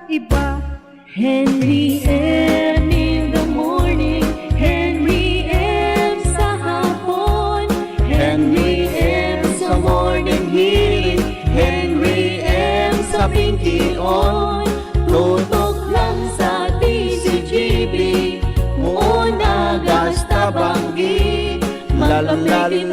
iba. Henry M. in the morning, Henry M. sa hapon, Henry M. sa morning hirit, Henry M. sa pinkion. Tutok lang sa TCGB, muon agas tabanggi, malamig lawin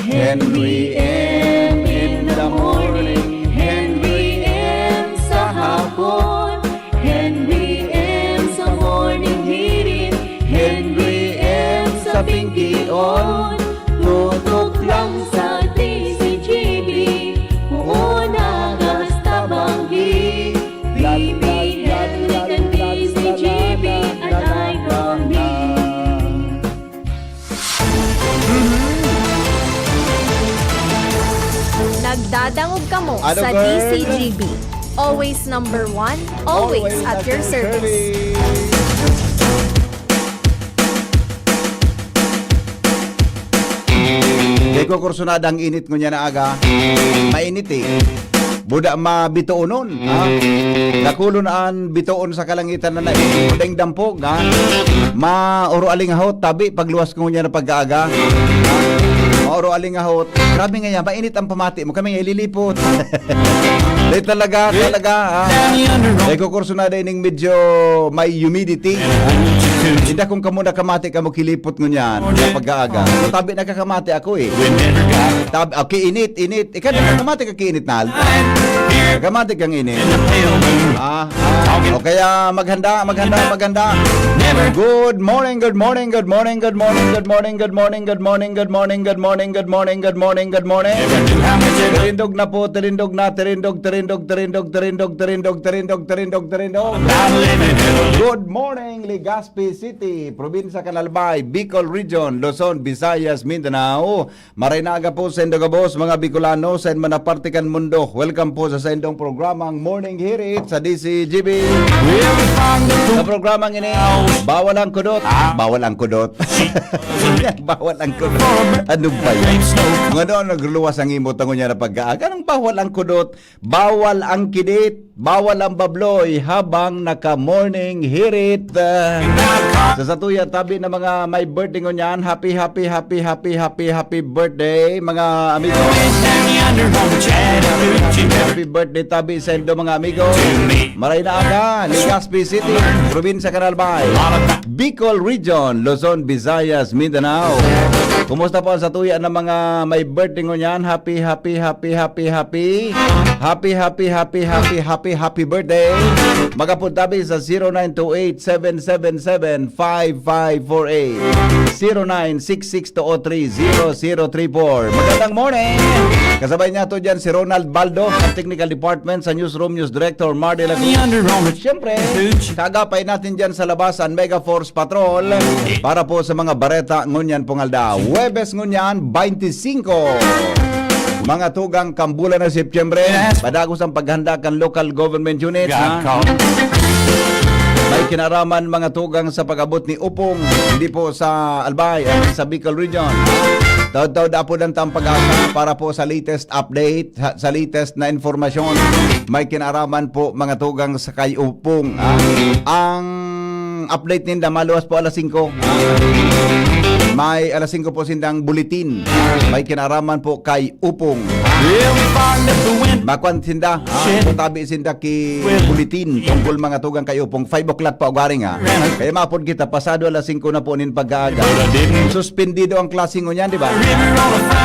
Henry M. in the morning, Henry M. sa hapon, Henry M. sa morning hirit, Henry M. sa pinkion. Tutok lang sa TCGB, muon agas tabanggi, BBM likan TCGB at iconic. Nagdadangog ka mo Ano, sa girl? DCGB. Always number one, always at your service. Di ko kursunada ang init ngunya na aga. Mainit eh. Buda mabituonon. Nakulunaan bituon sa kalangitan na naibudeng dampog. Mauro aling hot tabi pagluwas ko ngunya na pag-aaga. Mauro aling hot. Grabe nga yan, mainit ang pamati mo. Kami nga ililipot. Dahil talaga. Dahil ko kursunada ining medyo may humidity. Hindi akong kamuna kamati ka mo kilipot ngunya na pag-aaga. So, tabi nakakamati ako eh. Tabi, okay, init. Ikaw nakakamati ka kiinit na hal. Nakakamati kang init. O kaya maghanda. Good morning. Terindog na po, terindog. Good morning, Legazpi City, Probinsya Canalbay, Bicol Region, Luzon, Visayas, Mindanao. Marinaga po sa Indogabos, mga Bicolano, sa Manapartikan Mundo. Welcome po sa sendong programang Morning Hirit sa DCGB. Sa programang ini, bawal ang kudot. Bawal ang kudot. Ano ba yun? Ngayon, nagluwas ang imot ang niya na pag-aaga. Anong bawal ang kudot? Bawal ang kidit. Bawal ang babloy habang naka-morning hirit. Sa satuya tabi na mga may birthday ngunyan, happy birthday mga amigo. Happy birthday tabi sa endo mga amigo. Maray na aga, Legazpi City, Probinsya Canalbay, Bicol Region, Luzon, Visayas, Mindanao. Kumusta po sa tuya ng mga may birthday ngunyan? Happy birthday. Magapuntabi sa 0928-777-5548 0966-203-0034. Magandang morning. Kasabay niya to dyan si Ronald Baldo sa Technical Department sa Newsroom News Director Mardy Lagos. Siyempre, kagapay natin dyan sa labasan Mega Force Patrol para po sa mga bareta ngunyan pungalda. Webes ngunyan 25. Mga tugang kambulan na Setyembre, padagos ang paghanda kan local government units. May kinaraman mga tugang sa pag-abot ni Upong, hindi po sa Albay, sa Bicol Region. Taod-taod po ng pag-asa para po sa latest update, sa latest na informasyon. May kinaraman po mga tugang sa kay Upong. Ang update ninda maluwas po alas 5. May alas 5 po sindang bulletin. May kinaraman po kay Upong. Makwan sinda, tabi sinda ki bulletin tungkol mga tugang kay Upong. 5 o'clock pa ugaring Kaya mapod kita, pasado alas 5 na po nin pag-aaga. Suspendido ang klase ngunyan, di ba?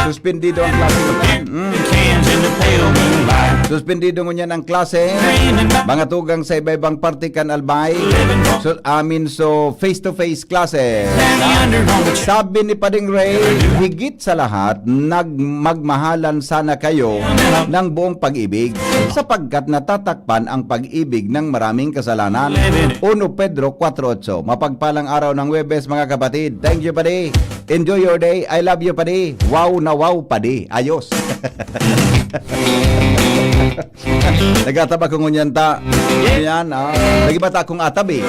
Suspendido ang klase ngunyan. Suspendido ngunyan ang klase. Mga tugang sa iba-ibang partikan Albay. So face-to-face klase. Sabi ni Pading Ray, higit sa lahat, magmahalan sana kayo ng buong pag-ibig sapagkat natatakpan ang pag-ibig ng maraming kasalanan. 1 Pedro 4:8. Mapagpalang araw ng Huwebes mga kapatid. Thank you, Padi. Enjoy your day. I love you, Padi. Wow na wow, Padi. Ayos. Nagataba ko ngunyan ta. Yan, nagibata akong atabi.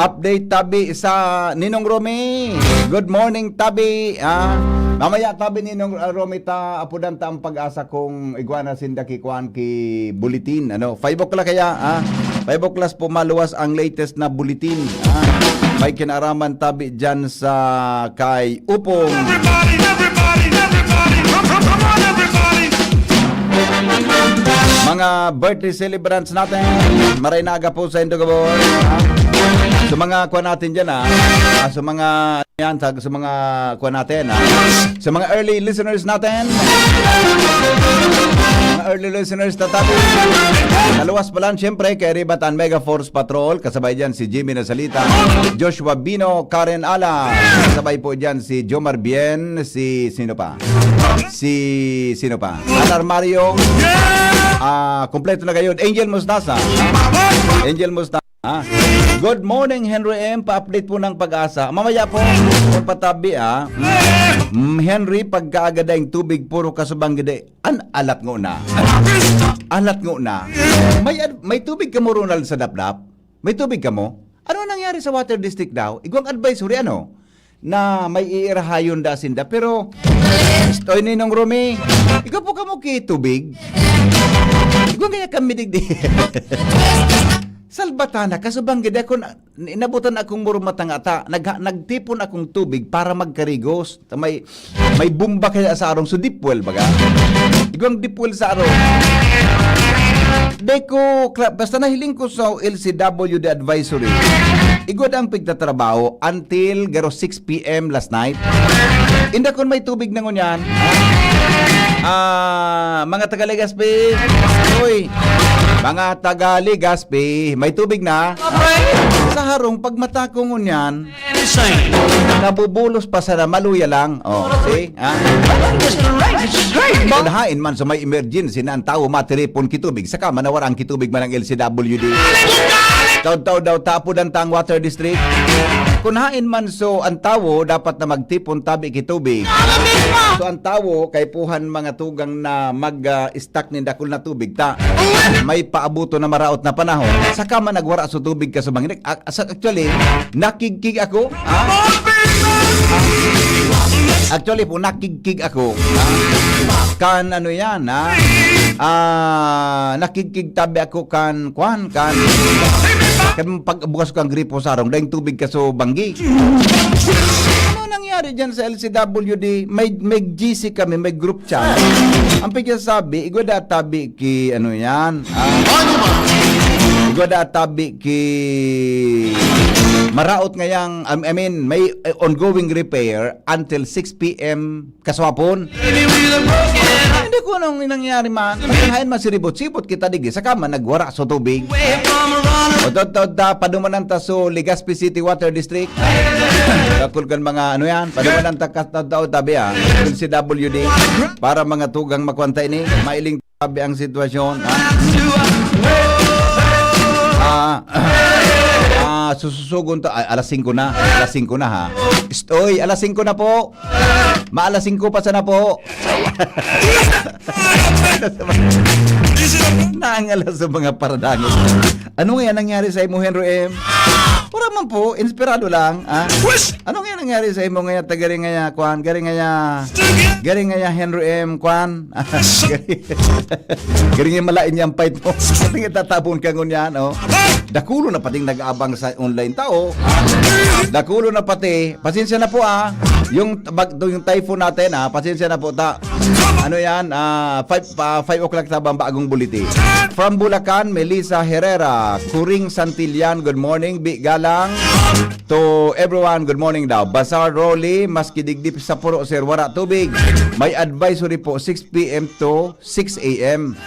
Update tabi sa Ninong Romy. Good morning tabi. Mamaya tabi Ninong Romy ta apudan ta ang pag-asa kung iguana sindaki kuan ki bulletin. 5 o'clock kaya 5 o'clock pumaluwas ang latest na bulletin. May kinaraman tabi dyan sa kay Upong. Mga birthday celebrants natin, maray naga po sa Indogabor. Sa mga kuha natin dyan sa mga yan, sa mga kuha natin sa mga early listeners natin, mga early listeners na tabi. Naluwas pa lang siyempre kay Ribatan Mega Force Patrol, kasabay dyan si Jimmy Nasalita, Joshua Bino, Karen Ala, kasabay po dyan si Jomar Bien, sino pa? Anar Mario, kompleto na kayo. Angel Mustasa. Good morning Henry M. Pa-update po ng pag-asa. Mamaya po kung patabi Henry, pagkaagadaing tubig puro kasubang gede. Alat ngo na. May tubig ka mo Ronald sa dapdap? May tubig ka mo? Ano nangyari sa water district daw? Igwang advisory na may iirahayon da sinda. Pero Toy Ninong Romy, ikaw po ka mo ki tubig? Igwang kaya kami digdi. Salbatana, kasubang gede ako, inabutan akong murumatang ata, nagtipon akong tubig para magkarigos. May bumba kaya sa arong, so deep well baga. Igwang deep well sa arong. Deko, basta nahiling ko sa LCWD advisory, igod ang pigtatrabaho until garo 6 p.m. last night. Inda kon may tubig na ngunyan. Mga Tagaligaspi, mga Tagaligaspi, may tubig na. Sa harong, pag mata ko ngunyan, nabubulos pa sa maluya lang. See? Unahain man sa may emergency na ang tao matiripon kitubig. Saka manawar ang kitubig man ang LCWD. Taw-taw daw tapo ng tang water district. Kunahain man so ang tao dapat na magtipon tabi kitubig. So ang tao kay puhan mga tugang na mag-stack ni dakol na tubig ta. May paabuto na maraot na panahon. Saka man nagwara sa tubig ka sa banginik. Actually, nakikig ako. Actually po, nakikig ako. Kan ano yan, nakikig tabi ako kan pagbukas ko ang gripo sa arong, dahil tubig ka so banggi. Ano nangyari dyan sa LCWD? May GC kami, may group chat. Ang pagkasabi, igwada tabi ki ano yan, igwada tabi ki maraot ngayang, I mean, may ongoing repair until 6 p.m. kaswapon. Hindi ko anong nangyari man. Pagkahain man si ribot-sibot kita digi. Saka man nagwara sa tubig. Padumanan ta so Legazpi City Water District. Kakulkan mga ano yan. Padumanan ta tabi LCWD. Para mga tugang makwanta ini. Mailing tabi ang sitwasyon. Sususugon to alas 5 na. Alas 5 na ha. Oy, alas 5 na po. Maalas 5 pa sana po. Naangalas sa mga paradangos. Ano nga nangyari sa imo Henry M? Para man po, inspirado lang. Ano nga nangyari sa imo nga tagaring nga kwan? Garing nga Henry M kwan. Garing nga malain yang fight mo. Kasi tatapon ka ngunyan, Dakulo na pating nag-aabang sa online tao. Dakulo na pati. Pasensya na po yung typhoon natin pasensya na po ta. Ano yan? 5 o'clock tabang bagong buliti. From Bulacan, Melissa Herrera, Kuring Santillan, good morning. Big galang to everyone, good morning daw. Bazar Rolly, maski digdip sa puro sir, wara tubig. May advisory po 6 p.m. to 6 a.m.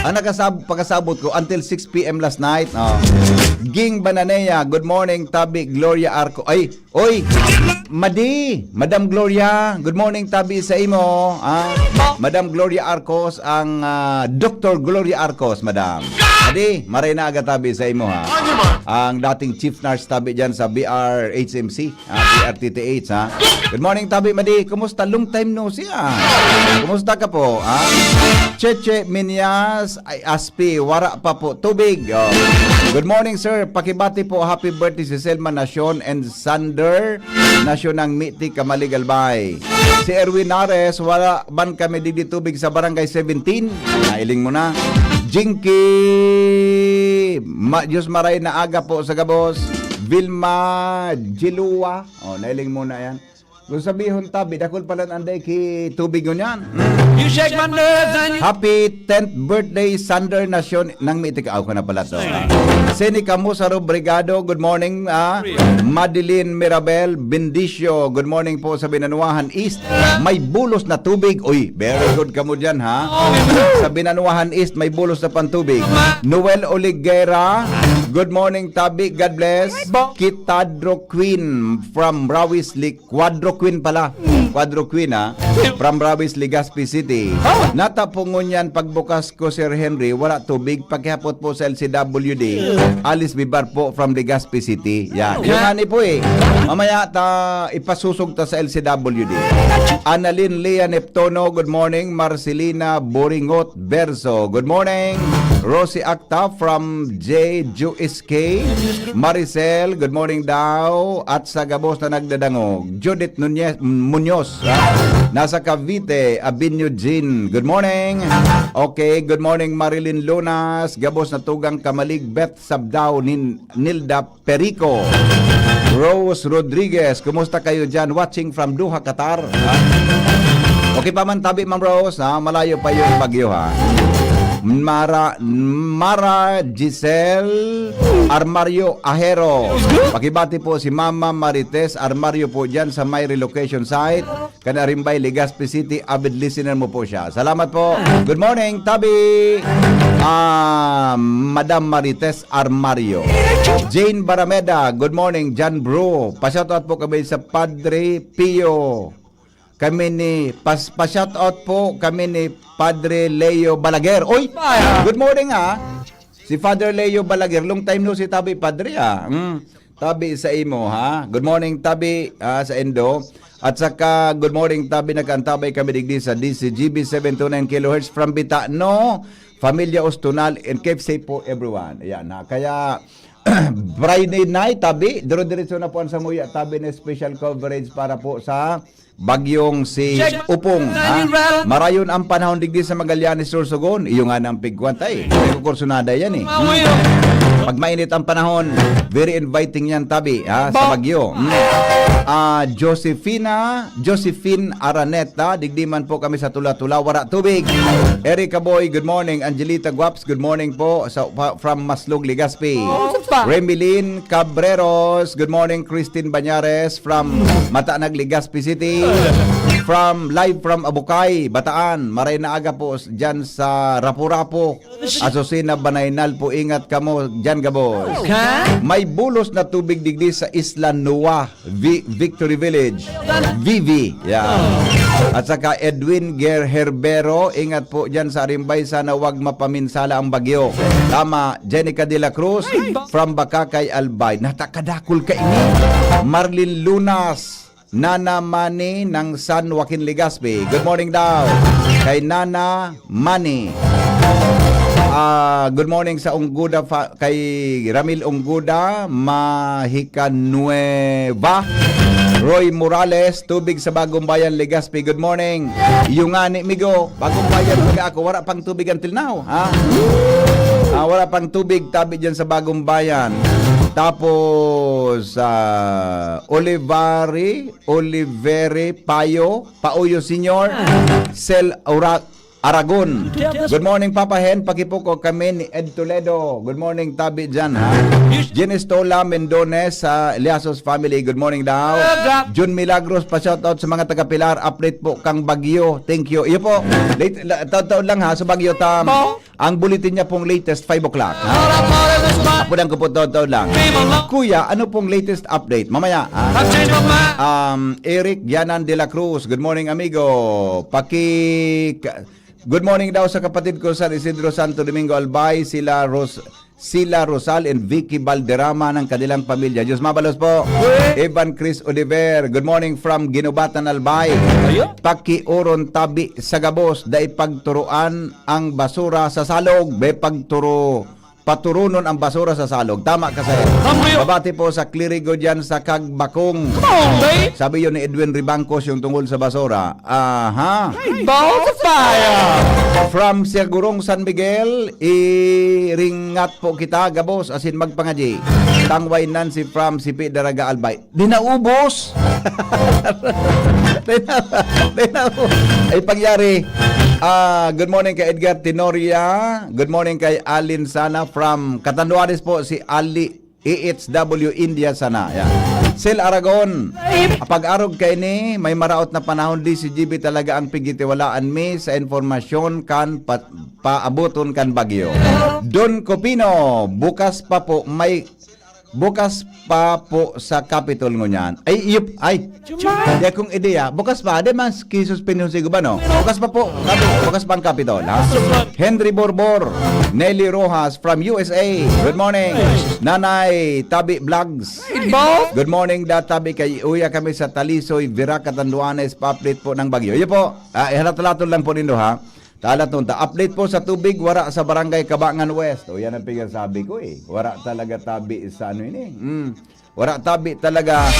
Ang pagkasabot ko until 6 p.m. last night. Ging Bananea, good morning. Tabi Gloria Arco. Ay, oy, Madam Gloria, good morning tabi sa imo. Madam Gloria Arcos, ang Dr. Gloria Arcos, Madam. Madi, maray na aga tabi sa imo Ang dating chief nurse tabi dyan sa BRHMC, BRTTH Good morning tabi Madi, kumusta? Long time no siya. Kumusta ka po? Cheche Minyas, Aspi, wara pa po tubig. Good morning, sir. Pakibati po, happy birthday si Selma Nacion and Sander Nacion ng Miti, Kamalig, Albay. Si Erwin Ares, wala man kami didi tubig sa barangay 17. Nailing mo na. Jinky Diyos maray na aga po sa Gabos. Vilma Gilua. Oh, nailing mo na yan. Kung sabihon tabi, dakol pala anday ki tubig yun yan. You shake my nerves and you... Happy 10th birthday, Sander Nacion. Nang miitikaaw ko na pala to. Seni Camusaro Brigado, good morning. Madeline Mirabel Bendicio, good morning po sa Binanuahan East. May bulos na tubig. Uy, very good ka mo dyan, ha? Sa Binanuahan East, may bulos na pantubig. Noel Oliguera, good morning, Tabi. God bless. Kitadro Queen from Rawis Quadro Queen pala. Quadro Queen, ha? From Rawis, Legazpi City. Natapungon yan pagbukas ko, Sir Henry. Wala tubig. Paghapot po sa LCWD. Alice Bibar po from Legazpi City. Yan. Yung hani po eh. Mamaya ipasusog ta sa LCWD. Annalyn Lea Neptono, good morning. Marcelina Boringot Verso, good morning. Rosie Acta from JUSK. Maricel, good morning daw. At sa Gabos na nagdadangog. Judith Munoz, nasa Cavite, Abinyo Jean, good morning. Okay, good morning Marilyn Lunas, Gabos na tugang Kamalig, Beth Sabdao, Nilda Perico. Rose Rodriguez, kumusta kayo dyan? Watching from Doha, Qatar. Okay pa man tabi, Ma'am Rose, ha? Malayo pa yung bagyo, ha? Mara Giselle Armario Ahero. Pakibati po si Mama Marites Armario po dyan sa my relocation site. Kanarimbay, Legazpi City. Avid listener mo po siya. Salamat po. Good morning, Tabi. Madam Marites Armario. Jane Barameda, good morning. John Bro. Pasyatot po kami sa Padre Pio. Kami ni pa-shoutout po kami ni Padre Leo Balaguer. Oy, good morning, ha. Si Father Leo Balaguer, long time no si Tabi Padre, ha. Tabi sa imo, ha. Good morning, Tabi, sa Endo. At saka good morning, Tabi, nagkantabay kami digdi sa DCGB 729 kHz from Bitano, Familia Ostunal, and keep safe po everyone. Ayan, ha. Kaya Friday night, Tabi, diro-diretso na po ang Samuya, Tabi, na special coverage para po sa bagyong si Upong, ha? Marayon ang panahon digdi sa Magallanes, Sorsogon. Iyo nga ng pigkwantay. Kukursunada yan, eh. Pag mainit ang panahon, very inviting yan, Tabi, ha? Sa bagyo. Josephine Araneta, digdi man po kami sa Tula-Tula, wara tubig. Erica Boy, good morning. Angelita Guaps, good morning po from Maslog, Legazpi. Remilin Cabreros, good morning. Christine Banyares from Mataanag, Legazpi City. Live from Abukay, Bataan. Maray na aga po dyan sa Rapu-Rapu. Asusina Banaynal po, ingat kamo dyan, Gabos. May bulos na tubig digdi sa Isla Noa, Victory Village, Vivi. Yeah. At saka Edwin Herbero, ingat po dyan sa Arimbay, sana wag mapaminsala ang bagyo. Tama, Jenica de la Cruz from Bakakay, Albay. Natakadakol ka ini. Marlin Lunas, Nana Mani ng San Joaquin, Legazpi. Good morning daw kay Nana Mani. Good morning sa Ungguda kay Ramil Ungguda, Mahika Nueva. Roy Morales, tubig sa Bagong Bayan, Legazpi. Good morning. Yung nga ni Migo, Bagong Bayan, ako wala pang tubig until now, ha? Wala pang tubig, Tabi dyan sa Bagong Bayan. Tapos Oliveri Pauyo Senior, Sel Aragon. Good morning, Papa Hen. Pakipuko kami ni Ed Toledo. Good morning, Tabi dyan, ha. Genistola Mendones sa Eliasos family. Good morning daw. Jun Milagros, pa-shoutout sa mga taga-Pilar. Update po kang Bagyo. Thank you. Iyo po, taon lang, ha, sa Bagyo Tam. Ang bulletin niya pong latest 5 o'clock. Apo lang ko po taon lang. Kuya, ano pong latest update? Mamaya, ha? Eric Yanan de la Cruz. Good morning, amigo. Good morning daw sa kapatid ko sa Isidro Santo Domingo Albay, sila Rosal and Vicky Valderrama ng kanilang pamilya. Diyos mabalos po. Evan Chris Oliver, good morning from Ginubatan, Albay. Paki-uron Tabi sa Gabos, dai pagturuan ang basura sa salog, be pagturo paturunon ang basura sa salog. Tama ka, sir. Babati po sa Clerigo dyan sa Kagbakong. Sabi yun ni Edwin Ribancos yung tungkol sa basura. Aha. Balls of fire! From Sigurong San Miguel, iringat po kita, gabos, asin magpangaji. Tangway Nancy from Sipi Daraga Albay. Di naubos! Di na ay pangyari. Good morning kay Edgar Tenoria. Good morning kay Alin Sana from Catanduanes po, si Ali EHW India Sana. Yan. Sil Aragon. Pag-arog kay ni, may maraot na panahon di si GB talaga ang pigitiwalaan mi sa informasyon kan paaboton kan bagyo. Don Copino, bukas pa po sa Capitol ngunyan. Ay, di akong ideya. Bukas pa, di mas kisuspinyo si Gubano. Bukas pa po, bukas pa ang Capitol. Ha? Henry Borbor, Nelly Rojas from USA. Good morning. Nanay Tabi Vlogs. Good morning, Tabi. Kay uya kami sa Talisoy, Vira, Catanduanes, pa-update po ng bagyo. Iyo po, ihalat-halatol lang po nindo ha. Update po sa tubig, wara sa Barangay Kabangan West. O yan ang sabi ko eh. Wara talaga tabi sa ano ini. Wara tabi talaga.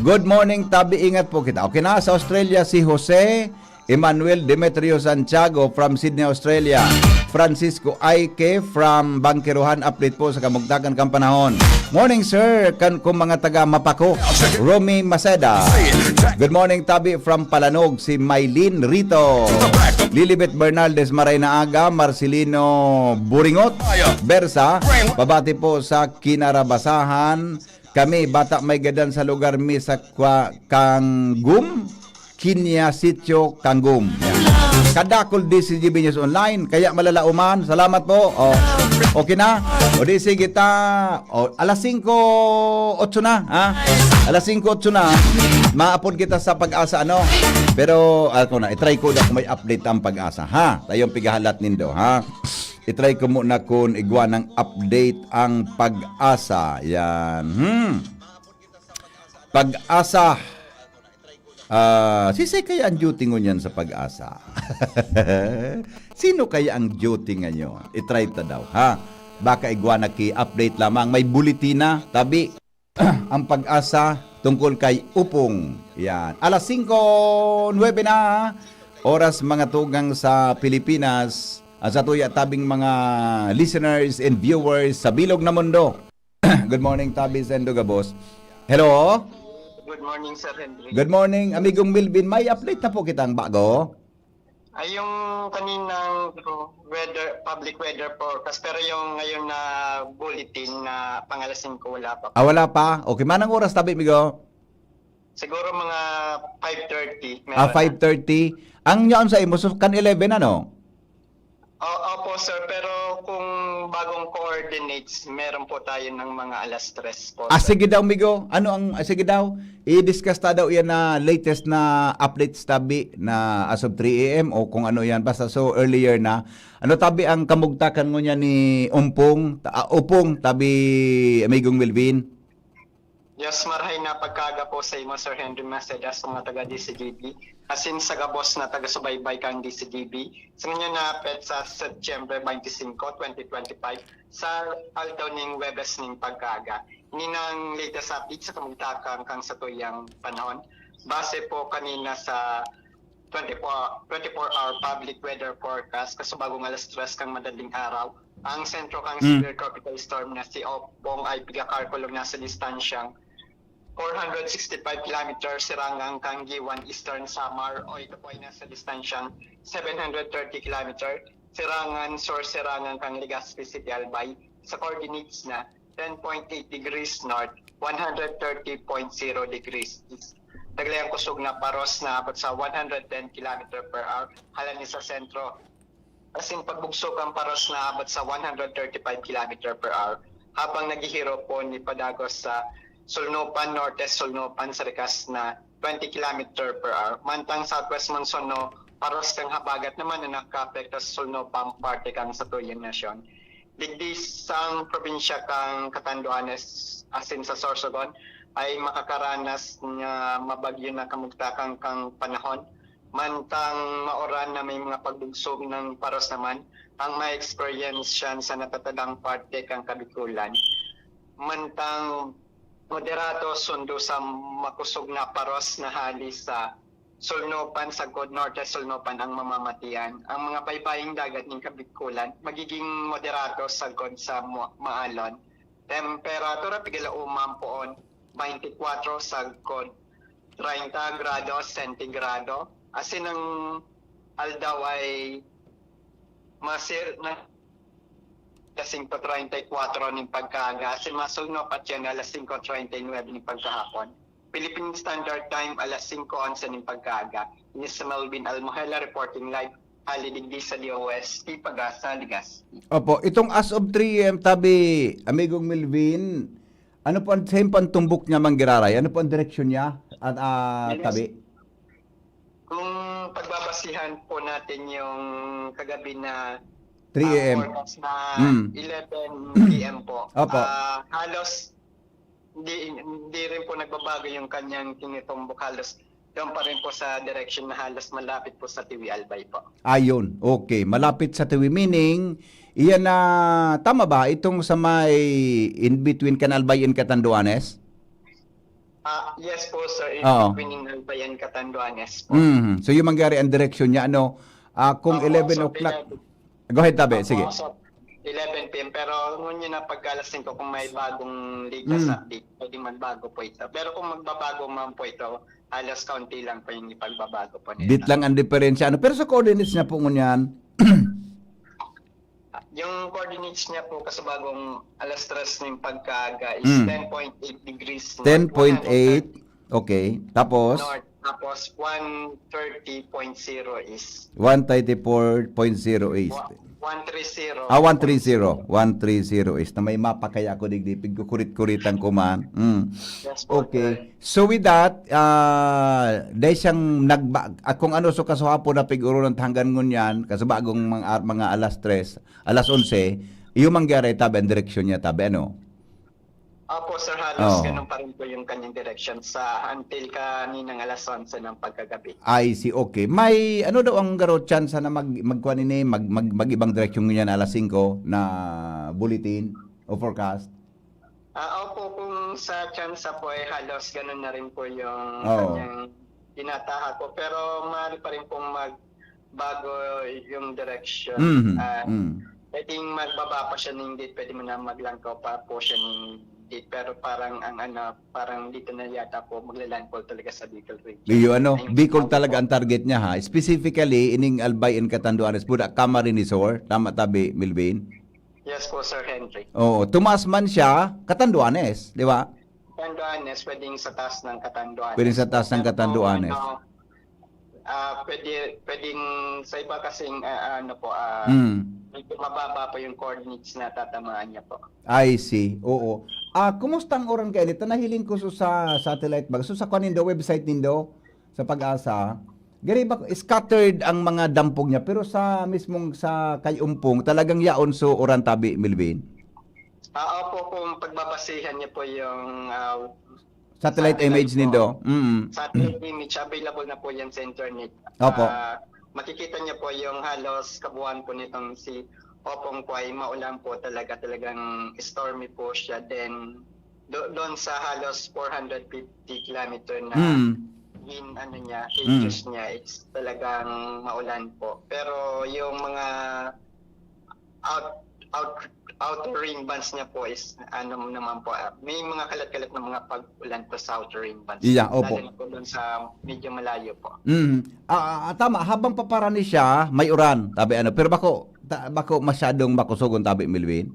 Good morning, tabi, ingat po kita. Okay na, sa Australia si Jose Emmanuel Demetrio Santiago from Sydney, Australia. Francisco Aike from Bangkiruhan, update po sa kamugtakan kang panahon. Morning sir, kung mga taga Mapako. Romy Maceda. Good morning tabi from Palanog, si Maylin Rito. Lilibet Bernaldez Maray na Aga, Marcelino Buringot Bersa. Babati po sa Kinarabasahan. Kami bata may gadan sa lugar mi sa Kanggum, Kinya Sitio Kanggum. Kadakol di si GB News Online, kaya malalauman. Salamat po. Okay na? O di sige ta. Alas 5:08 na, ha? Alas 5:08 na. Maapod kita sa Pag-asa, ano? Pero ako na, itry ko na kung may update ang Pag-asa, ha? Tayong pigahalat nindo, ha? Itry ko muna kung igwa ng update ang Pag-asa. Yan. Pag-asa. Sisay kaya ang duty ngunyan sa Pag-asa? Sino kaya ang duty ngayon? I-try ta daw, ha? Baka igwa na ki-update lamang. May bulitina, tabi. Ang Pag-asa tungkol kay Upong. Yan. Alas 5:09 na. Oras mga tugang sa Pilipinas. Sa tuya tabing mga listeners and viewers sa bilog na mundo. Good morning, Tabi Sendo Gabos. Hello? Good morning, Sir Henry. Good morning, amigong Milvin. May update na po kitang bago. Ay, yung kaninang public weather forecast, pero yung ngayon na bulletin na pangalasin ko, wala pa. Wala pa? Okay, manang oras tabi, amigo? Siguro mga 5:30. 5:30. Ang yaon sa imo, so kan 11, ano? Opo, sir. Pero kung bagong coordinates, meron po tayo ng mga alas 3 po. Sige daw, amigo. Ano ang, sige daw, i-discuss ta daw yan na latest na updates tabi na as of 3 a.m. o kung ano yan. Basta so earlier na. Ano tabi ang kamugtakan mo niya ni Upong tabi, amigong Wilvin? Yes, marahay na pagkaga po sa imo, Sir Henry Maceda, sa mga taga-DCGB. Asin sa gabos na taga-subaybay kang DCGB. Sa nga na sa September 25, 2025, sa aldaw ning Webes ning pagkaga. Ini nang latest update sa kamugtakan kang sa tuyang panahon. Base po kanina sa 24-hour public weather forecast, kasubagong alas 3 kang madaling araw. Ang sentro kang severe tropical storm na si Opong ay pigakalkulong nasa distansyang 465 km sirangang kang Giwan Eastern Samar o ito po ay nasa distansyang 730 km sirangan sirangang kang Legazpi City Albay sa coordinates na 10.8 degrees north, 130.0 degrees east. Daglayang kusog na paros na abot sa 110 km per hour halani sa sentro. Asin pagbugsok ang paros na abot sa 135 km per hour habang naghihiro po ni padagos sa Sulnopan, Nortes Sulnopan sa rekas na 20 km per hour. Mantang southwest monsoon no, paros kang habagat naman na nakapekto sa Sulnopan parte kang sa tuyang nasyon. Digdi sang probinsya kang Catanduanes asin sa Sorsogon ay makakaranas nga mabagyo na kamugtakan kang panahon. Mantang mauran na may mga pagdugsog ng paros naman, ang may experience siya sa natatadang parte kang Kabikulan. Mantang moderato sundo sa makusog na paros na hali sa Sulnopan, sa God Norte Sulnopan ang mamamatian. Ang mga baybaying dagat ng Kabikulan, magiging moderato sa God sa Maalon. Temperatura pigila umampoon 24 sa God 30 grado sentigrado. Asin ang aldaw ay masir na alas 5:34 ng pagkaaga. Asin masulno pa yan alas 5:39 ng pagkahapon. Philippine Standard Time alas 5:11 ng pagkaaga. Ini sa Melvin Almohela reporting live. Halidigdi sa DOST Pag-asa, Legazpi. Opo, itong as of 3 AM tabi, amigong Melvin, ano po ang same pantumbok niya manggiraray? Ano po ang direksyon niya at tabi? Kung pagbabasihan po natin yung kagabi na 3 AM. forecast na 11 PM po. Opo. Halos hindi rin po nagbabago yung kanyang tinitumbok. Halos doon pa rin po sa direction na halos malapit po sa Tiwi Albay po. Ayun, okay. Malapit sa Tiwi, meaning, iyan na, tama ba? Itong sa may in between Canalbay and Catanduanes? Yes po sir, in Oo. between Albay and Catanduanes po. So yung mangyari ang direksyon niya, ano, kung Oo, 11 so, o'clock. Go ahead, tabi, sige. So, 11 PM, pero ngunyan na pag alas 5 kung may bagong latest update, pwede magbago po ito. Pero kung magbabago man po ito, halos kaunti lang po yung ipagbabago po nila. Bit lang ang diferensya. Ano? Pero sa coordinates niya po ngunyan, Yung coordinates niya po kasi bagong alas 3 ng pagkaaga is 10.8 degrees north, 10.8. Okay. Tapos, north, tapos 130.0 is 134.0 is. 130. 130. 130 is. Na may mapa kaya ako digdipig ko kurit-kuritan ko man. Yes po, Okay. So with that, dahil siyang kung ano so kasuhapo na piguro ng hanggan ngunyan, kasi bagong mga alas 3, alas 11, yung mangyari tabi ang direksyon niya tabi, ano? Opo sir, halos Oo. ganun pa rin po yung kanyang direction sa until kaninang alas 11 ng pagkagabi. I see, okay. May ano daw ang garo chance na magkuan ini mag-ibang direksyon niya na alas 5 na bulletin o forecast? Opo, kung sa chance po ay halos ganun na rin po yung Oo. kanyang tinataha ko. Pero maaari pa rin pong magbago yung direction. Pwedeng magbaba pa siya ng date, pwede mo na maglangkaw pa po siya ng date. Pero parang parang dito na yata po maglalandfall talaga sa Bicol region. Yung ano, Bicol talaga ang target niya ha. Specifically, ining Albay and Catanduanes, Buda, Camarines Sur, tama tabi, Milvin? Yes po, Sir Henry. Oo, tumaas man siya, Catanduanes, di ba? Catanduanes, pwedeng sa taas ng Catanduanes. Pwedeng sa taas ng Catanduanes. Pwedeng sa iba kasing medyo mababa po yung coordinates na tatamaan niya po. I see. Oo. Kumusta ang oran kayo nito? Nahiling ko sa satellite bag. So sa kanindo website nindo sa Pag-asa, gari ba scattered ang mga dampog niya pero sa mismong sa Kayumpong talagang yaon so oran tabi, Milvin. Opo, kung pagbabasihan niya po yung Satellite image nindo. satellite image, available na po yan sa internet. Opo. Makikita niya po yung halos kabuuan po nitong si Opong Kway, maulan po talagang stormy po siya. Then doon sa halos 450 kilometer na radius niya, it's talagang maulan po. Pero yung mga outer ring bands niya po is naman po, may mga kalat-kalat na mga pag-ulan po sa outer ring bands. Yeah, opo. Lalo na po doon sa medyo malayo po. Tama, habang paparani siya, may uran, tabi ano. Pero bako masyadong makusugon tabi, Milvin.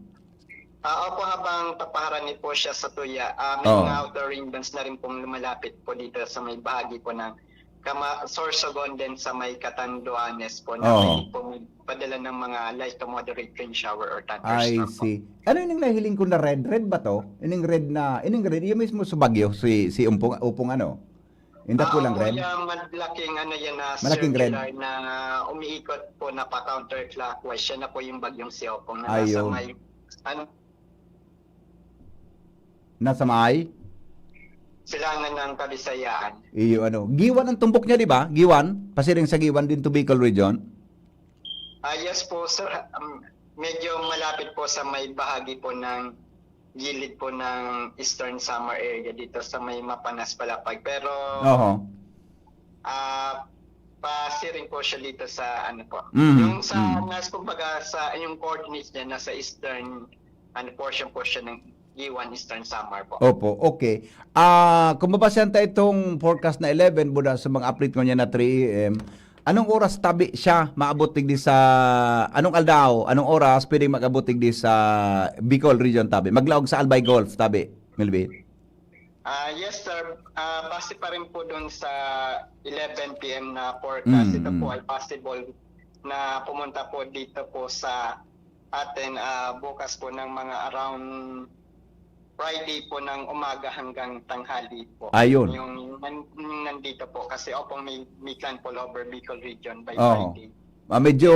Opo, habang papaharani po siya sa tuya, may mga outer ring bands na rin pong lumalapit po dito sa may bahagi po ng Sorsogon din sa may Catanduanes po na pwede po padala ng mga light to moderate rain shower or thunderstorm. I see. Ano yung nahiling ko na red? Red ba to? Ining red, yung mismo sa Bagyo, si Upong ano? Hindi ko lang red? Yung malaking yan na Malaking circular red. na umiikot po na pa-counterclockwise. Siya na po yung bagyong si Opong na Ayun. nasa may Nasa may? silangan ng Kabisayaan. Iyo ano. Giwan ang tumbok niya, di ba? Giwan. Pasiring sa Giwan din to Bicol Region. Yes po sir, medyo malapit po sa may bahagi po ng gilid po ng Eastern Samar area dito sa may Mapanas Palapag. Pero Oho. pasiring po siya dito sa ano po. Mhm, Yung sa kumbaga sa yung coordinates niya nasa eastern portion po siya ng Giwan Eastern Samar po. Opo, okay. Kung mabasyan tayo itong forecast na 11, buda sa mga update ko niya na 3 AM, anong oras tabi siya maabutig di sa, anong aldaw, anong oras pwedeng mag-abutig di sa Bicol Region tabi? Maglaog sa Albay Golf tabi, Melvin? Yes sir, base pa rin po doon sa 11 PM na forecast. Ito po ay possible na pumunta po dito po sa atin bukas po ng mga around Friday po ng umaga hanggang tanghali po. Ayun. Yung nandito po kasi may landfall over Bicol Region by Oo. Friday. Medyo,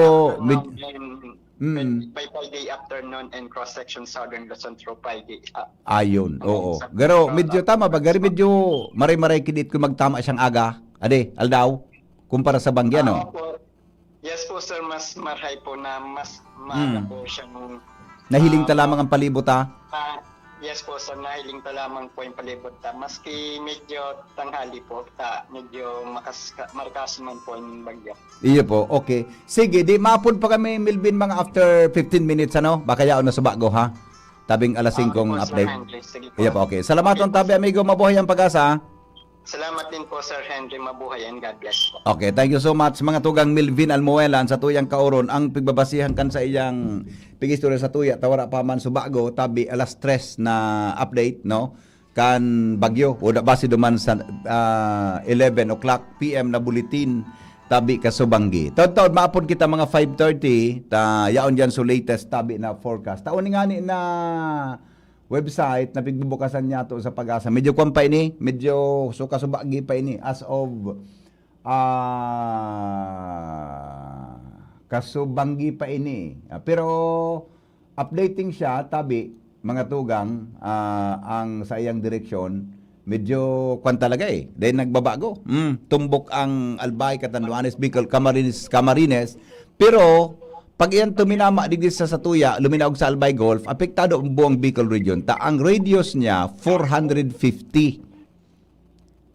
By Friday afternoon and cross-section Southern Luzon through Friday. ayun, oo. Pero medyo tama ba? Gari medyo maray-maray kinit kung magtama siyang aga. Ade, aldaw, kumpara sa Bangya, no? Yes po sir, mas marhay po na mas maaga po siyang Nahiling ta lamang ang palibot, ha? yes po sir, nahiling ta lamang po yung palibot ta. Maski medyo tanghali po ta, medyo markas man po yung bagyo. Iyo po, okay. Sige, di maapon pa kami, Melvin, mga after 15 minutes, ano? Baka yaon na sa bago, ha? Tabing alas 5 kong update. Sige po. Iyo po, okay. Salamat on tabi, amigo. Mabuhay ang pag-asa, ha? Salamat din po Sir Henry, mabuhay and God bless po. Okay, thank you so much mga tugang Melvin Almuelan sa tuyang kauron ang pigbabasihan kan sa iyang pigistorya sa tuya tawara pa man subago tabi alas 3 na update no kan bagyo o da base duman sa 11 o'clock PM na bulletin tabi ka Subanggi. Taon maapon kita mga 5:30 ta yaon diyan so latest tabi na forecast. Taon nga ni na website na pigbubukasan niya to sa Pag-asa. Medyo kwan pa ini, medyo sukasubagi pa ini as of kasubanggi pa ini. Pero updating siya tabi mga tugang ang sa iyang direksyon medyo kwan talaga eh. Dahil nagbabago. Tumbok ang Albay, Catanduanes, Bicol, Camarines. Pero pag iyan tuminama digdi sa Satuya, luminaog sa Albay Golf, apektado ang buong Bicol Region. Ang radius niya 450.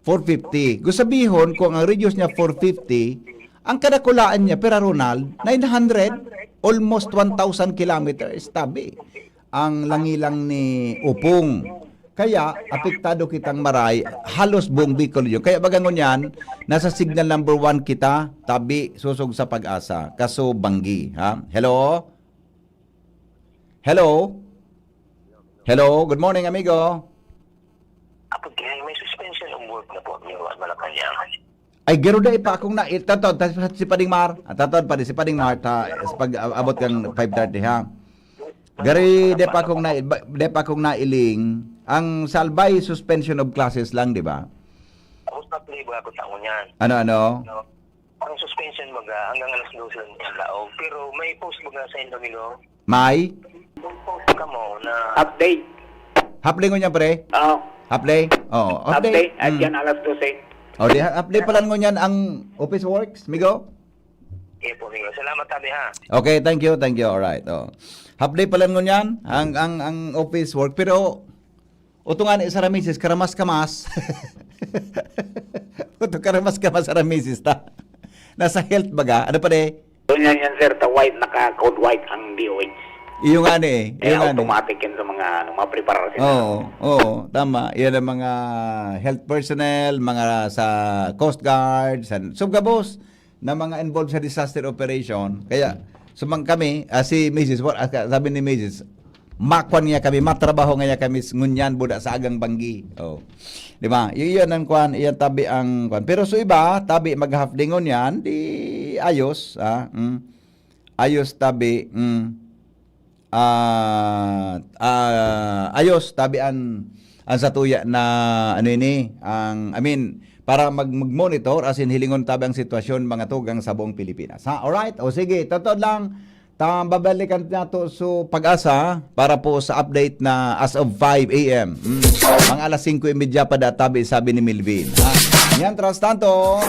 450. Gusto sabihin kung ang radius niya 450, ang kadakulaan niya pera Ronald 900, almost 1,000 kilometers tabi. Ang langilang ni Upong. Kaya apektado kitang maray halos buong Bicol Region. Kaya bagangon yan, nasa signal number 1 kita, tabi susog sa Pag-asa, kaso Banggi, ha? Hello? Hello? Hello? Good morning, amigo. Kapag kaya may suspension of work na po niyo at Malacanang. Ay, geruda pa akong na, tatod, si Pading Mar, tatod pa si Pading Mar, pag abot kang 5:30, ha? Gari, de pa akong nailing, ang Salbay suspension of classes lang, di ba? Ako sa play ba ako taon yan. Ano? No? Ang suspension maga hanggang alas 12 ang laog. Pero may post maga sa Indomino. May? Post ka mo na Update. Hapling ko niya, pre? Oo. Haplay? Oo. Update. At yan alas 12. O, di, update pala ngo niyan ang Office Works, migo? po niyo. Salamat tabi ha. Okay, thank you. Alright. Oh. Update pala ngo niyan ang Office Work, pero uto nga ni sa Ramises, karamas-kamas. Uto karamas-kamas sa Ramises, ta. Nasa health baga. Ano pa de? Doon yan sir, ta white, naka-code white ang DOH. Iyo nga ni. Kaya automatic yun sa mga preparasyon. Oo, tama. Yan ang mga health personnel, mga sa Coast Guard, sa subgabos na mga involved sa disaster operation. Kaya, sumang kami, si Mrs. Sabi ni Mrs., makwan niya kami, matrabaho nga kami ngunyan buda sa agang Banggi. Oh. Di ba? Iyon ang kwan, iyan tabi ang kwan. Pero so iba, tabi maghaflingon yan, di ayos, ayos tabi, ayos tabi ang satuya na ano ini, para mag-monitor as in hilingon tabi ang sitwasyon mga tugang sa buong Pilipinas. Ha? Alright? O sige, totoo lang babalikan nato so pag-asa para po sa update na as of 5 a.m. Mga alas 5:30 pa databi, sabi ni Milvin. Mientras tanto,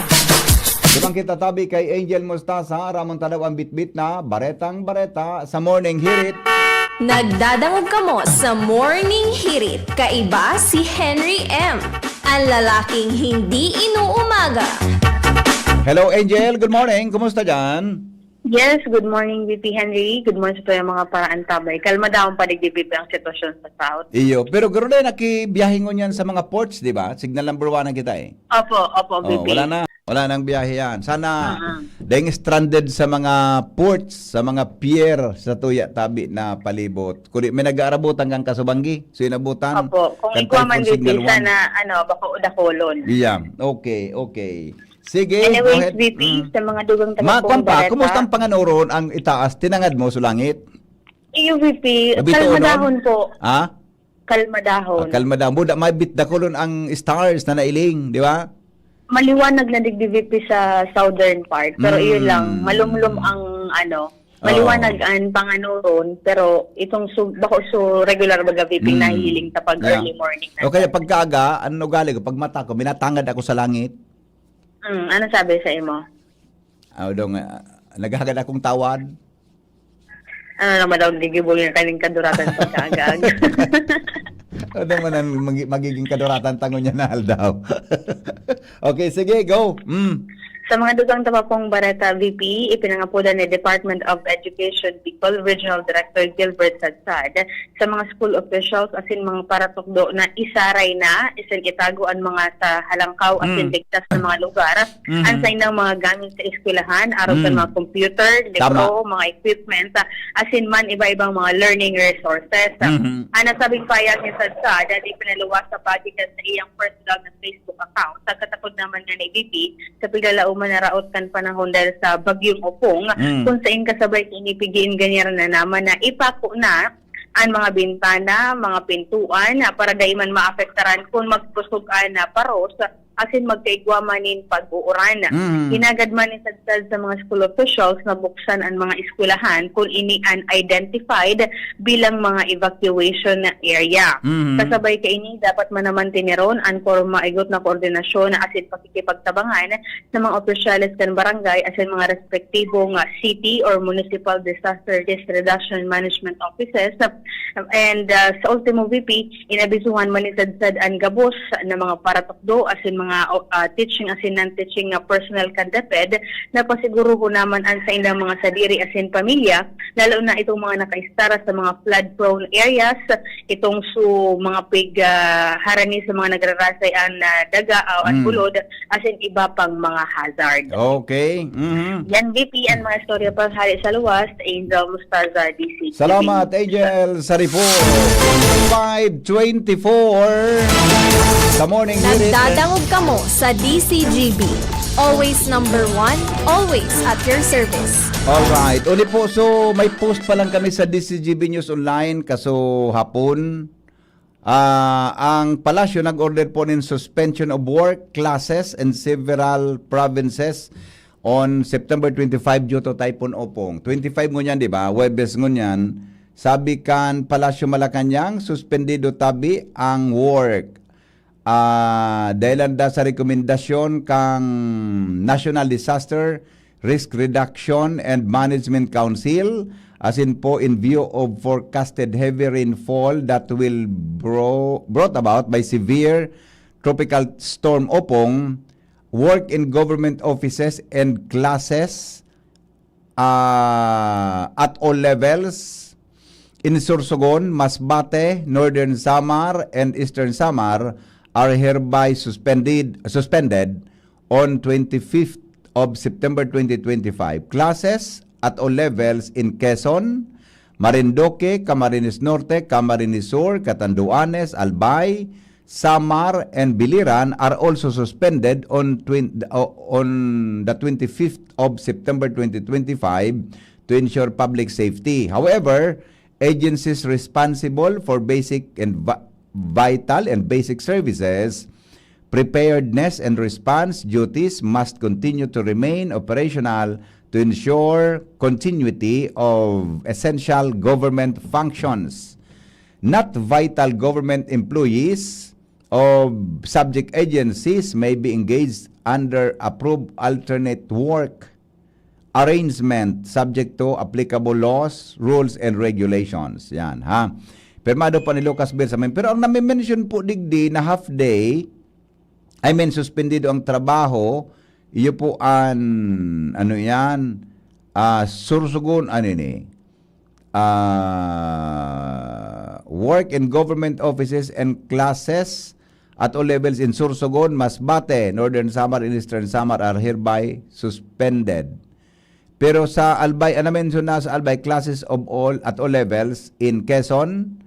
dimang kita tabi kay Angel Mostasa, ramon tadaw ang bitbit na baretang bareta sa morning hirit. Nagdadangog kamo sa Morning Hirit. Kaiba si Henry M. Ang lalaking hindi inuumaga. Hello Angel, good morning. Kumusta dyan? Yes, good morning, VP Henry. Good morning sa mga paraan tabay. Kalma daw ang paligid ang sitwasyon sa South. Iyo, pero garo na nakibiyahin ko niyan sa mga ports, di ba? Signal number 1 na kita eh. Opo, VP. Wala nang biyahe yan. Sana dahil stranded sa mga ports, sa mga pier sa tuya tabi na palibot. Kung may nag-aarabutan kang Kasubanggi, so inabutan. Opo, kung kan ikaw man, Typhoon VP, Signal 1. sana, baka udakolon. Yeah, okay. Sige, go Anyways, ahead. VP, sa mga dugang Makwan pa, Bareta, kumusta ang panganuron ang itaas? Tinangad mo sa langit? iyo, VP, Nabito kalmadahon nun? po. Ha? Kalmadahon. Kalma daw. Buda, may bit dakulon ang stars na nailing, di ba? Maliwanag na digdi, VP, sa southern part. Pero iyon lang, malumlum ang maliwanag ang panganuron. Pero itong bako regular baga, VP, nahihiling tapag early morning na. O kaya pagkaaga, ano gali ko? Pag mata ko, minatangad ako sa langit. Ano sabi sa imo? Dong, naghagad akong tawad. Ano naman daw gigibol yung kaning kaduratan sa kaagag. Ano man ang magiging kaduratan tango niya na daw. Okay, sige, go. Sa mga dugang tapapong Bareta, VP, ipinangapulan ni Department of Education Bicol Regional Director Gilbert Sadsad sa mga school officials asin mga paratukdo na isaray na isin itaguan mga sa halangkaw asin ligtas na mga lugar ang sa inang mga gamit sa eskwelahan aron sa mga computer, libro, mga equipment asin man iba-ibang mga learning resources. Ang nasabing payag ni Sadsad at ipinaluwas sa pagitan sa iyang personal na Facebook account sa katapod naman nga ni VP sa piglalao manaraot kan panahon dahil sa bagyong Opong kung sa kasabay inipigin ganyan na naman na ipako na ang mga bintana, mga pintuan para dahil man maapektaran kung magpusugan na paros asin magkaigwamanin pag-uuran. Hinagad man ni Sadsad sa mga school officials na buksan ang mga eskwelahan kung ini unidentified bilang mga evacuation area. Kasabay kaini dapat man naman tiniron ang maigot na koordinasyon asin pakikipagtabangan sa mga opisyales kan barangay asin mga respektibong city or municipal disaster risk reduction management offices. And sa ultimo, VP, inabisuhan man ni Sadsad ang gabos na mga paratukdo asin mga teaching asin non-teaching personnel kan DepEd na pasiguro ko naman ang sa ilang mga sadiri asin pamilya, lalo na itong mga nakaistara sa mga flood-prone areas, itong mga harani sa mga nagrarasay ang daga at bulod asin iba pang mga hazard. Okay. Yan, VP, ang mga istorya pang hari sa luwas, Angel Mustaza, DC. Salamat, Angel, sa report. 5:24 sa morning hirit. Nagdadangog kamo sa DCGB. Always number 1, always at your service. Alright. Uli po, so may post pa lang kami sa DCGB News Online kaso hapon. Ang palasyo nag-order po ng suspension of work classes in several provinces on September 25 due to Typhoon Opong. 25 ngunyan, di ba? Webes ngunyan. Sabi kan Palasyo Malacanang, suspendido tabi ang work. Dahil da sa rekomendasyon kang National Disaster Risk Reduction and Management Council, as in po in view of forecasted heavy rainfall that will brought about by severe tropical storm Opong, work in government offices and classes at all levels in Sorsogon, Masbate, Northern Samar, and Eastern Samar are hereby suspended on 25th of September 2025. Classes at all levels in Quezon, Marinduque, Camarines Norte, Camarines Sur, Catanduanes, Albay, Samar, and Biliran are also suspended on the 25th of September 2025 to ensure public safety. However, agencies responsible for basic and vital and basic services, preparedness and response duties must continue to remain operational to ensure continuity of essential government functions. Not vital government employees of subject agencies may be engaged under approved alternate work arrangement subject to applicable laws, rules, and regulations. Yan, ha? Pirmado pa ni Lucas Bill sa amin. Pero ang nami-mention po digdi na half day, suspendido ang trabaho, iyo po an, sursugon, work in government offices and classes at all levels in Sursogon, Masbate, Northern Samar, and Eastern Samar are hereby suspended. Pero sa Albay, mention na sa Albay, classes of all at all levels in Quezon,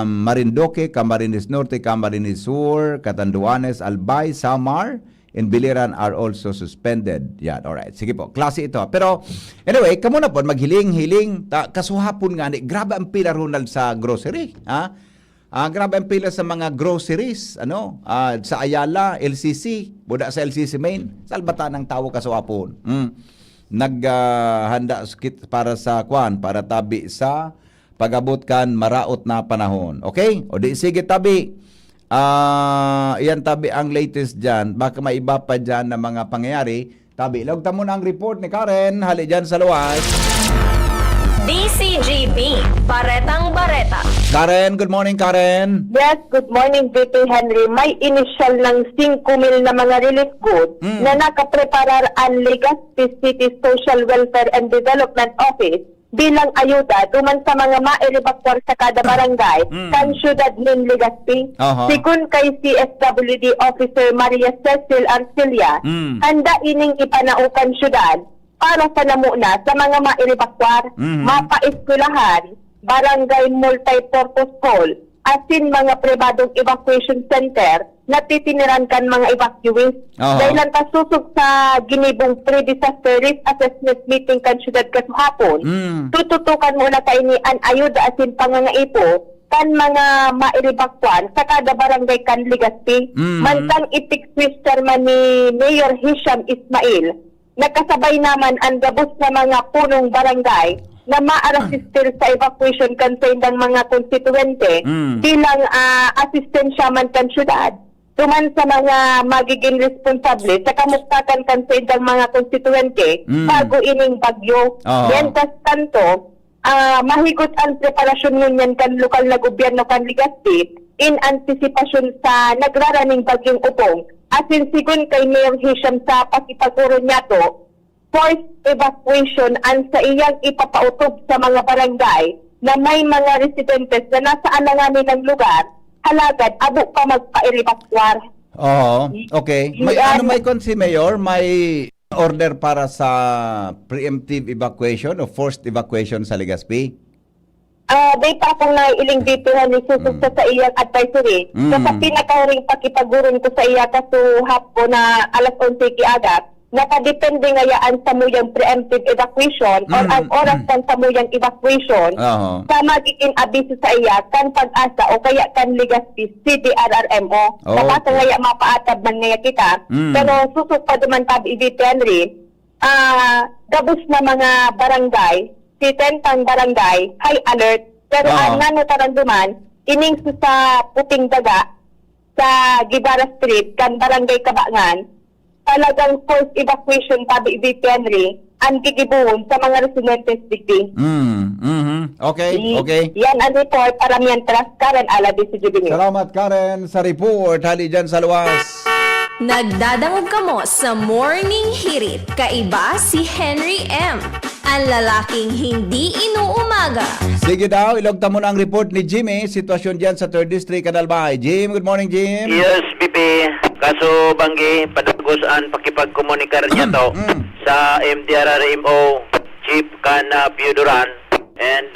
Marinduque, Camarines Norte, Camarines Sur, Catanduanes, Albay, Samar, and Biliran are also suspended. Yan, alright. Sige po, klase ito. Pero, anyway, kamo na po, maghiling-hiling. Kasuhapon nga, grabe ang pila, Ronald, sa grocery. Grabe ang pila sa mga groceries. Sa Ayala, LCC, buda sa LCC main, salbata ng tao kasuhapon. Naghanda para sa para tabi sa pagabot kan maraot na panahon. Okay? O di sige tabi. Yan tabi ang latest dyan. Baka may iba pa dyan na mga pangyayari. Tabi, lagta mo na ang report ni Karen. Hali dyan sa luwas. DCGB, Baretang Bareta. Karen, good morning, Karen. Yes, good morning, VP Henry. May initial ng 5,000 na mga relief goods na nakapreparar ang Legazpi City Social Welfare and Development Office bilang ayuda duman sa mga ma-evacuar sa kada barangay kan syudad ng Legazpi. Sigun kay CSWD Officer Maria Cecil Arcilia, handa ining ipanaukan syudad para sa namuna sa mga ma-evacuar, mapa-eskwelahan, barangay multi-purpose hall, asin mga pribadong evacuation center na titiniran kan mga evacuees. Dahil lang kasusog sa ginibong pre-disaster risk assessment meeting kan syudad kasuhapon, tututukan muna kay ni an ayuda asin pangangaipo kan mga ma-evacuar sa kada barangay kan Legazpi. Mantang itik Swiss chairman ni Mayor Hisham Ismail, nakasabay naman ang gabos na mga punong barangay na ma-assistir sa evacuation kan sa indang mga konstituente bilang asistensya man kan syudad. Tuman sa mga magiging responsable sa kamustakan kan sa indang mga konstituente bago ining bagyo. Yan kas tanto, mahigot ang preparasyon ngunyan kan lokal na gobyerno kan Legazpi in anticipasyon sa nagraraning bagyong Upong. Asin sigun kay Mayor Hisham sa pakipaguro niya to, forced evacuation ang sa iyang ipapautob sa mga barangay na may mga residentes na nasa alanganin ng lugar, halagad abo pa magpa-evacuar. Okay. May si Mayor, may order para sa preemptive evacuation o forced evacuation sa Legazpi? Day pa akong naiiling dito na nisusog sa iyang advisory. So sa pinakahuring pakipagurong ko sa iya kasuhap ko na alas 11 kiagat, nakadepende ngayaan sa muyang preemptive evacuation or ang oras kan sa muyang evacuation sa magiging abiso sa iya kan Pag-asa o kaya kan Legazpi CDRRMO. Kapasa ngaya mapaatab man ngaya kita. Pero susog pa duman tabi VP Henry, gabos na mga barangay, si Tentang Barangay, high alert. Pero ang nanotaranduman, ining sa Puting Daga, sa Gibara Street, kan Barangay Kabangan, talagang forced evacuation tabi VP Henry, ang gigibuhon sa mga residentes digdi. Okay. Yan ang report para mientras Karen Ala DCGB. Salamat, Karen, sa report. Hali dyan sa luwas. Nagdadangog kamo sa Morning Hirit. Kaiba si Henry M. Ang lalaking hindi inuumaga. Sige daw, ilogta mo na ang report ni Jimmy. Sitwasyon dyan sa 3rd District, Canalbay. Jim, good morning, Jim. Yes, BP. Kaso banggi, padagusaan pakipagkomunikar niya to sa MDRRMO Chief Kana Piuduran and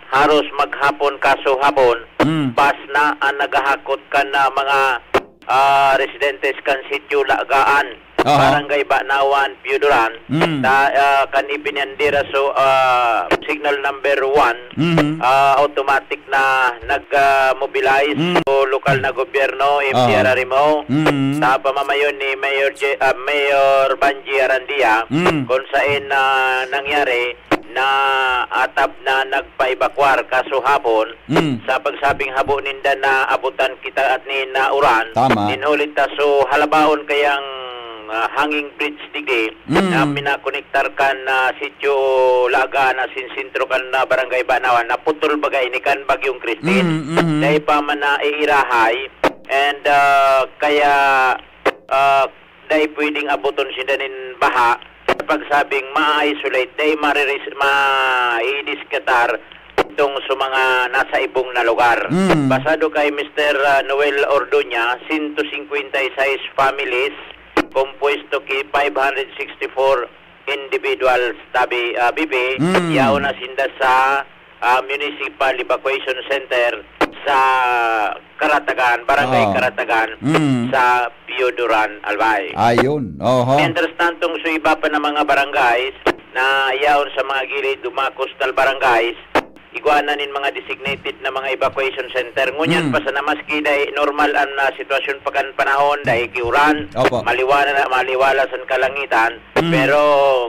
haros maghapon kaso hapon pas na ang nagahakot ka na mga residentes kan sityo Lagaan Barangay Banawan, Piuduran, kan ipinandira so signal number 1, automatic na nag-mobilize so lokal na gobyerno, MTR Rimo, sa pamamayon ni Mayor Banji Arandia, kung saan nangyari na atap na nagpa-evacuar kaso hapon sa pagsabing habo ninda na abutan kita at ni na uran Tama. inulit ta so halabaon kayang hanging bridge digdi na minakonektar kan na sitio Laga na sinsintro kan na barangay Banawan na putol bagay ni kan Bagyong Christine dahil pa man na iirahay and kaya dahil pwedeng abuton sindanin baha pagsabing ma-isolate day ma-idiskatar itong sa mga nasa ibong na lugar. Basado kay Mr. Noel Ordoña, 156 families compuesto ki 564 individuals tabi bibi yaon na sinda sa Municipal Evacuation Center sa Karatagan, Barangay Karatagan sa Piuduran, Albay. Ayun. Oho. Mientras tantong so iba pa ng mga barangays na yaon sa mga gilid mga coastal barangays, iguanan nin mga designated na mga evacuation center. Ngunyan pa sa namaski dahil normal ang sitwasyon pa kan panahon dahil kiuran, Opo. maliwala sa kalangitan. Pero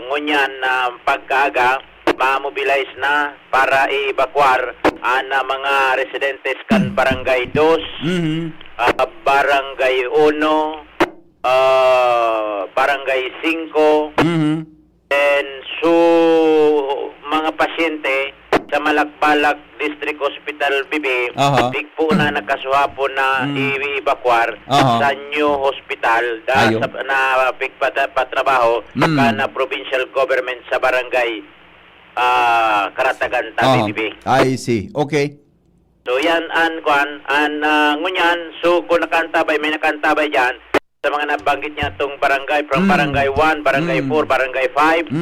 ngunyan pagkaaga, ma-mobilize na para i-evacuar ang mga residentes kan Barangay 2, Barangay 1, Barangay 5, and so mga pasyente sa Malakbalak District Hospital Bibi, bigpo na nakasuhapon na i-evacuar sa New Hospital na pigpatrabaho ka na provincial government sa Barangay Karatagan, Tabi Bibi. I see. Okay. So yan ngunyan so kung nakantabay may nakantabay diyan sa mga nabanggit niya tong barangay from barangay 1, barangay 4, barangay 5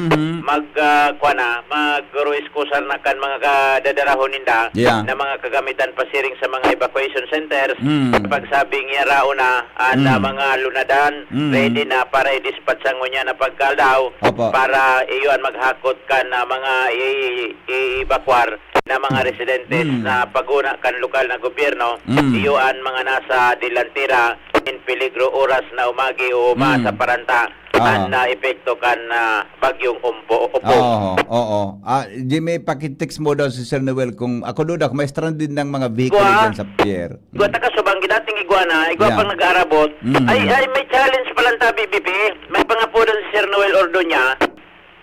mag-ruiskusar na kan mga kadadarahon ninda na mga kagamitan pasiring sa mga evacuation centers pagsabing yarao na mga lunadan ready na para i-dispatch ang ngunya na pagkaldaw para iyon maghakot kan na mga i-evacuar na mga residentes na paguna kan lokal na gobyerno iyon mga nasa dilantira in peligro oras na umagi o sa paranta na epekto kan bagyong upo. Oo. Jimmy, pakitext mo daw si Sir Noel kung ako doon may stranded ng mga vehicle dyan sa pier. Igwa taka subang gidating igwa pang nag-aarabot. Ay may challenge palang tabi BP. May pangapunan si Sir Noel Ordoña.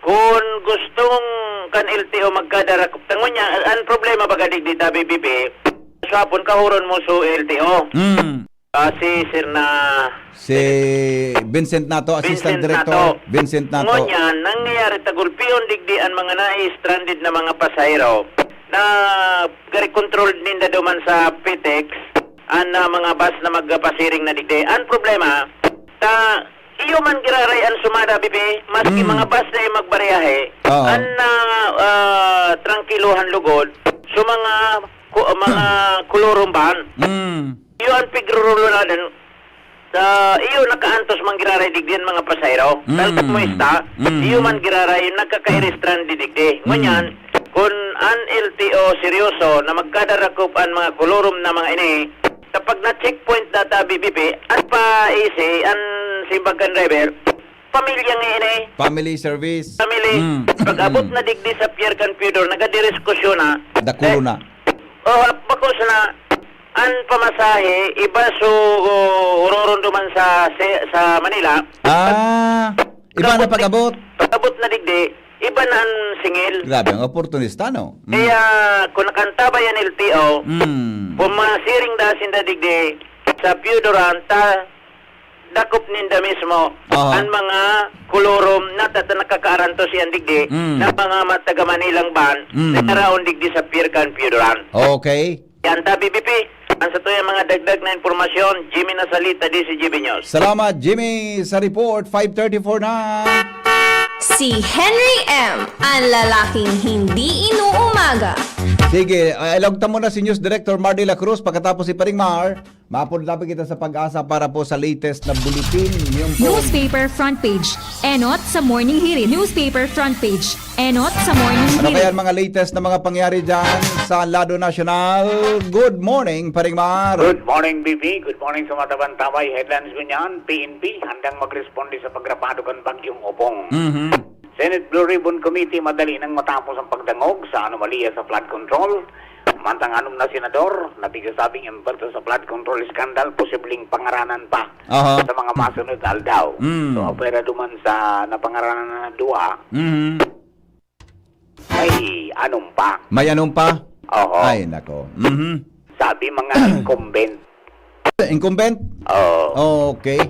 Kung gustong kan LTO magkadarakop tangon niya, ang problema bagadig di tabi BP. Swapon kahuron mo so LTO. Si Vincent Nato, Assistant Director. Vincent Nato. Ngunyan, nangyayari tagulpiyon digdi ang mga stranded na mga pasahero na gari-controlled ninda duman sa PTEX ang mga bus na magpasiring na digdi. Ang problema, iyo man giraray ang sumada, bibi, maski mga bus na yung magbareyahe, ang trangkiluhan lugod, so mga kulurumban, iyo ang pigrurulo na din, iyo nakaantos man giraray digdi ang mga pasayro, talkat mo ista, iyo man giraray nagkakairistran digdi. Ngunyan, kung ang LTO seryoso na magkadarakop ang mga kulurum na mga ini, kapag na-checkpoint data BBP, at pa-easy, ang simbagan driver, pamilya nga ini. Family service. Family. Pag-abot na digdi sa Pierre Canpidor, nagadiriskusyon na. Dakulo na. Bakos na, ang pamasahe, iba so ururunduman sa Manila. Iba na pag-abot. Pag-abot na digdi, iba na ang singil. Grabe, ang oportunista, no? Kaya, kung nakantaba yan LTO, pumasiring dasin da digdi sa Piuduran, dakop ninda mismo ang mga kolorom na nakakaaranto siyang digdi na mga mataga Manilang ban na naraon digdi sa Piercan Piuduran. Okay. Yan ta BBP, ang sa tuyang mga dagdag na informasyon, Jimmy Nasalita, DCGB News. Salamat, Jimmy, sa report. 5:34 na. Si Henry M., ang lalaking hindi inuumaga. Sige, ilogta mo na si News Director Mar de la Cruz. Pagkatapos si Paring Mar, maapod-lapit kita sa pag-asa para po sa latest na bulletin. Yung po. Newspaper front page. Enot sa morning hirit. Newspaper front page. Enot sa morning Ano hirit. kaya ang mga latest na mga pangyari dyan sa Lado National? Good morning, Paring Mar. Good morning, BP. Good morning sa mga tabang-tabay. Headlines ko niyan, PNP handang magresponde sa pagrapado kan bagyong Opong. Senate Blue Ribbon Committee madali nang matapos ang pagdangog sa anomalya sa flood control. Mantang anom na senador, nabigasabing emberto sa flood control scandal, posibleng pangaranan pa Aha. sa mga masunod na aldaw. So, opera duman sa napangaranan na dua, may anong pa. May anong pa? Oo. Ay, nako. Sabi mga incumbent. Incumbent? Oo. Okay.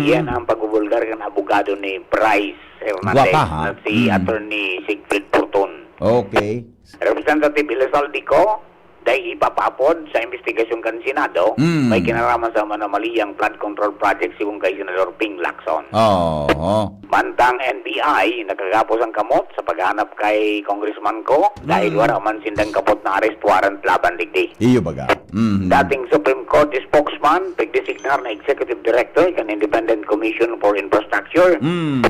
Yan ang pagbubulgar ng abogado ni Bryce Hernandez Guwapa, ha? na si Attorney Sigfrid Porton. Okay. Representative Elizaldico, dahil ipapapod sa investigasyon kan Senado, may kinaraman sa manamaliyang flood control project si kay Senador Ping Lacson. Mantang NBI, nakagapos ang kamot sa paghanap kay Congressman ko dahil wala man sindang kapot na arrest warrant laban digdi. Iyo baga. Dating Supreme Court spokesman, pagdesignar na Executive Director kan Independent Commission for Infrastructure,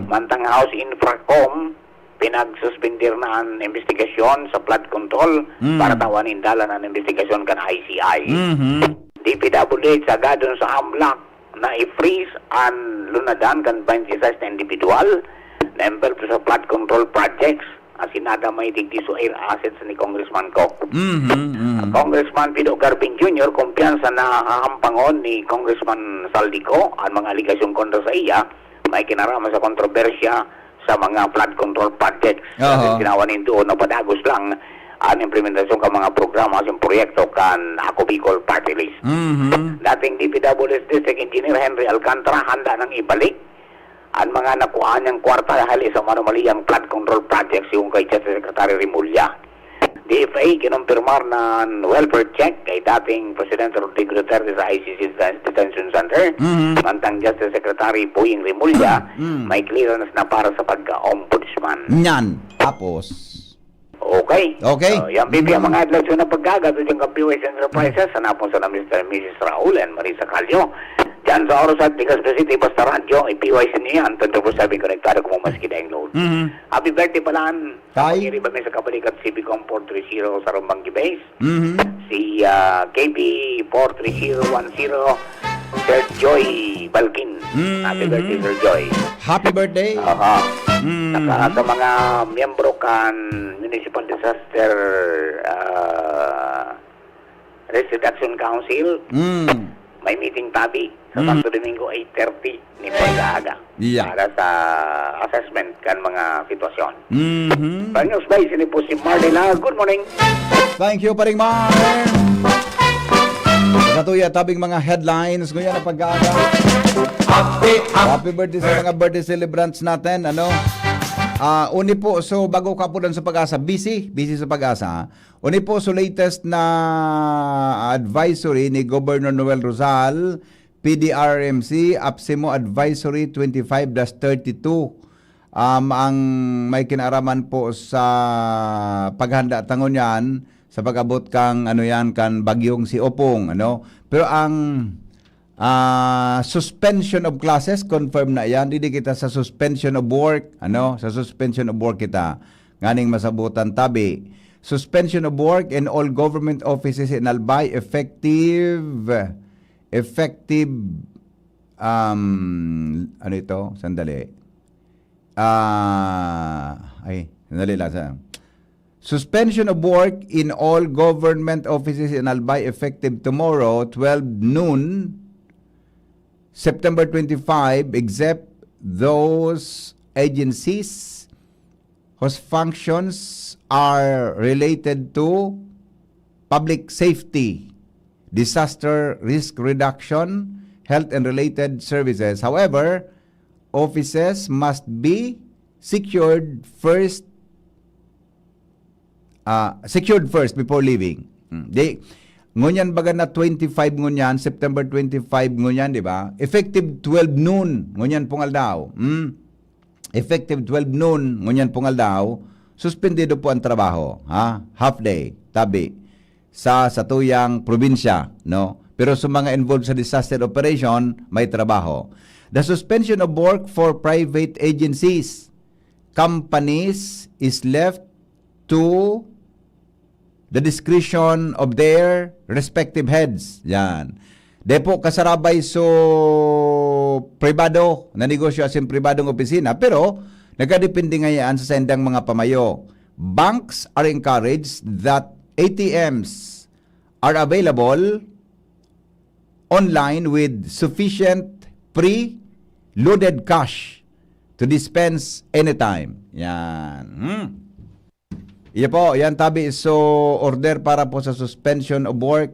mantang House Infracom, pinagsuspendir na ang investigasyon sa flood control para tawanin dala ng investigasyon kan ICI. DPWH agad dun sa AMLAC na i-freeze ang lunadan kan 26 na individual na involved sa flood control projects asinada may digdiso air assets ni Congressman Kok. Congressman Pido Garbin Jr. kumpiyansa na hahampangon ni Congressman Saldico ang mga aligasyon kontra sa iya may kinarama sa kontrobersya sa mga flood control projects. Kasi sinawanin doon na padagos lang ang implementasyon ka mga programa sa proyekto kan Ako Bicol Party List. Dating DPWH District Engineer Henry Alcantara handa nang ibalik ang mga nakuha niyang kwarta hali sa manomaliyang flood control projects yung kay Justice Secretary Rimulya. DFA kinumpirmar na welfare check kay dating Presidente Rodrigo Duterte sa ICC Detention Center. Mantang Justice Secretary Boying Rimulya may clearance na para sa pagka-ombudsman. Nyan. Tapos. Okay. Okay. Yan bibi ang mga adlasyon na pagkagato yung Kapiwes Enterprises sa napon sa Mr. and Mrs. Raul and Marisa Calio. Diyan sa oras at Legazpi City, basta radyo, i-PYC niyo yan. 24/7 konektado kung maski na yung load. Happy birthday palaan. Tay. Pag-iri ba may sa kabalikat CBCOM 430 sa Rumbangi Base. Si KB 43010, Sir Joy Balkin. Happy birthday, Sir Joy. Happy birthday. Saka sa mga miyembro kan Municipal Disaster Risk Reduction Council, may meeting tabi sa Santo Domingo 8:30 ni pag-aaga para sa assessment kan mga sitwasyon. News by sini po si Marlena. Good morning. Thank you, Paring Mar. Katuya, tabing mga headlines ngayon na pag-aaga. Happy birthday sa mga birthday celebrants natin. Uni po, so bago ka po dun sa pag-asa, busy sa pag-asa. Uni po, so latest na advisory ni Governor Noel Rosal, PDRMC, APSIMO Advisory 25-32. Ang may kinaraman po sa paghanda tangon yan, sa pag-abot kang kan bagyong si Opong, Pero ang suspension of classes confirm na yan. Hindi kita sa suspension of work, sa suspension of work kita. Nganing masabutan tabi. Suspension of work in all government offices in Albay effective Sandali. Sandali lang. Suspension of work in all government offices in Albay effective tomorrow, 12 noon, September 25, except those agencies whose functions are related to public safety, disaster risk reduction, health and related services. However, offices must be secured first before leaving. Ngunyan baga na 25 ngunyan, September 25 ngunyan, di ba? Effective 12 noon, ngunyan pungal daw. Effective 12 noon, ngunyan pungal daw, suspendido po ang trabaho. Half day, tabi. sa satuyang probinsya, no? Pero sa mga involved sa disaster operation, may trabaho. The suspension of work for private agencies, companies is left to the discretion of their respective heads. Yan. Depo kasarabay so pribado na negosyo asin pribadong opisina, pero nagkadepende ngayaan sa sendang mga pamayo. Banks are encouraged that ATMs are available online with sufficient pre-loaded cash to dispense anytime. Yan. Iya po, yan tabi. So, order para po sa suspension of work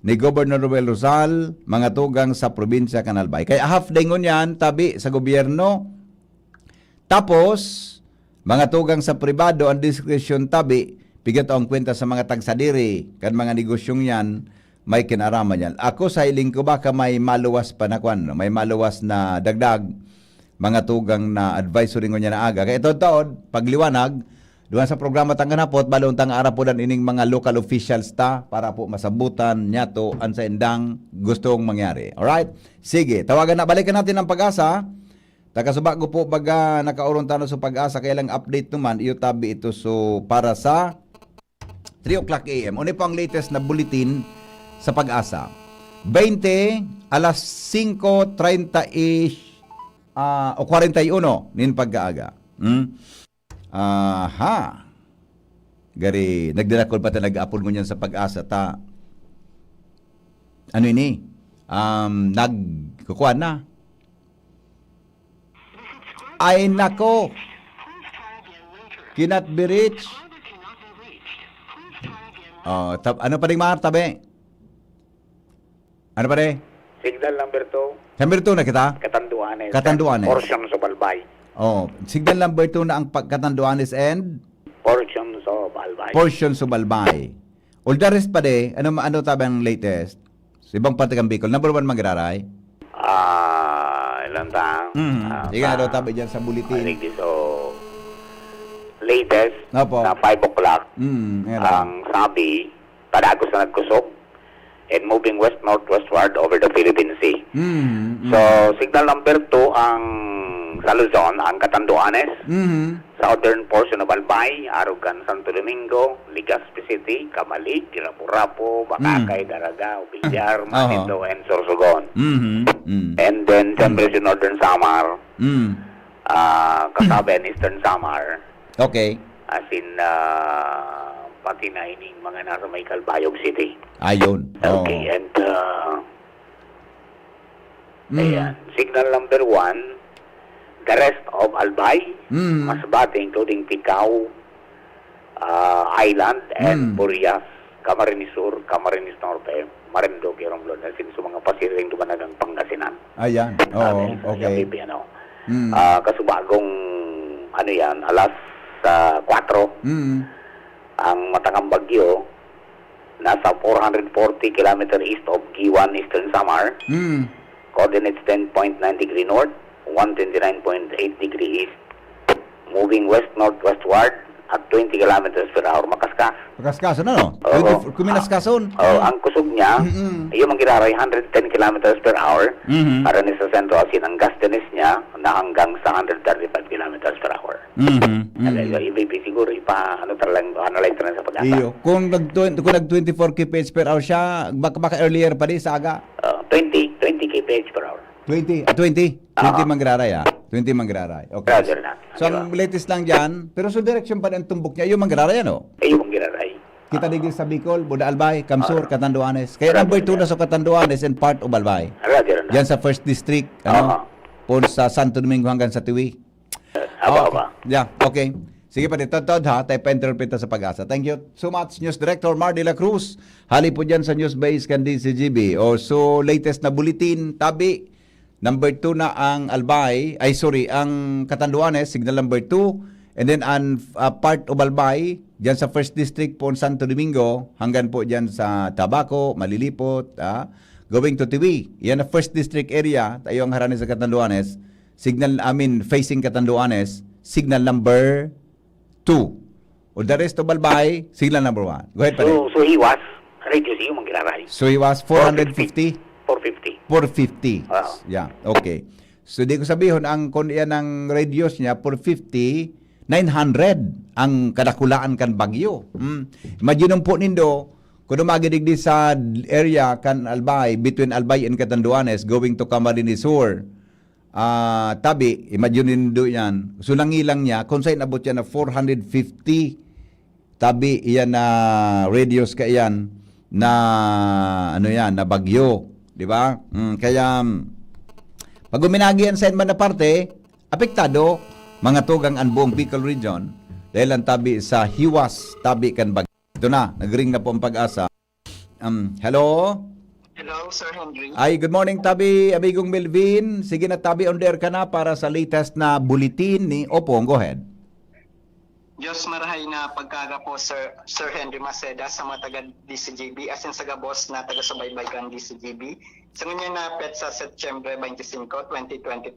ni Governor Ruel Rosal, mga tugang sa probinsya Canalbay. Kaya half day ngon yan, tabi sa gobyerno. Tapos, mga tugang sa pribado, ang discretion tabi, pigat ang kwenta sa mga tagsadiri, kan mga negosyong yan, may kinaraman yan. Ako sa hiling ko baka may maluwas pa na kwan, may maluwas na dagdag, mga tugang na advisory ngon yan na aga. Kaya ito taon, pagliwanag, doon sa programa Tangganapot, balong tang ara po dan ining mga local officials ta para po masabutan niya to ang sa indang gustong mangyari. Alright? Sige, tawagan na. Balikan natin ang Pag-asa. Takasubak ko po baga nakauron tano sa Pag-asa, kaya lang update naman, iyo tabi ito so para sa 3 o'clock AM. Una po ang latest na bulletin sa Pag-asa. 20 alas 5:30-ish o 41 nin pagkaaga. Aha. Gari, nagdalakol pa talaga apon mo niyan sa Pag-asa ta. Ano ini? Nagkukuha na. Ay nako. Cannot be reached. Ano pa rin mga tabi? Ano pa rin? Signal number 2. Number 2 na kita? Katanduanes. Katanduanes. Portion sa Balbay. Signal number 2 na ang Katanduanes and Portion sa Balbay. portion Subalbay. All the rest pa de, ano tabi ang latest? Sa ibang parte kang Bicol. Number 1 Manggararay. Ilan ta? Sige nga daw tabi dyan sa bulletin. So, latest Opo. na 5 o'clock. Ngayon. Ang sabi, padagos na nagkusog and moving west-northwestward over the Philippine Sea. So, signal number 2 ang sa Luzon, ang Catanduanes, southern portion of Albay, Arugan, Santo Domingo, Legazpi City, Camalig, Lapu-Rapu, Bakakay, Daraga, Bilyar, Manindo, and Sorsogon. And then, siyempre si Northern Samar, Kasabian, Eastern Samar, Okay. as in, pati na ining mga nasa may Calbayog City. Ayun. Okay, and ayan, signal number 1, the rest of Albay, Masbate, including Picao, Island, and Burias, Camarines Sur, Camarines Norte, Marinduque, Romblon, as in sa mga pasiring dumanagang Pangasinan. Ayan. Okay. Kasubagong, ano yan, alas 4, ang Matangang Bagyo, nasa 440 km east of Giwan, Eastern Samar, coordinates 10.9 degree north, 129.8 degree east, moving west-northwestward at 20 kilometers per hour. Makaskas. Makaskas, ano? Kuminaskason. Ang kusog niya, yung magiraray 110 kilometers per hour, para ni sa sentro asin ang gastinis niya na hanggang sa 135 kilometers per hour. Ibig siguro ano lang sa Pag-asa. Iyo. Kung nag 24 kph per hour siya, baka earlier pa rin sa aga. 20 kph per hour. 20 Manggararay 20 Manggararay. Okay. Roger na. So ang latest lang dyan, pero sa direction pa rin tumbok niya, yung Manggararay, ano? Yung Manggararay. Kita digil sa Bicol, Buda Albay, Kamsur, Catanduanes. Kaya number 2 na sa Catanduanes and part of Albay. Roger na. Yan sa first district, po sa Santo Domingo hanggang sa Tiwi. Aba. Yeah, okay. Sige pa dito, Todd, ha? Tayo pa-interpreta sa Pag-asa. Thank you so much, News Director Mar de la Cruz. Hali po dyan sa News Base kan DCGB. So, latest na bulletin, tabi, number 2 na ang Albay, ang Catanduanes, signal number 2. And then, part of Albay, dyan sa first district po Santo Domingo, hanggang po dyan sa Tabaco, Malilipot, going to Tiwi. Yan na first district area, tayo ang harani sa Catanduanes. Facing Catanduanes, signal number 2. O the rest of Albay, signal number 1. Go ahead, pare. So Hiwas, radio siya yung manggilaray. So it was 450? 450. 450. Wow. Yeah, okay. So di ko sabihin, ang kung yan ang radius niya, 450, 900 ang kadakulaan kan bagyo. Imagine po nindo, kung magidig di sa area kan Albay, between Albay and Catanduanes, going to Camarines Sur, tabi, imagine nindo yan, sulangilang niya, kung saan abot yan na 450, tabi, iyan na radius ka yan, na, ano yan, na bagyo. Di ba? Kaya, pag uminagian sa man na parte, apektado, mga tugang ang buong Bicol Region, dahil ang tabi sa hiwas, tabi kan bagyo. Ito na, nagring na po ang Pag-asa. Hello? Hello, Sir Henry. Ay, good morning, Tabi, amigong Melvin. Sige na, Tabi, on there ka na para sa latest na bulletin ni Opong. Go ahead. Diyos marahay na pagkaga po, Sir Henry Maceda sa mga taga-DCGB, asin sa gabos na taga-subaybay kan DCGB. Sa ngayon na pet sa Setyembre 25, 2025,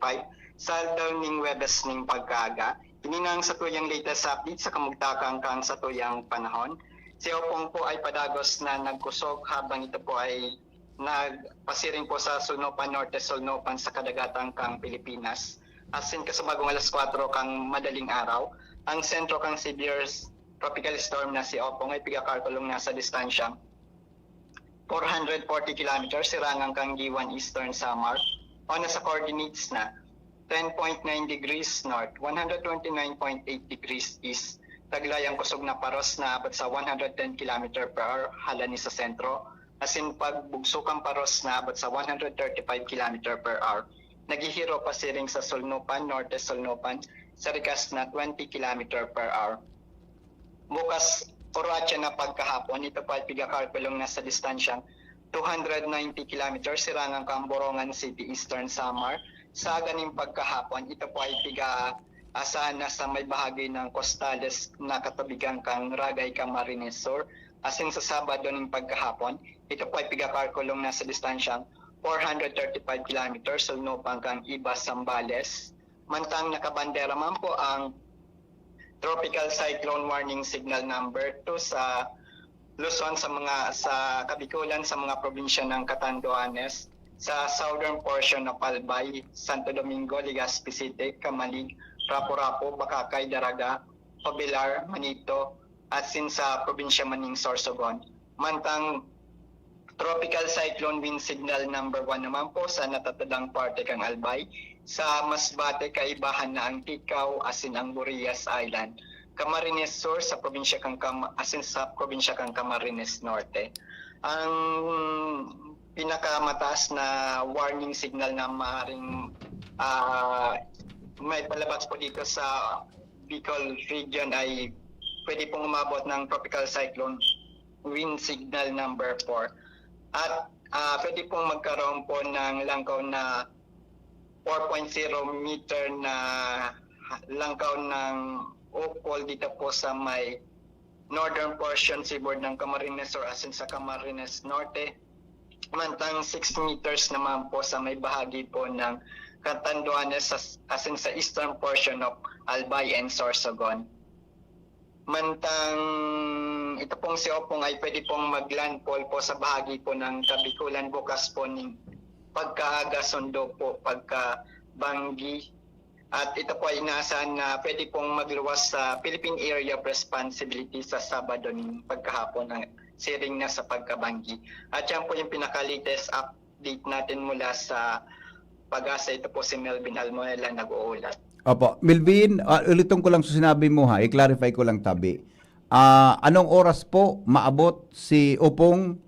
sa daw ning Webes ning pagkaga, ininang sa tuyang latest update sa kamugtakang kang sa tuyang panahon. Si Opong po ay padagos na nagkusog habang ito po ay nagpasiring po sa Sulnopan Norte, Sulnopan sa kadagatang kang Pilipinas. Asin kasabagong alas 4 kang madaling araw, ang sentro kang severe tropical storm na si Opong ay pigakalkulong nasa distansyang 440 kilometers sirangang kang Giwan Eastern Samar o nasa coordinates na 10.9 degrees north, 129.8 degrees east. Taglay ang kusog na paros na abot sa 110 km per hour halani sa sentro. Asin pagbugsukan paros na abot sa 135 km per hour. Naghihiro pa siring sa Sulnopan, Norte Sulnopan, sa rikas na 20 km per hour. Bukas, oratya na pagkahapon, ito pa ay pigakalkulong na sa distansyang 290 km sirangang kang Borongan City, Eastern Samar. Sa ganing pagkahapon, ito po ay asahan na sa may bahagi ng Costales na katabigan kang Ragay, Camarines Sur. Asin sa Sabado ng pagkahapon, ito po ay pigakalkulong na sa distansyang 435 km sulnopan kang Ibas, Zambales. Mantang nakabandera man po ang Tropical Cyclone Warning Signal number 2 sa Luzon, sa Kabikulan, sa mga probinsya ng Catanduanes, sa southern portion of Albay, Santo Domingo, Legazpi City, Camalig, Rapu-Rapu, Bakakay, Daraga, Pabilar, Manito, at sa probinsya maning Sorsogon. Mantang Tropical Cyclone Wind Signal number 1 naman po sa natatadang parte kang Albay, sa Masbate, kaibahan na ang Tikaw, asin ang Burias Island, Camarines Sur sa probinsya kang asin sa probinsya kang Camarines Norte. Ang pinakamataas na warning signal na maaaring may palabas po dito sa Bicol region ay pwede pong umabot ng Tropical Cyclone Wind Signal number 4. At pwede pong magkaroon po ng langkaw na 4.0 meter na langkaw ng ukol dito po sa may northern portion seaboard ng Camarines Sur asin sa Camarines Norte. Mantang 6 meters naman po sa may bahagi po ng Catanduanes asin sa eastern portion of Albay and Sorsogon. Mantang ito pong si Opong ay pwede pong maglandfall po sa bahagi po ng Kabikulan bukas po ng pagkaaga sundo po pagka-Banggi. At ito po ay inaasahan na pwede pong magluwas sa Philippine Area of Responsibility sa Sabado ng pagkahapon ng siring na sa pagka-Banggi. At yan po yung pinaka-latest update natin mula sa Pag-asa. Ito po si Melvin Almoela nag-uulat. Opo. Melvin, ulitin ko lang sa sinabi mo ha, i-clarify ko lang tabi. Anong oras po maabot si Opong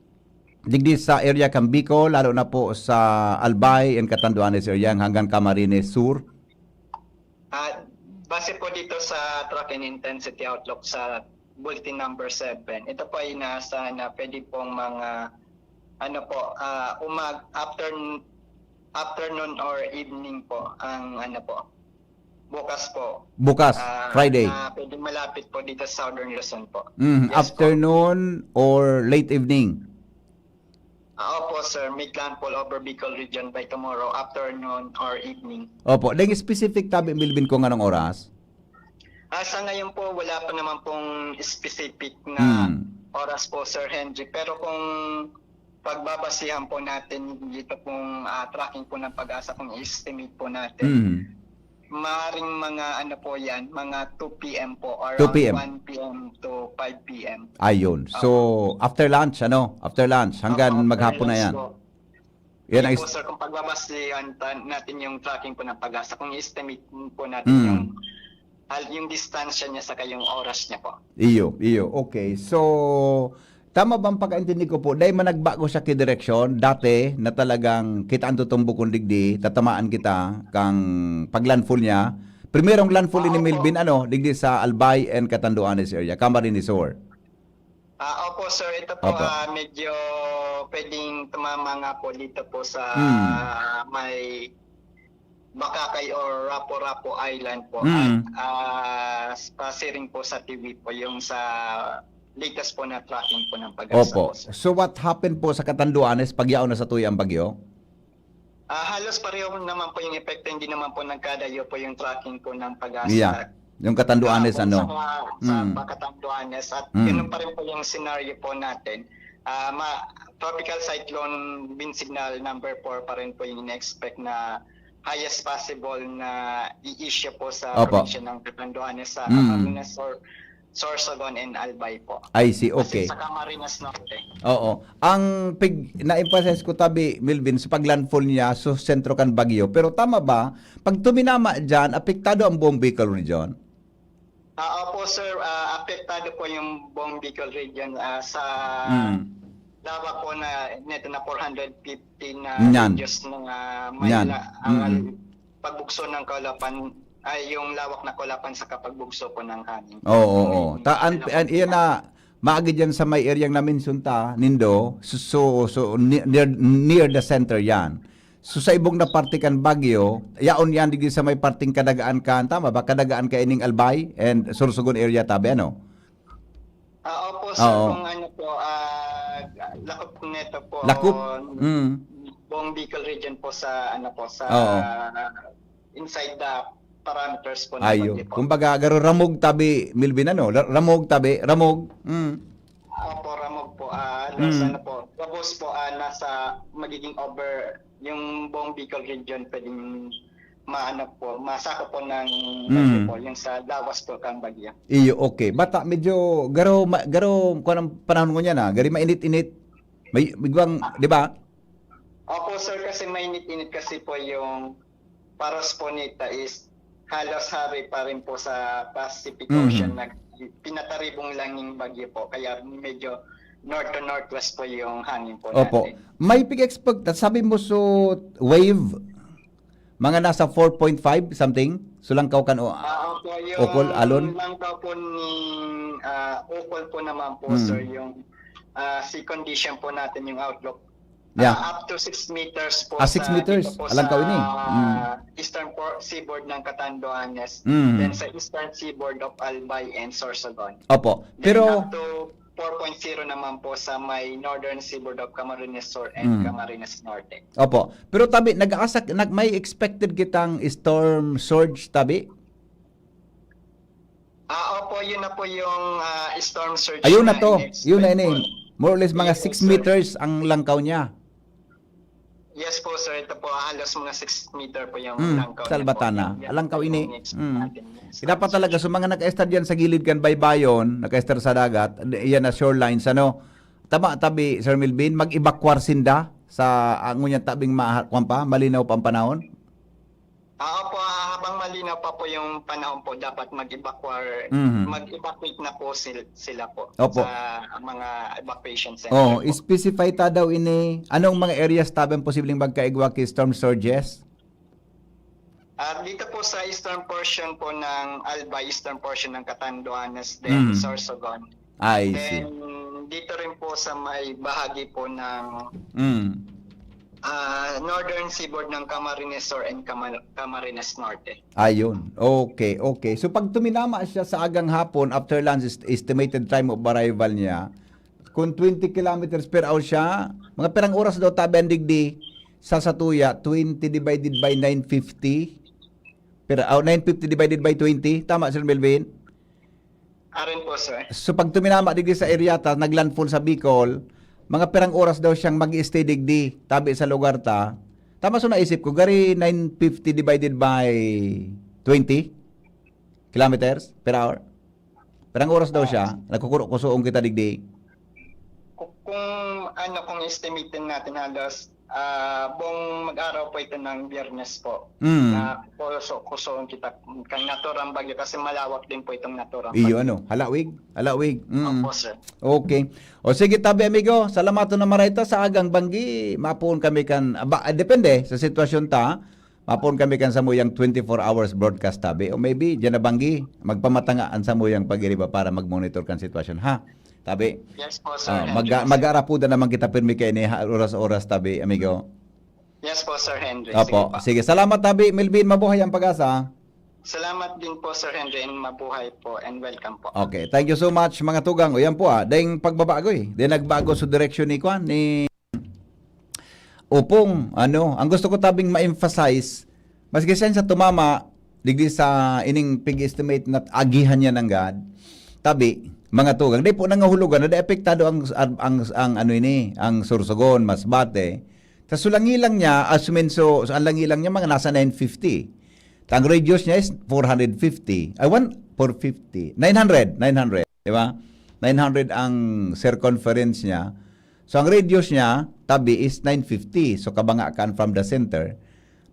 digdi sa area kang Bicol, lalo na po sa Albay and Catanduanes area hanggang Camarines Sur? Base po dito sa track and intensity outlook sa bulletin number 7, ito po ay nasa na pwede pong mga afternoon or evening po ang bukas po. Bukas, Friday. Pwede malapit po dito sa Southern Luzon po. Yes, afternoon po. Or late evening? Opo sir, may landfall over Bicol region by tomorrow, afternoon or evening. Opo, dahil specific tabi Melvin kung anong oras? Sa ngayon po, wala pa naman pong specific na oras po, Sir Henry. Pero kung pagbabasihan po natin dito pong tracking po ng Pag-asa, kung estimate po natin, maaaring mga ano po yan, mga 2 p.m. po, or 2 p.m. 1 p.m. to 5 p.m. Ayun. So, after lunch, After lunch, hanggang After maghapon na lunch yan. po. Yan Yan ay... po, sir, kung pagbabasihan natin yung tracking po ng Pag-asa, kung estimate po natin yung distansya niya sa yung oras niya po. Iyo. Okay. So, tama bang pagkaintindi ko po, dahil managbago siya kidireksyon, dati na talagang kitaan tutumbo kong digdi, tatamaan kita kang paglandfall niya. Primerong landfall ni Melvin, digdi sa Albay and Catanduanes area, Camarines Sur. Opo, sir, ito po Opo. medyo pwedeng tumama nga po dito po sa may Bakakay or Rapo-Rapo Island po. At pasiring po sa TV po yung sa latest po na tracking po ng Pag-asa Opo. po, sir. So, what happened po sa Catanduanes pag yaon na sa tuya ang bagyo? Halos pareho naman po yung epekto, hindi naman po nagkadayo po yung tracking po ng Pag-asa. Yeah. Yung Catanduanes, Sa Catanduanes. At ganun pa rin po yung scenario po natin. Tropical Cyclone Wind Signal number 4 pa rin po yung in-expect na highest possible na i-issue po sa provincia ng Catanduanes sa Camarines or Sorsogon and Albay po. I see, okay. Kasi sa Camarines Norte. Oo. Ang na-emphasize ko tabi, Melvin, sa paglandfall niya sa sentro kan Bagyo. Pero tama ba, pag tuminama dyan, apektado ang buong Bicol region? Opo, sir. Apektado po yung buong Bicol region sa lawa po na neto na 450 na radius ng Manila. Ang pagbugso ng Calapan ay yung lawak na Calapan sa kapagbugso po ng hangin. Oo. Iyan na maagi dyan sa may area namin sunta, Nindo, so near the center yan. So sa ibong na parte kan Bagyo, yaon yan digdi sa may parting Kadagaan kan, tama ba? Kadagaan ka ining Albay and Sorsogon area tabi, Opo, sir, kung ano po, Lakup neto po. Lakup? Buong Bicol region po sa, inside the parameters po. Ayo. Kumbaga, garo ramog tabi, Melvin, Ramog tabi, ramog. Opo, ramog po. Tapos po, nasa magiging over yung buong Bicol region, pwedeng masako po ng po, yung sa lawas po kang bagya. Iyo, okay. Bata, medyo garo kung anong panahon mo niya gari mainit-init. May bigwang, di ba? Opo, sir, kasi mainit-init kasi po yung paros po nita is halos hari pa rin po sa Pacific Ocean na pinataribong lang yung bagyo po. Kaya medyo north to northwest po yung hangin po natin. Opo. May pig-expect, sabi mo so wave, mga nasa 4.5 something? Sulangkaw kan o yung Okol, Alon? langkaw po ni Okol po naman po, sir, yung sea condition po natin, yung outlook. Up to 6 meters po. 6 meters? Alangkaw ini? Eastern seaboard ng Catanduanes. Then sa eastern seaboard of Albay and Sorsogon. Opo. Then Pero up to 4.0 naman po sa may northern seaboard of Camarines Sur and Camarines Norte. Opo. Pero tabi, may expected kitang storm surge tabi? Opo, yun na po yung storm surge. Ayun na to. Yun na po. ini. More or less mga 6 meters ang langkaw niya. Yes po, sir. Ito po halos mga 6 meter po yung langkaw. Salbatana. Yan, Alangkaw ini. natin. Dapat talaga sa mga naka-estar diyan sa gilid kan baybayon, naka-estar sa dagat, yan na shorelines Tama tabi Sir Melvin, mag-evacuar sinda sa ngunyan tabing malinaw pa ang panahon. Opo, habang malinaw pa po yung panahon po, dapat mag-evacuate na po sila po. Opo. Sa mga evacuation center. Specify ta daw ini anong mga areas tabang posibleng magkaigwa kay storm surges? Dito po sa eastern portion po ng Albay, eastern portion ng Catanduanes, then Sorsogon. I see. Then dito rin po sa may bahagi po ng northern seaboard ng Camarines Sur and Camarines Norte. Ayun. Okay. So pag tuminama siya sa agang hapon after lunch, estimated time of arrival niya, kung 20 kilometers per hour siya, mga perang oras daw tabi ang digdi sa Satuya, 20 divided by 950 per hour, 950 divided by 20. Tama, Sir Melvin? Arin po, sir. So pag tuminama digdi sa area ta, naglandfall sa Bicol, mga perang oras daw siyang mag-stay digdi, tabi sa lugar ta. Tama so naisip ko, gari 950 divided by 20 kilometers per hour. Perang oras daw siya, nagkukuro-kusuong kita digdi. Kung estimatein natin halos buong mag-araw po ito ng Biyernes po. Mm. Na kusuon kita kang naturang bagyo kasi malawak din po itong naturang Iyo bagyo. halawig. Opo, sir. Okay. O sige tabi amigo, salamato na marayta sa agang banggi. Mapuon kami kan depende sa sitwasyon ta. Mapuon kami kan sa muyang 24 hours broadcast tabi o maybe diyan na banggi magpamatangaan sa muyang pag-iriba para mag-monitor kan sitwasyon ha. Tabi. Yes po, sir. Mag-aarapuda naman kita pirmi kay ni oras-oras tabi amigo. Yes po, Sir Henry. Opo. Sige, salamat tabi Melvin, mabuhay ang pag-asa. Salamat din po, Sir Henry, and mabuhay po and welcome po. Okay, thank you so much mga tugang. O yan po dahil pagbabago dahil nagbago sa direksyon ni Kwan, ni Upong, ang gusto ko tabing ma-emphasize, maski sa tumama, digdi sa ining pig-estimate na agihan niya ng God, tabi, mga tugang, dahil po nangahulugan, na epektado ang Sorsogon, Masbate, sa sulangilang niya, ang langilang niya, mga nasa 950. Ang radius niya is 450. 450. 900. Di ba? 900 ang circumference niya. So, ang radius niya, tabi is 950. So, kabanga kan from the center.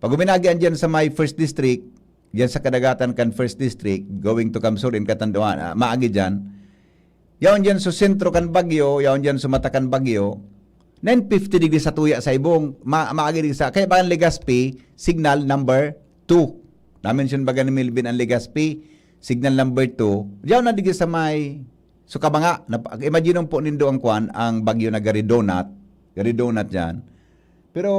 Pag uminagian dyan sa may first district, dyan sa kadagatan kan first district, going to Kamsurin, Katanduan, maagi dyan, yaon dyan sa sentro kan Bagyo, yaon dyan sa mata kan Bagyo, 950 degree sa tuya sa ibong, maagi din sa, kaya ba ang Legazpi, signal number 2. Na-mention ba ni Melvin ang Legazpi, signal number 2, yaon na digdi sa may, so kabanga, imagine po nindo ang kwan, ang Bagyo na Garidonat dyan. Pero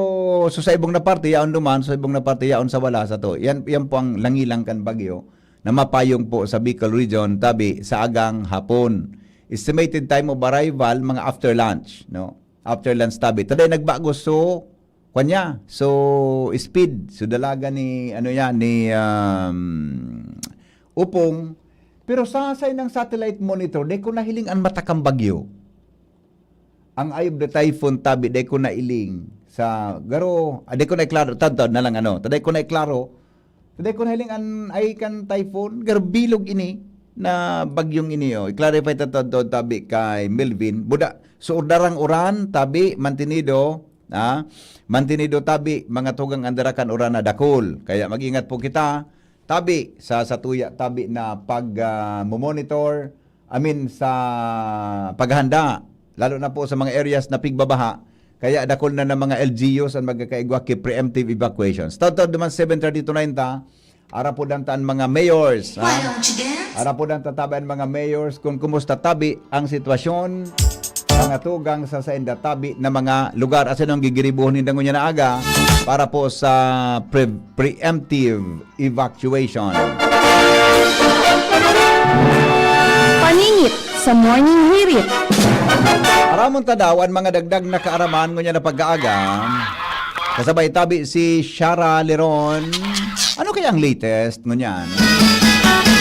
so sa ibong na parte, yaon duman, sa ibong na parte, yaon sa wala sa to. Yan po ang langilang kan Bagyo, na mapayong po sa Bicol region, tabi sa agang hapon. Estimated time of arrival, mga after lunch, no? After lunch tabi. Today nagbago so speed, so dalaga ni Upong. Pero sa ng satellite monitor, day ko nahiling ang matakang bagyo. Ang eye of the typhoon tabi, day ko nailing sa garo, day ko na iklaro, tantod na lang taday ko na iklaro. Today ko nahiling an ay kan typhoon, garo bilog ini na bagyong ini i-clarify tabi kay Melvin buda so darang uran tabi mantinido tabi mga tugang andarakan uran na dakol kaya mag-ingat po kita tabi sa tuya tabi na pag monitor sa paghanda lalo na po sa mga areas na pigbabaha kaya dakol na ng mga LGUs ang magkakaigwa ki preemptive evacuations. Totoo naman 7:30 to 9 ara po dantaan mga mayors. Ara po dantaan mga mayors kung kumusta tabi ang sitwasyon mga tugang sa sainda tabi na mga lugar asa nang gigiribuhon nindang niya na aga para po sa preemptive evacuation. Paningit sa Morning Hirit. Aramon tadawan mga dagdag na kaaraman ngunya na pag-aaga. Kasabay tabi si Shara Leron. Ano kaya ang latest ngunyan?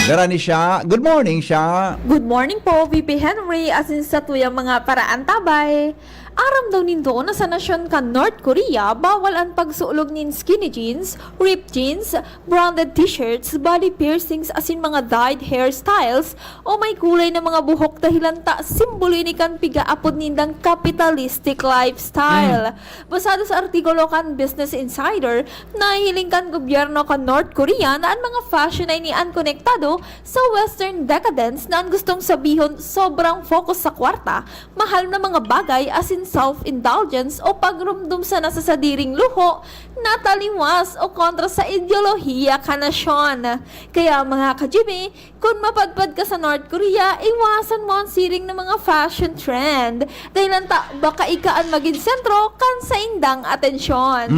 Dara ni siya. Good morning, siya. Good morning po, VP Henry. Asin sa tuyang mga paraan tabay. Aram daw nindo na sa nasyon ka North Korea, bawal ang pagsuulog nin skinny jeans, ripped jeans, branded t-shirts, body piercings, asin mga dyed hairstyles, o may kulay na mga buhok dahilan ta simbolo ni kan pigaapod nindang capitalistic lifestyle. Basado sa artikulo kan Business Insider, nahiling kan gobyerno kan North Korea na ang mga fashion ay nian konektado sa western decadence na ang gustong sabihon sobrang focus sa kwarta, mahal na mga bagay asin self-indulgence o pagrumdum sa nasasadiring luho na taliwas o kontra sa ideolohiya ka nasyon. Kaya mga ka-Jimmy, kung mapadpad ka sa North Korea, iwasan mo ang siring ng mga fashion trend. Dahil baka ikaan maging sentro kan sa indang atensyon.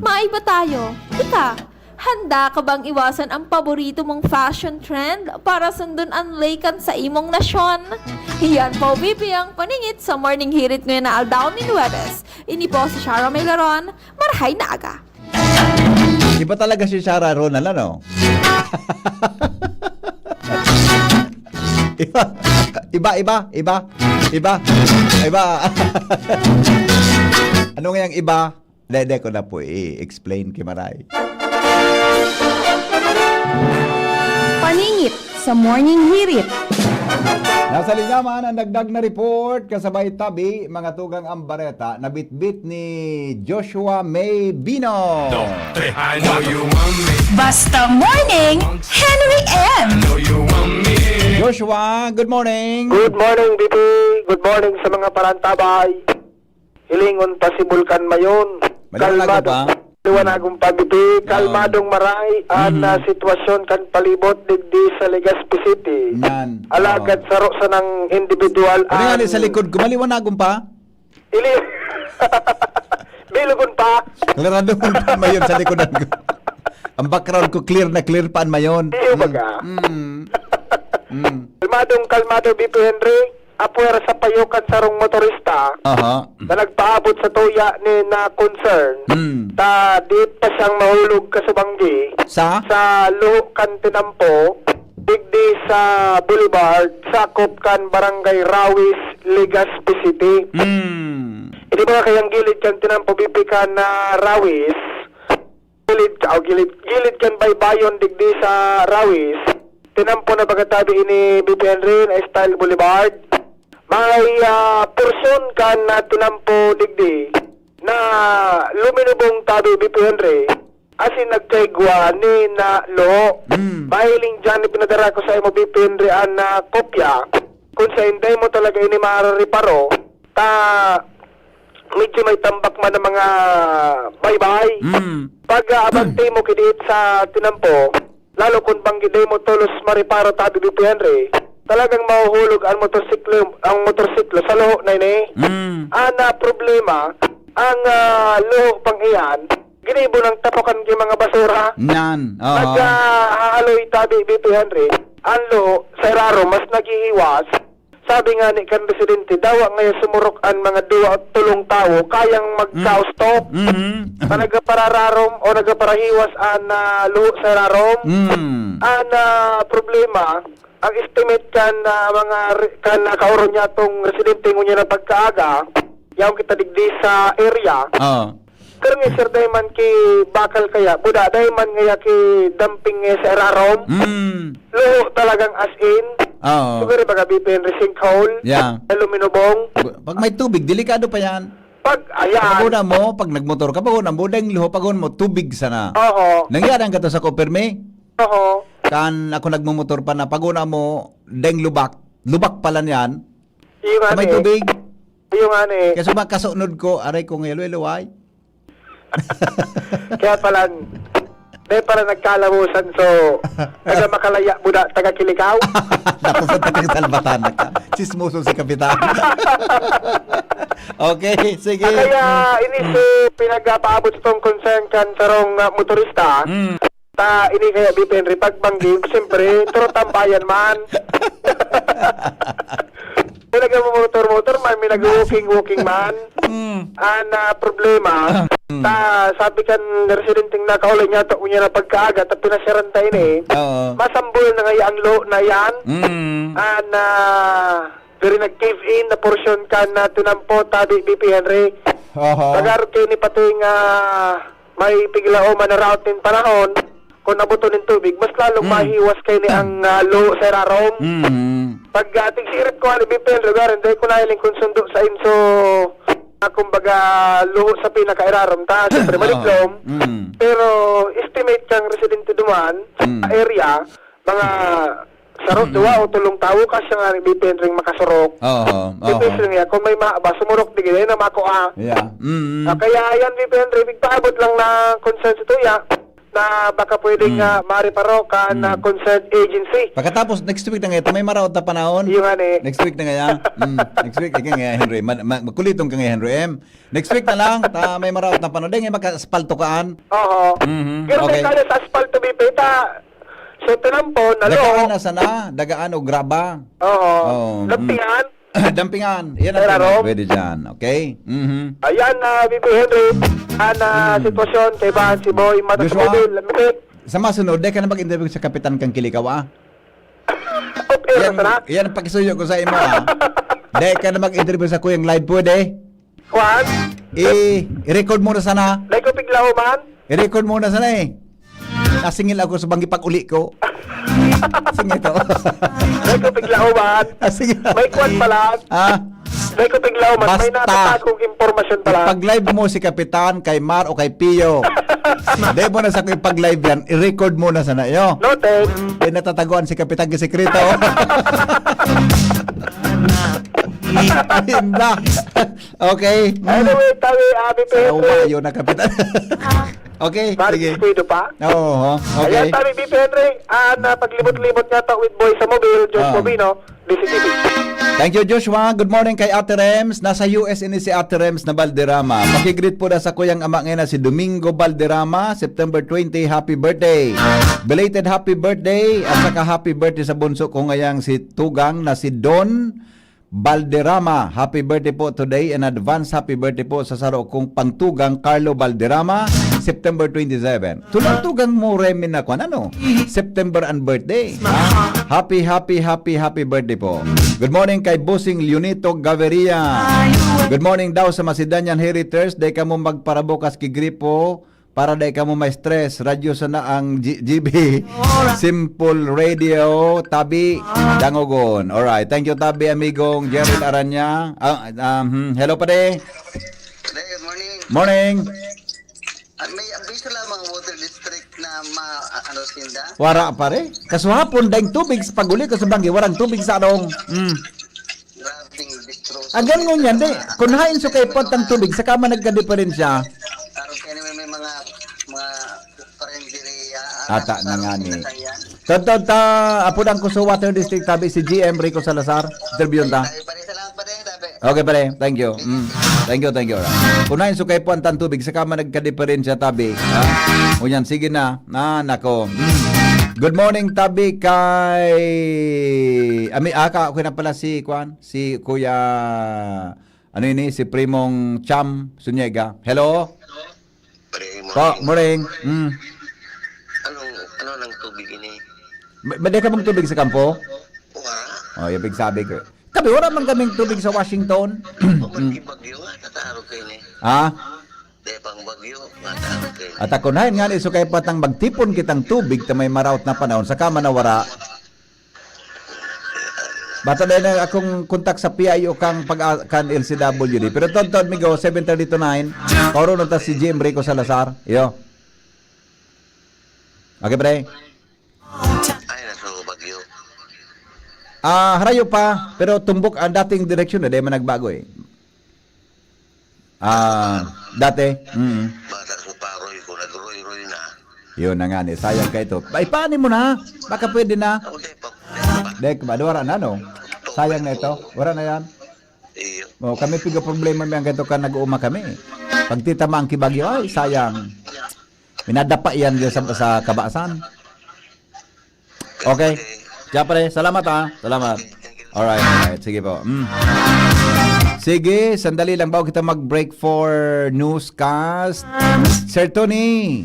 Maiba tayo. Handa ka bang iwasan ang paborito mong fashion trend para sundon ang laykan sa imong nasyon? Iyan po, VP, ang paningit sa Morning Hirit ngayon na Aldaw ni Nueves. Ini po si Shara Maylaron. Marhay na aga. Iba talaga si Shara Ronald, ano? Iba. Ano nga yung iba? Dede ko na po i-explain kay Maray. Paningit sa Morning Hirit. Nasa linya man ang dagdag na report kasabay tabi mga tugang ambareta na bitbit ni Joshua May Bino. Basta Morning, Henry M. Joshua, good morning. Good morning, BP. Good morning sa mga parantabay. Hilingon pa si Bulkan Mayon. Maliwanagon pa? Liwanagong pa, BP. Kalmadong maray ang sitwasyon kan palibot digdi sa Legazpi City. Yan. Alagad saro sa ng individual Ano nga sa likod ko? Maliwanagon pa? Bilugon pa. Klarado mo pa mayon sa likodan ko. Ang background ko clear na clear pa mayon. Iyo baga. Kalmado, BP Henry. Apuera sa payukan sarong motorista na nagpaabot sa tuya ni na concern ta di pa siyang mahulog kasubanggi sa luho kan tinampo digdi sa Boulevard sakop kan Barangay Rawis, Legazpi City. Hindi ba kayang gilid kan tinampo BP kan na Rawis gilid kan baybayon digdi sa Rawis tinampo na bagatabi ini BP Henry na Style Boulevard. May person kan na tinampo digdi na luminubong tabi BP Henry asin nagkaigwa ni na lo. Mahiling dyan pinadara ko sa imo BP Henry ang kopya kung sa hindi mo talaga ini marariparo ta medyo may tambak man ng mga baybay. Pag abante mo kidit sa tinampo lalo kung banggiday mo tulos mariparo tabi BP Henry talagang mahuhulog ang motorsiklo sa luho na ini. Ana problema, ang luho pang iyan, ginibo ng tapokan kay mga basura. Nan. Nag-haaloy tabi BP Henry, ang luho sa iraro mas naghihiwas. Sabi nga ni kan residente, dawa ngayon sumurok ang mga 2 o 3 tao, kayang magka-stop. Nagaparararom o nagaparahiwas ang luho sa irarom. Ang problema, ang estimate kan mga kan kauron niya tong residente ngunya na pagkaaga yaw kita digdi sa area pero nga sir dayman ki bakal kaya buda dayman nga ki dumping nga sa erarom luho talagang as in siguro baga BP and sinkhole aluminobong pag may tubig delikado pa yan pag ayan paguna mo pag nagmotor ka paguna mo dahil luho pagun mo tubig sana nangyari ang kato sa Copperme kan ako nagmumotor pa na paguna mo deng lubak pala niyan may tubig yung kasi makasunod ko aray ko ngayon luway kaya pala dahil pala nagkalamusan so taga makalaya muna taga Kilikaw tapos sa taga Salbatan chismoso si Kapitan. Okay sige kaya inis pinagpaabot itong concern kan sarong motorista ini kaya BP Henry pagbangging siyempre turo tambayan man may nag-motor man may nag-walking man problema sabi kan residenteng nakaulay niya to unya na pagkaaga ta pinasirantay ni masambol na ngayon ang lo na yan dari nag-cave in na portion kan na tinampo tabi BP Henry pagaro kayo ni pating may piglaw man na route in panahon kung nabuto ng tubig, mas lalong mahiwas kayo ni ang luho sa irarom. Pag ating sirit ko, BP lugar, hindi ko nahiling kung sundo sa inso kumbaga luho sa pinaka-irarom. Siyempre, maliklom. Pero, estimate kang residente duman sa area, mga sarot, 2 o 3 tao kasi nga ni BP ring makasurok. BP niya, kung may sumurok, di gina na makuha. Kaya yan, BP ring paabot lang na concern sa tuya. Na baka pwedeng mariparo ka na concerned agency. Pagkatapos, next week na ngayon, may maraot na panahon. Yung next week na ngayon. Next week, ikaw nga, Henry. Magkulitong ka nga, Henry M. Next week na lang, may maraot na panahon. Dahil nga maka-aspaltokaan. Pero may kaya sa aspalto, BP, so tinampo, nalo. Dagaan na sana, dagaan o graba. Lampingan. Dampingan. Yan ang pwede dyan. Okay? Ayan, BP Henry. Sitwasyon kay Bahan si Boy Matasubil. Sa masunod, dahil ka na mag-interview sa Kapitan kang Kilikaw, Yan ang pakisuyo ko sa imo, ha? Dahil ka na mag-interview sa kuyang live pwede. Kwan? I-record mo na sana. Dahil ko piglaw man? I-record mo na sana eh. Nasingil ako sa banggi pag-uli ko. Sige to. Dahil ko piglaw man? Sige. May kwan pala. Dahil ko piglaw man. May Basta. natatagong impormasyon pala. Pag-live mo si Kapitan, kay Mar o kay Pio. Dahil mo na sa kuyang pag-live yan, i-record mo na sana. Yo. Noted. Dahil natataguan si Kapitan kay Sekreto. Ayun na. Okay. Anyway, tawi, BP Sa Henry. umayo na, Kapitan. Okay, sige. Pwede pa? Oo, okay. Ayan, tawi, BP Henry. Paglimot-limot nga to with boy sa mobile, George Bobino, DCTV. Thank you, Joshua. Good morning kay Ate Rems. Nasa US ini si Ate Rems na Valderrama. Pakigreet po na sa kuyang ama ngayon na si Domingo Valderrama, September 20. Happy birthday. Belated happy birthday. At saka happy birthday sa bunso ko ngayang si Tugang na si Don Valderrama. Happy birthday po today and advance happy birthday po sa saro kong pangtugang Carlo Valderrama, September 27. Tugang mo remin na kung ano? September and birthday. Happy birthday po. Good morning kay Bossing Leonito Gaviria. Good morning daw sa Macedonian Heritage. Day ka mo magparabukas ki gripo para day ka mo may stress. Radyo sana ang GB. Simple Radio. Tabi Dangogon. Alright. Thank you, Tabi, amigong Gerald Aranya. Hello, pare. Good morning. Morning. May abiso lamang water district na sinda? Wara, pare. Kasuhapon, daing tubig sa paguli ko sa banggi. Warang tubig sa anong. Grabing distro. Agan mo yan, di. Kung hain so kay pot ng tubig, saka man nagka-diferensya. Aron kaya naman may mga parendiri. Ata na nga ni. Tantod ta, apodang ko sa Water District, tabi si GM Rico Salazar. Interview ta. Okay, pare. Thank you. Thank you. Kunain so kay puan tan tubig, saka man nagka-diferensya, tabi. Unyan, sige na. Nako. Good morning, tabi, kay... okay na pala si Kwan, si Kuya... Ano yun si Primong Cham Sunyega. Hello? Morning. Ano lang tubig ini? Bade ka bang tubig sa kampo? Wala. Yung sabi ko. Kabi, wala man kaming tubig sa Washington. Bagyo, tataro kayo ni. Pang bagyo, tataro kayo ni. At ako na yun nga, so kaya patang magtipon kitang tubig na may maraut na panahon, saka manawara. Bata na yun akong kontak sa PIO kang kan LCWD. Pero tontod migo, 7:30 to 9, kauro na ta si Jim Rico Salazar. Iyo. Okay, pre? Ay, nasa bagyo. Harayo pa, pero tumbok ang dating direksyon na, dahil man nagbago eh. Dati. Bata sa paroy ko, nag-roy-roy na. Yun na nga ni, sayang ka ito. Ipanin mo na, baka pwede na. Dek, wala na, no? Sayang na ito. Wala na yan. Kami piga problema may ang ganito ka nag-uuma kami. Pag titama ang kibagyo, ay sayang. Minadapa yan sa kabasan. Okay. Kaya pare, salamat Salamat. Alright. Sige po. Sige, sandali lang bago kita mag-break for newscast. Sir Tony.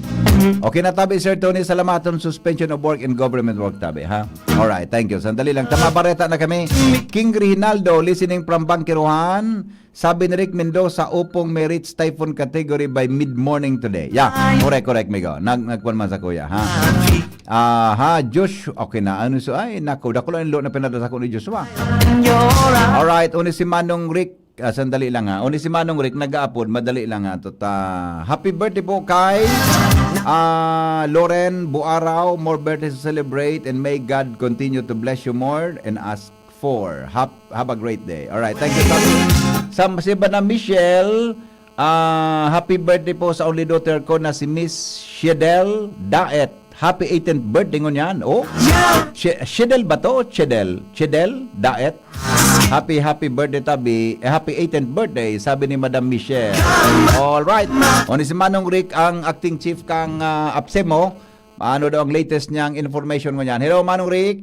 Okay na tabi, Sir Tony. Salamaton suspension of work and government work tabi, ha? Alright, thank you. Sandali lang. Tamabareta na kami. King Reginaldo, listening from Bangkiruhan. Sabi ni Rick Mendoza, upong may reach typhoon category by mid-morning today. Yeah, correct, Migo. Nagkuhan man sa kuya, ha? Josh, okay na. Ano so? Ay, naku, dako lang yung na pinadala ko ni Joshua. Alright, uni si Manong Rick. Sandali lang ha. Uni si Manong Rick, nag-upload. Madali lang ha. Happy birthday po kay Loren Buaraw. More birthdays to celebrate and may God continue to bless you more and ask for. Have a great day. Alright, thank you. Si Bana Michelle, happy birthday po sa only daughter ko na si Miss Shedel Daet. Happy 18th birthday ngunyan. Oh, Shedel ba to? Shedel Daet. Happy birthday tabi. Happy 18th birthday, sabi ni Madam Michelle. Alright. O ni si Manong Rick, ang acting chief kang APSEMO. Ano daw ang latest niyang information ngunyan? Hello, Manong Rick.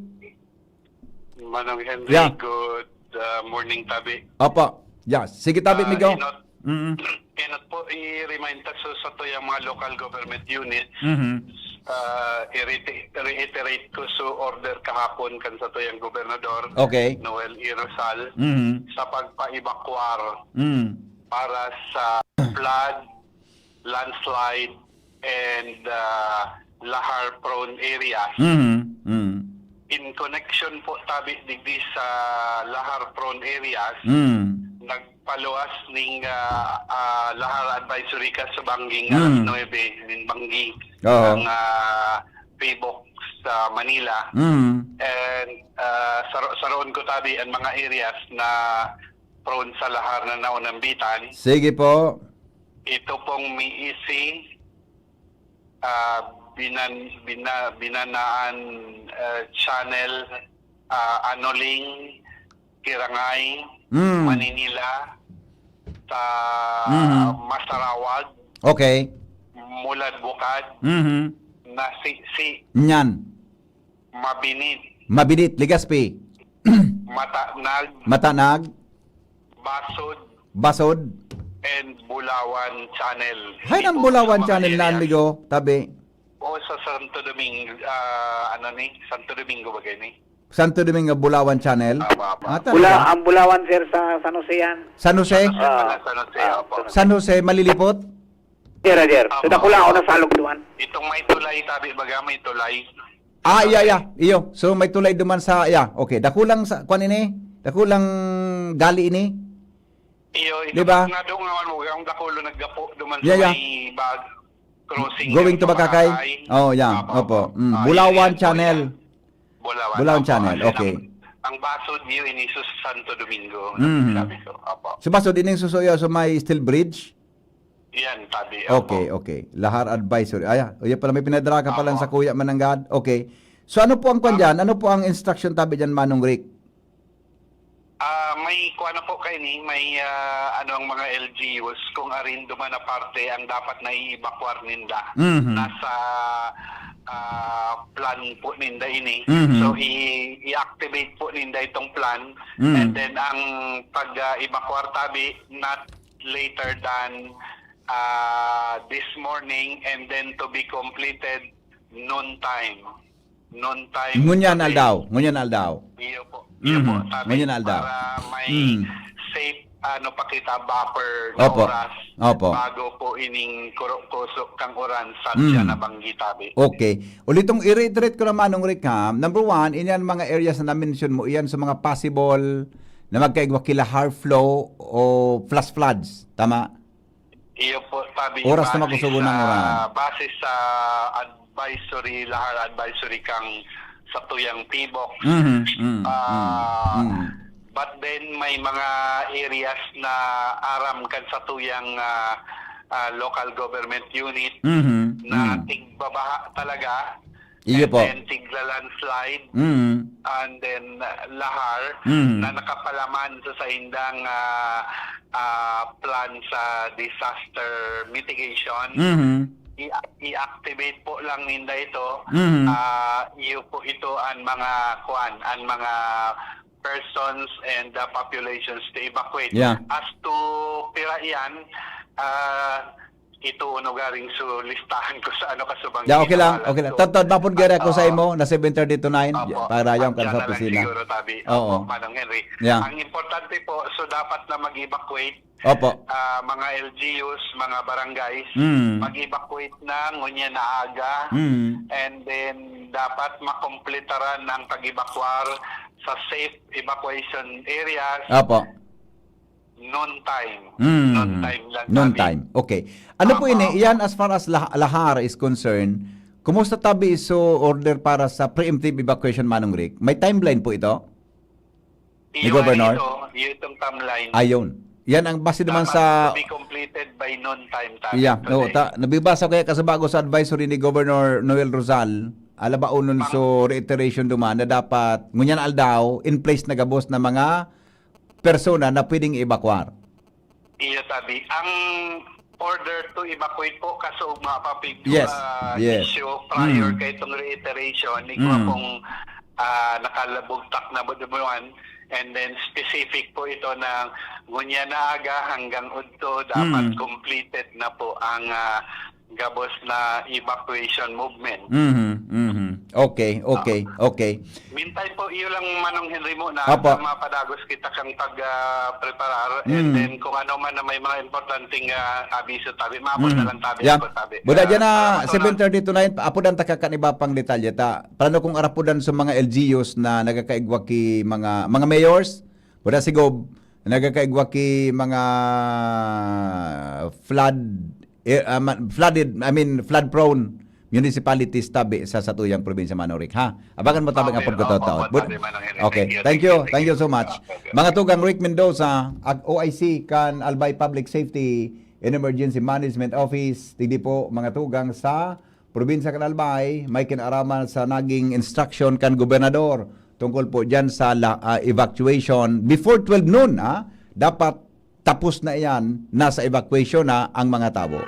Manong Henry, good morning tabi. Opo. Yeah, sige tabi, Migo. Kaya po i-remind ta sa to yung mga local government units, i-reiterate ko sa order kahapon kan sa to yung gobernador, Okay. Noel E. Rosal, sa pagpa-evacuar para sa flood, landslide, and lahar-prone areas. In connection po tabi digdi sa lahar-prone areas, nagpaluwas ning lahar advisory ka sa Bangging alas 9 ning Banggi ng PBOK sa Manila. And saroon ko tabi ang mga areas na prone sa lahar na naunambitan. Sige po. Ito pong Miisi, Binanaan Channel, Anoling, Kirangay, Maninila, sa Masarawag, Okay. Mulad Bukad, Nasisi, Nyan. Mabinit, Legazpi. Matanag. Basod. and Bulawan Channel. Hay ng Bulawan Channel na ligo, tabi. O sa Santo Domingo, Santo Domingo ba ni? Santo Domingo, Bulawan Channel. Ang Bulawan, sir, sa San Jose yan. San Jose? San Jose, malilipot? Sir. So, dakula ako nasalog doon. Itong may tulay, tabi baga may tulay. Iyo. So may tulay duman sa okay. Dakulang sa kuan ini? Dakulang gali ini? Iyo, ito diba? nga doon nga mo ang dakulo naggapo duman sa may bag crossing. Going to Bakakay? Oh, opo. Bulawan Channel. Bulawan Channel. Okay. Ang basod niyo ini sa Santo Domingo. Sabi ko, opo. So basod ini susuyo sa may Steel Bridge? Yan, tabi. Opo. Okay. Lahar Advisory. Oya pala may pinadala ka pala sa Kuya Mananggad. Okay. So ano po ang kwan dyan? Ano po ang instruction tabi dyan, Manong Rick? May kuha na po kayo ni, may ang mga LGUs kung arin duman na parte ang dapat na i-evacuar ninda. Nasa plan po ninda ini. So i-activate po ninda itong plan and then ang pag-evacuar tabi not later than this morning and then to be completed noon time. Ngunyan aldaw. Iyo po. Tabi, ngunyan aldaw. Para may safe pakita buffer na oras bago po ining kusok kang oran sadya na banggi tabi. Okay. Ulitong i-reiterate ko naman Manong Rick ha. Number 1, inyan mga areas na na-mention mo, iyan sa mga possible na magkaigwa kila hard flow o flash floods. Tama? Iyo po tabi. Oras na makusugo ng oran. Base sa lahar advisory kang sa tuyang PBOK. But then may mga areas na aram kan sa tuyang local government unit na tigbabaha talaga. Iyo po. And then tigla landslide. And then lahar na nakapalaman sa indang plan sa disaster mitigation. I-activate po lang ninda ito. Iyo po ito ang mga persons and populations to evacuate. As to pira yan, ito garing so listahan ko sa kasubang. Okay lang. Totoo mapod gere ko sa imo na 7:30 to 9 para yung kan sa opisina. Siguro tabi. Manong Henry. Ang importante po dapat na mag-evacuate. Opo. Mga LGUs, mga barangays, mag-evacuate na ngunya na aga. And then dapat makompletaran ng pag-evacuar sa safe evacuation areas. Opo. Noon time. Noon time. Okay. Ano po ini? Iyan as far as lahar is concerned, kumusta tabi so order para sa preemptive evacuation, Manong Rick? May timeline po ito? Ni Governor? Itong timeline. Ayun. Yan ang base naman sa... To be completed by noon time. Nabibasa ko kaya kasabago sa advisory ni Governor Noel Rosal, alabaunon so reiteration duman na dapat ngunyan aldaw in place na gabos na mga persona na pwedeng evacuar. Iya tabi. Ang order to evacuate po kaso mapapig issue prior kay itong reiteration. Ikaw pong nakalabugtak na budubuan. And then specific po ito ng ngunya na aga hanggang udto dapat completed na po ang gabos na evacuation movement. Okay. Meantime po, iyo lang Manong Henry mo na Apo. mapadagos kita kang pag-preparar and then kung ano man na may mga importanteng abiso tabi, maapos na lang tabi Yeah. ako tabi. Buda dyan na 7:30 to 9, apudan ta kakaniba pang detalye ta. Plano kung arapudan sa mga LGUs na nagakaigwa ki mga mayors, buda sigob, nagakaigwa ki mga flood prone municipalities tabi sa satuyang probinsya Manorik, ha? Abangan mo tabi nga pagkataot. Okay, thank you so much. Mga tugang Rick Mendoza, OIC kan Albay Public Safety and Emergency Management Office, tigdi po mga tugang sa probinsya kan Albay, may kinaraman sa naging instruction kan gobernador tungkol po dyan sa evacuation before 12 noon, ha? Dapat tapos na yan, nasa evacuation na ang mga tao.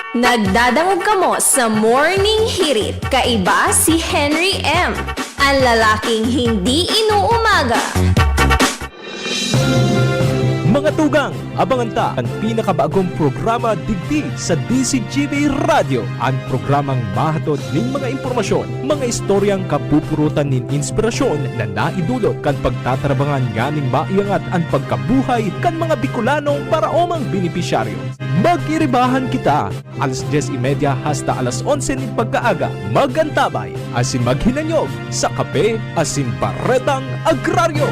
Nagdadangog kamo sa Morning Hirit. Kaiba si Henry M. Ang lalaking hindi inuumaga. Mga tugang, abangan ta ang pinakabagong programa digdi sa DCGB Radio. Ang programang mahatod ning mga impormasyon, mga istoryang kapupurutan nin inspirasyon na naidulot kan pagtatrabangan nganing maiangat ang pagkabuhay kan mga Bicolanong paraomang benepisyaryo. Mag-iribahan kita, alas 10:30 hasta alas 11 nin pagkaaga. Magantabay, asin maghinanyog sa Kape Asin Barretang Agraryo.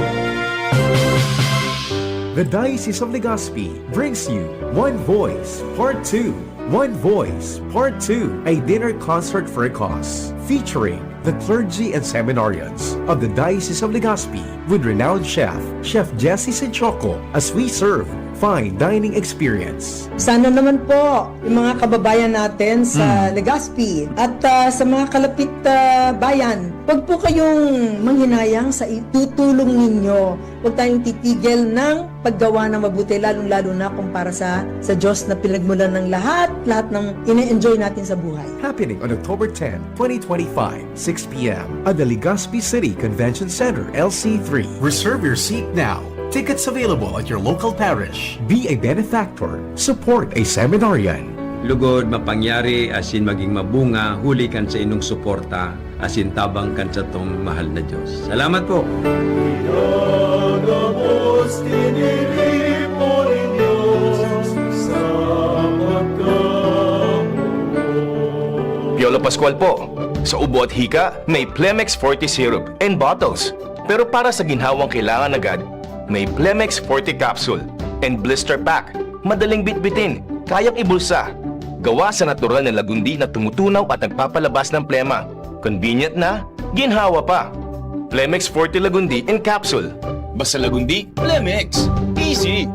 The Diocese of Legazpi brings you One Voice Part 2. One Voice Part 2, a dinner concert for a cause, featuring the clergy and seminarians of the Diocese of Legazpi with renowned chef Jesse Senchoco, as we serve fine dining experience. Sana naman po yung mga kababayan natin sa Legazpi at sa mga kalapit bayan, wag po kayong manghinayang sa itutulong ninyo. Huwag tayong titigil ng paggawa ng mabuti, lalong-lalo na kung para sa Diyos na pinagmulan ng lahat ng ine-enjoy natin sa buhay. Happening on October 10, 2025, 6 p.m. at the Legazpi City Convention Center, LC3. Reserve your seat now. Tickets available at your local parish. Be a benefactor. Support a seminarian. Lugod mapangyari asin maging mabunga, huli kan sa inong suporta, asin tabang kan sa tong mahal na Diyos. Salamat po. Piolo Pascual po. Sa ubo at hika, may Plemex Forte syrup and bottles. Pero para sa ginhawang kailangan agad, may Plemex Forte capsule and blister pack. Madaling bitbitin, kayang ibulsa. Gawa sa natural na lagundi na tumutunaw at nagpapalabas ng plema. Convenient na, ginhawa pa. Plemex Forte Lagundi in capsule. Basta lagundi, Plemex. Easy!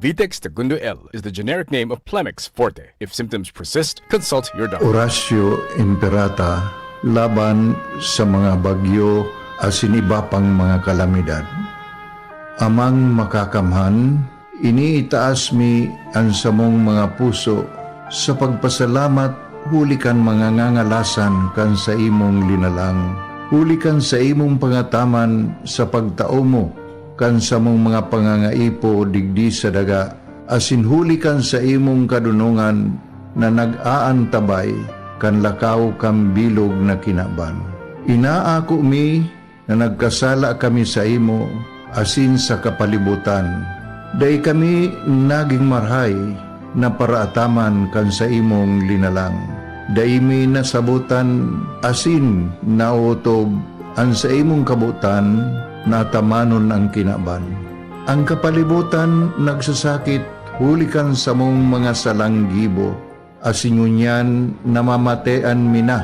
Vitex Segundo L is the generic name of Plemex Forte. If symptoms persist, consult your doctor. Horacio Imperata, laban sa mga bagyo asin iba pang mga kalamidad. Amang makakamhan, iniitaas mi ang samong mga puso sa pagpasalamat, hulikan mga ngangalasan kan sa imong linalang. Hulikan sa imong pangataman sa pagtao mo kan sa mong mga pangangaipo digdi sa daga. Asin hulikan sa imong kadunungan na nag-aantabay kan lakaw kang bilog na kinaban. Inaako mi na nagkasala kami sa imo asin sa kapalibutan. Day kami naging marhay na paraataman kan sa imong linalang. Day mi nasabutan asin nautob ang sa imong kabutan na tamanon ang kinaban. Ang kapalibutan nagsasakit hulikan sa mong mga salanggibo. Asin ngunyan namamatean mina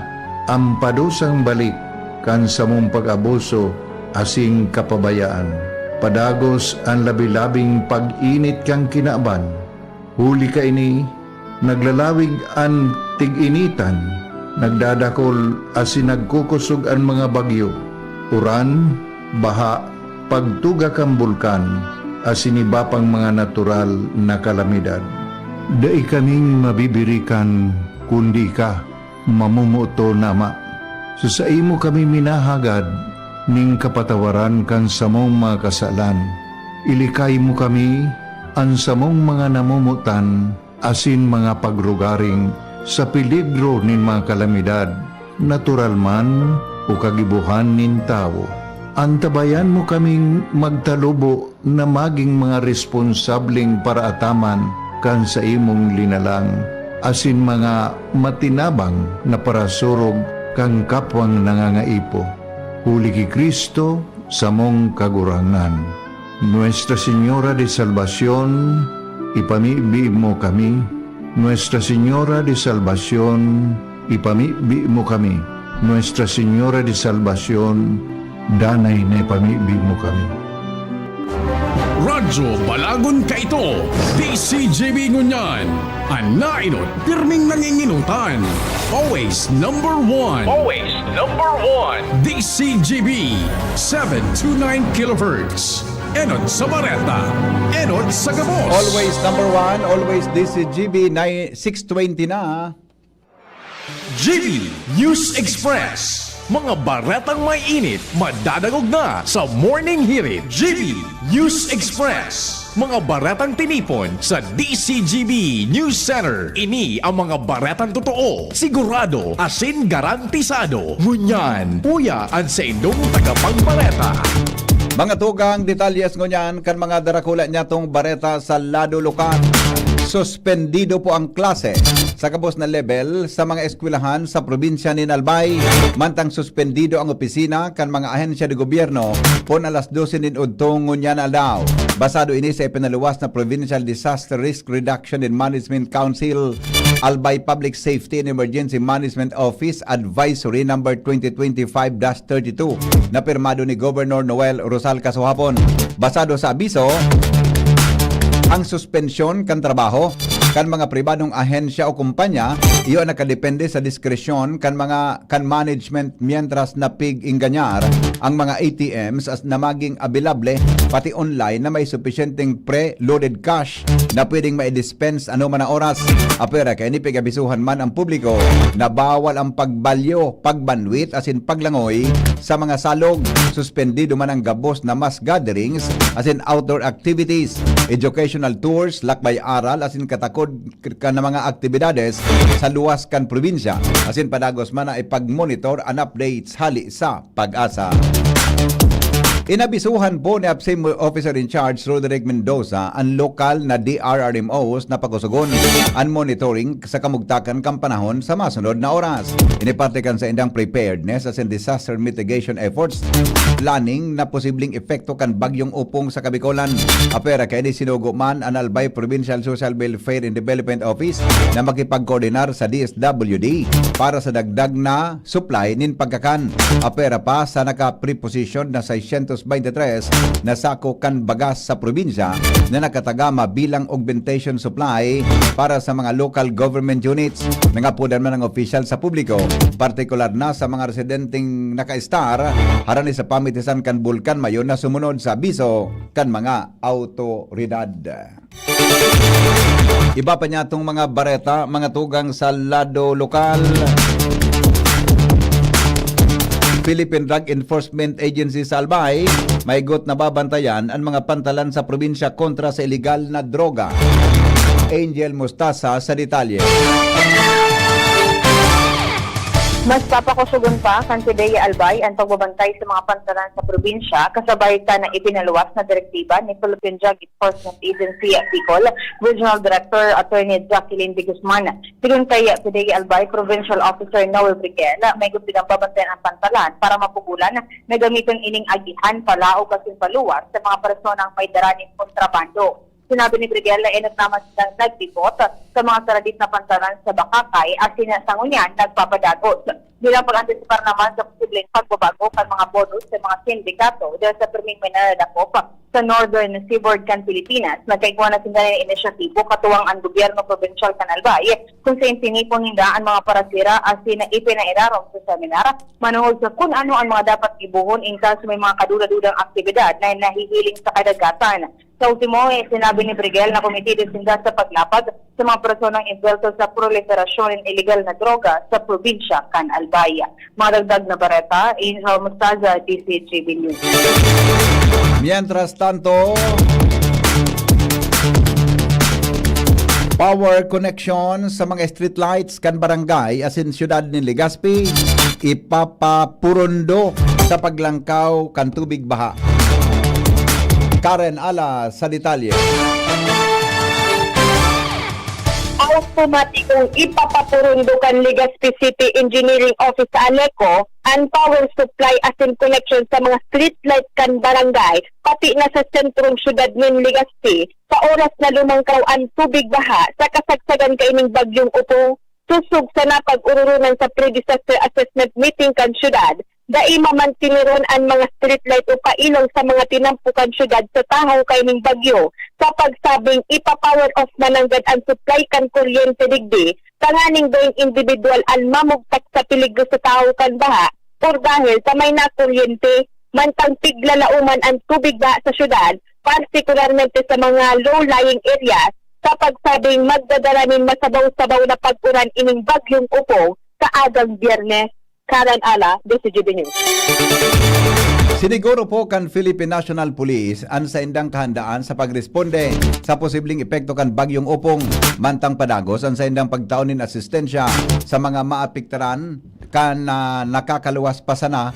ang padusang balik kan sa mong pag-abuso asing kapabayaan. Padagos ang labi-labing pag-init kang kinaban. Huli ka ini, naglalawig ang tig-initan, nagdadakol asin nagkukusog ang mga bagyo. Uran, baha, pagtuga kang bulkan, asin iba pang mga natural na kalamidad. Dai kaming mabibirikan, kundi ka, mamumuto nama. So sa imo kami minahagad, ning kapatawaran kan samong mga kasalan. Ilikay mo kami, ang samong mga namumutan, asin mga pagrugaring, sa peligro nin mga kalamidad, natural man o kagibuhan nin tao. Antabayan mo kaming magtalubo na maging mga responsabling paraataman kan sa imong linalang, asin mga matinabang na parasurog kang kapwang nangangaipo. Huli ki Kristo sa mong kagurangan. Nuestra Señora de Salvación, ipamibi mo kami. Nuestra Señora de Salvación, ipamibi mo kami. Nuestra Señora de Salvación, danay na ipamibi mo kami. Radyo Balagon ka ito, DCGB Ngunyan, anainot, pirming nanginginutan, always number one, DCGB, 729 kHz, enot sa Bareta, enot sa Gabos. Always number one, always DCGB 620 na. GB News Express. Mga baretang may init, madadagog na sa Morning Hirit. GB News Express. Mga baretang tinipon sa DCGB News Center. Ini ang mga baretang totoo, sigurado, asin garantisado. Ngunyan, puya ang sa indong tagapagbareta. Mga tugang detalyes ngunyan kan mga darakula niya tong bareta sa lado lokal. Suspendido po ang klase sa kabos na level sa mga eskwelahan sa probinsya ni Albay. Mantang suspendido ang opisina kan mga ahensya de gobyerno pon alas 12 nin udtong ngunyan aldaw. Basado ini sa ipinaluwas na Provincial Disaster Risk Reduction and Management Council Albay Public Safety and Emergency Management Office Advisory number 2025-32 na pirmado ni Governor Noel Rosal kasuhapon. Basado sa abiso, ang suspensyon kan trabaho kan mga pribadong ahensya o kumpanya iyo nakadepende sa diskresyon kan management mientras napig inganyar ang mga ATMs as na maging available pati online na may sufisyenteng pre-loaded cash na pwedeng ma-dispense ano man na oras. Apera kay nipig abisuhan man ang publiko na bawal ang pagbalyo, pagbanwit asin paglangoy sa mga salog. Suspendido man ang gabos na mass gatherings asin outdoor activities, educational tours, lakbay-aral asin katakod ka na mga aktibidades sa luwas kan probinsya. Asin padagos man na ipag-monitor an updates hali sa Pag-asa. Inabisuhan po ni APSEM Officer in Charge Roderick Mendoza ang lokal na DRRMOs na pagkusugon ang monitoring sa kamugtakan kang panahon sa masunod na oras. Inipartikan sa indang preparedness as in disaster mitigation efforts, planning na posibleng epekto kan bagyong upong sa Kabikolan. Apera kay ni sinugo man ang Albay Provincial Social Welfare and Development Office na makipag-koordinar sa DSWD para sa dagdag na supply nin pagkakan. Apera pa sa naka-preposition na 623 na sako kan bagas sa probinsya na nakatagama bilang augmentation supply para sa mga local government units. Nangapudan man ang official sa publiko, partikular na sa mga residenteng naka-star harani sa pamitisan kan Bulkan Mayon na sumunod sa abiso kan mga autoridad. Iba pa niya itong mga bareta, mga tugang sa lado lokal. Philippine Drug Enforcement Agency sa Albay, may got na babantayan ang mga pantalan sa probinsya kontra sa illegal na droga. Angel Mustasa sa detalye. Mas papakusugon pa kan PDEA Albay ang pagbabantay sa mga pantalan sa probinsya kasabay ka na ipinaluwas na direktiba ni Philippine Drug Enforcement Agency at Bicol Regional Director Attorney Jacqueline de Guzman. Sigun kay PDEA Albay Provincial Officer Noel Brigel, may gupidang babantayan ang pantalan para mapugulan na gamitin ining agihan pala o kasing paluwas sa mga personang may daraning kontrabando. Sinabi ni Brigel na inot naman silang nagtipot sa mga saradit na pantalan sa Bakakay at sinasangunyan nagpapadagos. Bilang pag-antisipar naman sa posibleng pagbabago kan mga bonus sa mga sindikato dahil sa perming may naradakop sa Northern Seaboard kan Pilipinas, nagkaikuha na sila ng inisyatibo katuwang ang gobyerno provincial kan Albay kung sa intinipon hinda ang mga parasira as ipinairarong sa seminar manuhod sa kung ano ang mga dapat ibuhon in kaso may mga kadudadudang aktibidad na nahihiling sa kadagatan. Sa ultimo, sinabi ni Brigel na komitee sinda sa paglapag sa mga personang involved sa proliferasyon ng illegal na droga sa probinsya kan Albaya. Mga dagdag na bareta, Angel Mustaza, DCGB News. Mientras tanto, power connection sa mga street lights kan barangay asin siyudad ni Legazpi ipapapurundo sa paglangkaw kan tubig baha. Karen Ala sa detalye. Automatikong ipapapurundo kan Legazpi City Engineering Office sa ALECO ang power supply asin connection sa mga street light kan barangay pati na sa sentrong syudad ng Legazpi sa oras na lumangkaw ang tubig baha sa kasagsagan kaining bagyong Upong susug sa napag-ururunan sa pre-disaster assessment meeting kan syudad. Dai mamantiniron ang mga street light o pailong sa mga tinampukan syudad sa tahaw kaining bagyo sa pagsabing ipapower off mananggad ang supply kan kuryente digdi tanganing doing individual ang mamugtak sa peligro sa tahaw kan baha or dahil sa may nakuryente mantang tiglalauman ang tubig baha sa syudad partikularmente sa mga low-lying areas sa pagsabing magdadalamin masabaw-sabaw na pag-uran ining bagyong Upong sa agang Biyernes. Karen Ala, DCGB News. Siniguro po kan Philippine National Police ang sa indang kahandaan sa pagresponde sa posibleng epekto kan bagyong Upong mantang padagos ang sa indang pagtaunin asistensya sa mga maapektaran kan nakakaluwas pa sana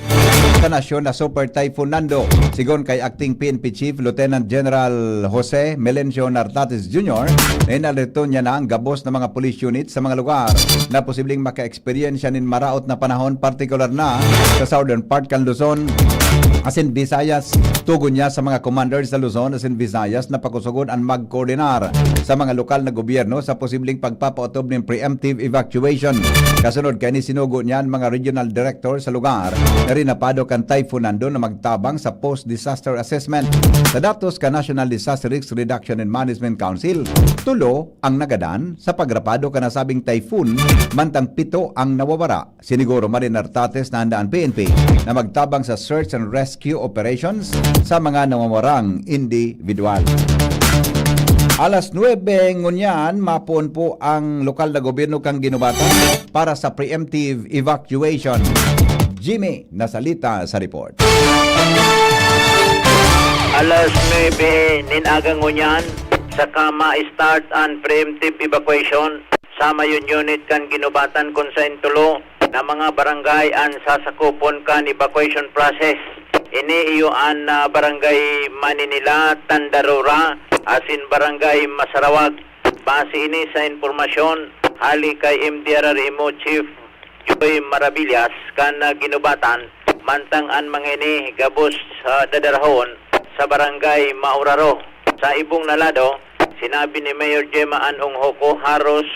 sa nasyon na Super Typhoon Nando. Sigon kay Acting PNP Chief Lieutenant General Jose Melencio Nartates Jr. na inalito niya na ang gabos ng mga police unit sa mga lugar na posibleng maka-experiensya nin maraot na panahon, partikular na sa southern part kan Luzon asin Visayas. Tugon niya sa mga commanders sa Luzon asin Visayas na pakusugod ang mag-koordinar sa mga lokal na gobyerno sa posibleng pagpapautob ng preemptive evacuation. Kasunod kay ni sinugo niyan mga regional director sa lugar na rin napado kan Typhoon Nando na magtabang sa post-disaster assessment. Sa datos ka National Disaster Risk Reduction and Management Council, 3 ang nagadan sa pagrapado ka nasabing typhoon mantang 7 ang nawawara. Siniguro Marin Nartates na handaan PNP na magtabang sa search and rescue operations sa mga nawawarang individual. Alas 9 ngunyan, mapon po ang lokal na gobyerno kang ginubatan para sa preemptive evacuation. Jimmy nasalita sa report. Alas 9 ninagang ngunyan sa kama start ang preemptive evacuation sa mayon unit kan ginubatan kung sa intulo na mga barangay ang sasakupon kan evacuation process. Ini iyo ang barangay Maninila, Tandarura, asin barangay Masarawag. Base ini sa informasyon hali kay MDRRMO Chief Joy Maravillas kan ginubatan mantang an mga ini gabos sa dadarahon sa barangay Mauraro. Sa ibong nalado, sinabi ni Mayor Gemma Anong Hoko haros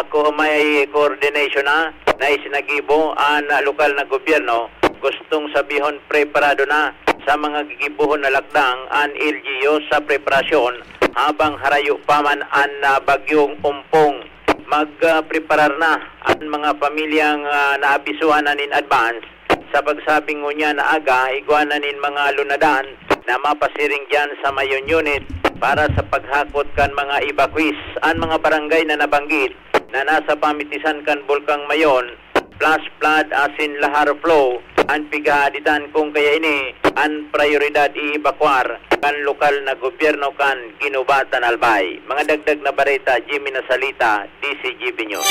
kung may coordination na isinagibo ang lokal na gobyerno, gustong sabihon preparado na sa mga gigibuhon na lakdang ang LGU sa preparasyon habang harayo pa man ang bagyong Umpong. Mag-preparar na ang mga pamilyang naabisuhan na in advance sa pagsabing ngunya na aga iguanan nin mga lunadan na mapasiring dyan sa mayon unit para sa paghakot kan mga evacuees ang mga barangay na nabanggit na nasa pamitisan kan Bulkang Mayon, flash flood asin lahar flow ang pigahaditan kung kaya ini ang prioridad i-evacuar kan lokal na gobyerno kan ginubatan Albay. Mga dagdag na bareta, Jimmy Nasalita, DCGB News.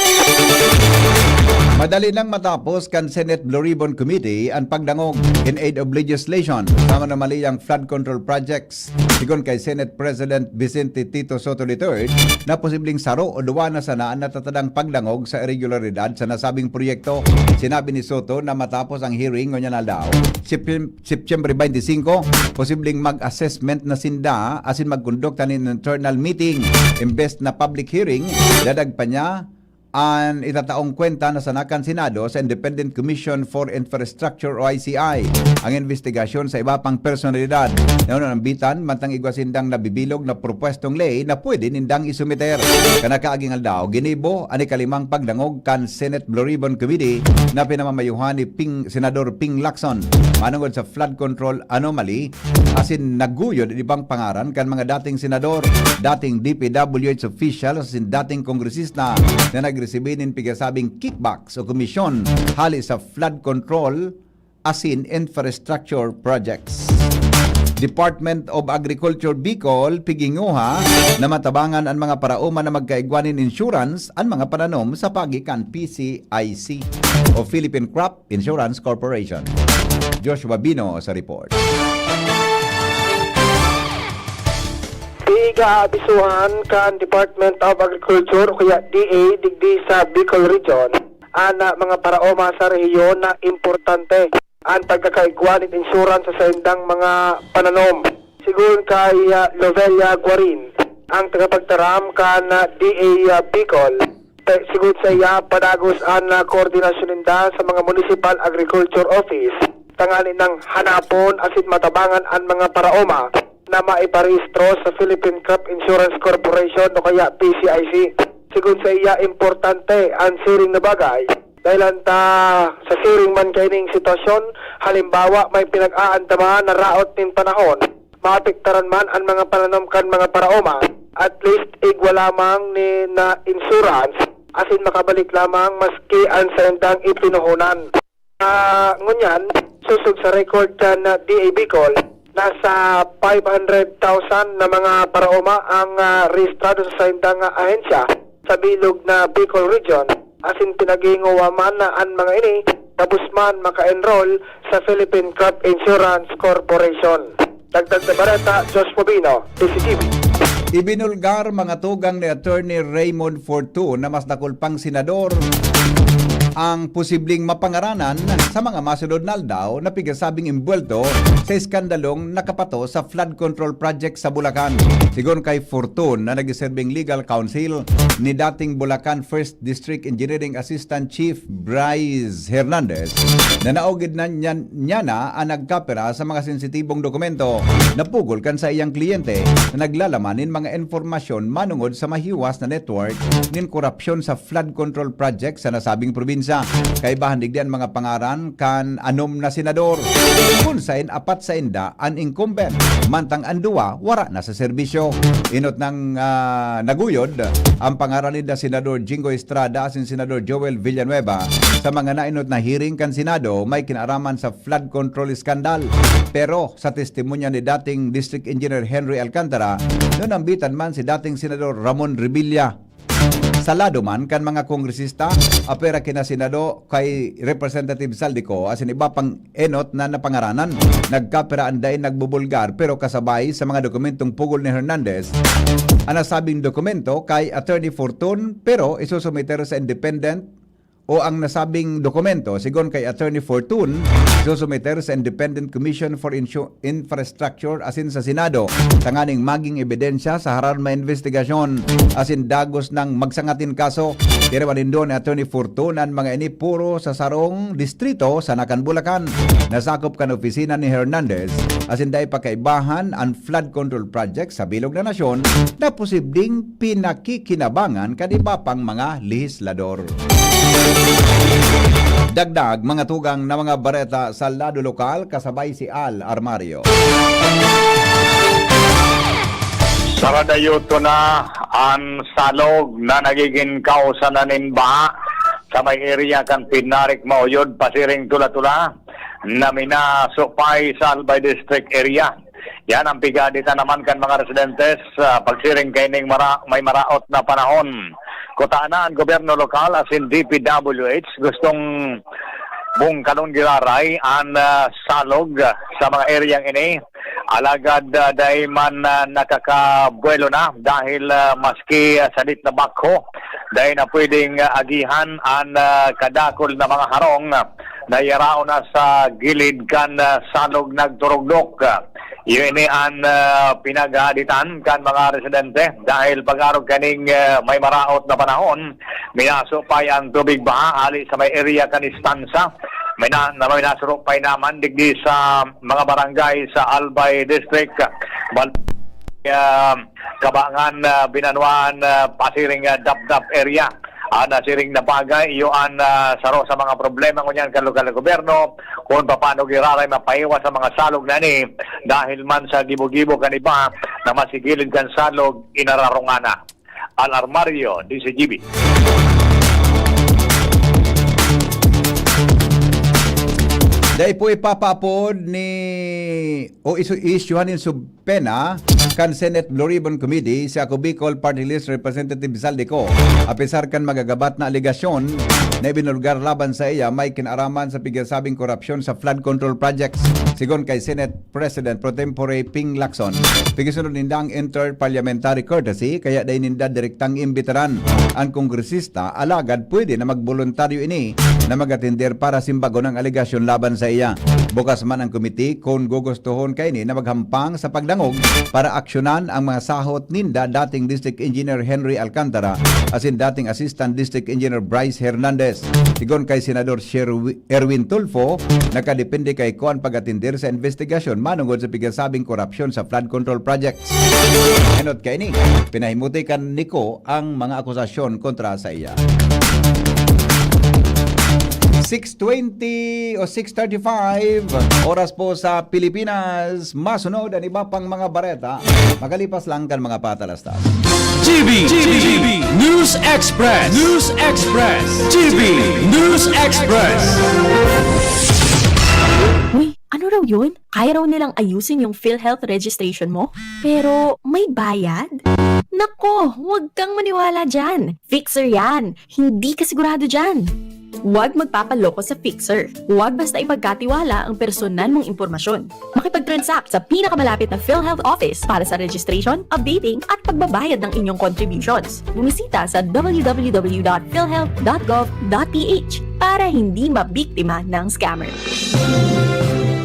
Madali nang matapos kan Senate Blue Ribbon Committee ang pagdangog in aid of legislation sa mga maliyang flood control projects. Sigon kay Senate President Vicente Tito Soto III na posibleng saro o duwa na sana ang natatadang pagdangog sa irregularidad sa nasabing proyekto. Sinabi ni Soto na matapos ang hearing ngunyan na daw, September 25, posibleng mag-assessment na sinda asin magkondukta ng internal meeting. Imbes na public hearing, dadag pa niya ang itataong kwenta na sanakan Senado sa Independent Commission for Infrastructure o ICI ang investigasyon sa iba pang personalidad na nambitan mantang igwasindang nabibilog na propwestong ley na pwede nindang isumiter. Kanakaaging aldaw, ginibo ani kalimang pagdangog kan Senate Blue Ribbon Committee na pinamamayuhan ni Senador Ping Lacson manungod sa flood control anomaly asin naguyod ibang pangaran kan mga dating senador, dating DPWH officials asin dating kongresista na nagresibinin pigasabing kickbacks o komisyon hali sa flood control asin infrastructure projects. Department of Agriculture Bicol piginguha na matabangan ang mga parauma na magkaigwanin insurance ang mga pananom sa pagikan PCIC o Philippine Crop Insurance Corporation. Joshua Bino sa report. Abisuhan kan Department of Agriculture o kaya DA digdi sa Bicol Region ana mga paraoma sa rehiyon na importante ang pagkakaigwanit insurance sa indang mga pananom. Sigun kay Lovelia Guarin ang tagapagtaram kan DA Bicol. Sigun sa iya padagos ang koordinasyon ninda sa mga Municipal Agriculture Office tanganin ng hanapon asin matabangan ang mga paraoma na maiparehistro sa Philippine Crop Insurance Corporation o kaya PCIC. Sigun sa iya, importante ang siring na bagay dahil sa siring man kaining sitwasyon, halimbawa may pinag-aantamahan na raot nin panahon, maapektaran man ang mga pananom kan mga paraoma, at least igwa lamang ni na insurance asin makabalik lamang maski ang sendang ipinuhunan. Ngunyan, susog sa record kan DA Bicol, nasa 500,000 na mga paraoma ang rehistrado sa sindang ahensya sa bilog na Bicol Region. Asin pinaginguwaman na ang mga ini tapos man maka-enroll sa Philippine Crop Insurance Corporation. Dagdag na bareta, Jos Pobino, DCTV. Ibinulgar mga tugang ni Attorney Raymond Fortun na mas nakulpang senador ang posibleng mapangaranan sa mga masunod na aldaw na pigasabing imbuelto sa iskandalong nakapato sa flood control project sa Bulacan. Sigon kay Fortun na nagsiserving legal counsel ni dating Bulacan 1st District Engineering Assistant Chief Bryce Hernandez na naugid na niya na ang nagkapera sa mga sensitibong dokumento na pugol kan sa iyang kliyente na naglalamanin mga informasyon manungod sa mahiwas na network nin korupsyon sa flood control project sa nasabing probinsya. Kaibahan digdian mga pangaran kan anom na senador. Kung sain apat sa inda an incumbent, mantang anduwa wara na sa serbisyo. Inot ng naguyod ang pangaran ni Senador Jingo Estrada asin Senador Joel Villanueva sa mga nainot na hearing kan Senado may kinaraman sa flood control skandal. Pero sa testimonya ni dating District Engineer Henry Alcantara, noon ambitan man si dating Senador Ramon Revilla. Salado man kan mga kongresista apera kina senado kay Representative Saldico asin iba pang enot na napangaranan nagkapera anday nagbubulgar pero kasabay sa mga dokumentong pugol ni Hernandez ang nasabing dokumento kay Attorney Fortun pero isusumiter sa independent o ang nasabing dokumento sigon kay Attorney Fortun isusumiter sa Independent Commission for Infrastructure asin sa Senado tanganing maging ebidensya sa harap na investigasyon asin dagos ng magsangatin kaso. Pero manindo ni Attorney Fortun ang mga ini puro sa sarong distrito sa Nacan, Bulacan. Nasakop kan opisina ni Hernandez asin dahil pakaibahan ang flood control project sa bilog na nasyon na posibleng pinakikinabangan kaniba pang mga lehislador. Dagdag mga tugang na mga bareta sa lado lokal kasabay si Al Armario. Saradayoto na ang salog na nagiging kausanan ba sa may area kan Pinarik Mauyod pasiring tula-tula na minasupay sa Albay District area. Yan ang pigadita naman kan mga residentes pagsiring kaining may maraot na panahon. Kutaan ang gobyerno lokal asin DPWH gustong buong kanong giraray ang salog sa mga areang ini. Alagad dahil man nakakabuelo na dahil maski sadit na bakho dahil na pwedeng agihan ang kadakol na mga harong na yarao na sa gilid kan salog nagturugdok. Yun ang pinagaditan kan mga residente dahil pag-arog kaning may maraot na panahon, minasupay ang tubig baha ali sa may area kan Istansa. May nasurupay naman digdi sa mga barangay sa Albay District, Kabangan, Binanuan, Pasiring, Dapdap area. Nasiring na bagay, iyon saro sa mga problema ngunyan kan lokal na gobyerno kung paano giraray mapaiwas sa mga salog na ni dahil man sa gibo-gibo kan iba na masigilid kan salog inararungana. Alarmario, DCGB. Dahil po ipapapod ni o isyuhanin subpena kan Senate Blue Ribbon Committee sa Bicol Party List Representative Saldico. Apesar kan magagabat na aligasyon na ibinulgar laban sa iya may kinaraman sa pigasabing korupsyon sa flood control projects. Sigon kay Senate President Pro Tempore Ping Lacson, pigisunod nindang inter-parliamentary courtesy kaya dahil ninda direktang imbitaran ang kongresista alagad pwede na magboluntaryo ini na magatindir para simbago ng aligasyon laban sa iya. Bukas man ang komite kung gugustuhon kay ni na maghampang sa pagdangog para aksyonan ang mga sahot ninda dating District Engineer Henry Alcantara asin dating Assistant District Engineer Bryce Hernandez. Sigon kay Senador Erwin Tulfo, nakadepende kay kuan pagatindir sa investigasyon manungod sa pigasabing korupsyon sa flood control projects. Enot kay ni, pinahimuti kan niko ang mga akusasyon kontra sa iya. 6:20 o 6:35 oras po sa Pilipinas. Masunod ang iba pang mga bareta. Magalipas lang kan mga patalastas. GB News Express. News Express. GB News Express. Uy, ano raw yun? Kaya raw nilang ayusin yung PhilHealth registration mo? Pero may bayad? Nako, huwag kang maniwala dyan. Fixer yan. Hindi ka sigurado dyan. Huwag magpapaloko sa Fixer. Huwag basta ipagkatiwala ang personal mong impormasyon. Makipag-transact sa pinakamalapit na PhilHealth office para sa registration, updating at pagbabayad ng inyong contributions. Bumisita sa www.philhealth.gov.ph para hindi mabiktima ng scammer.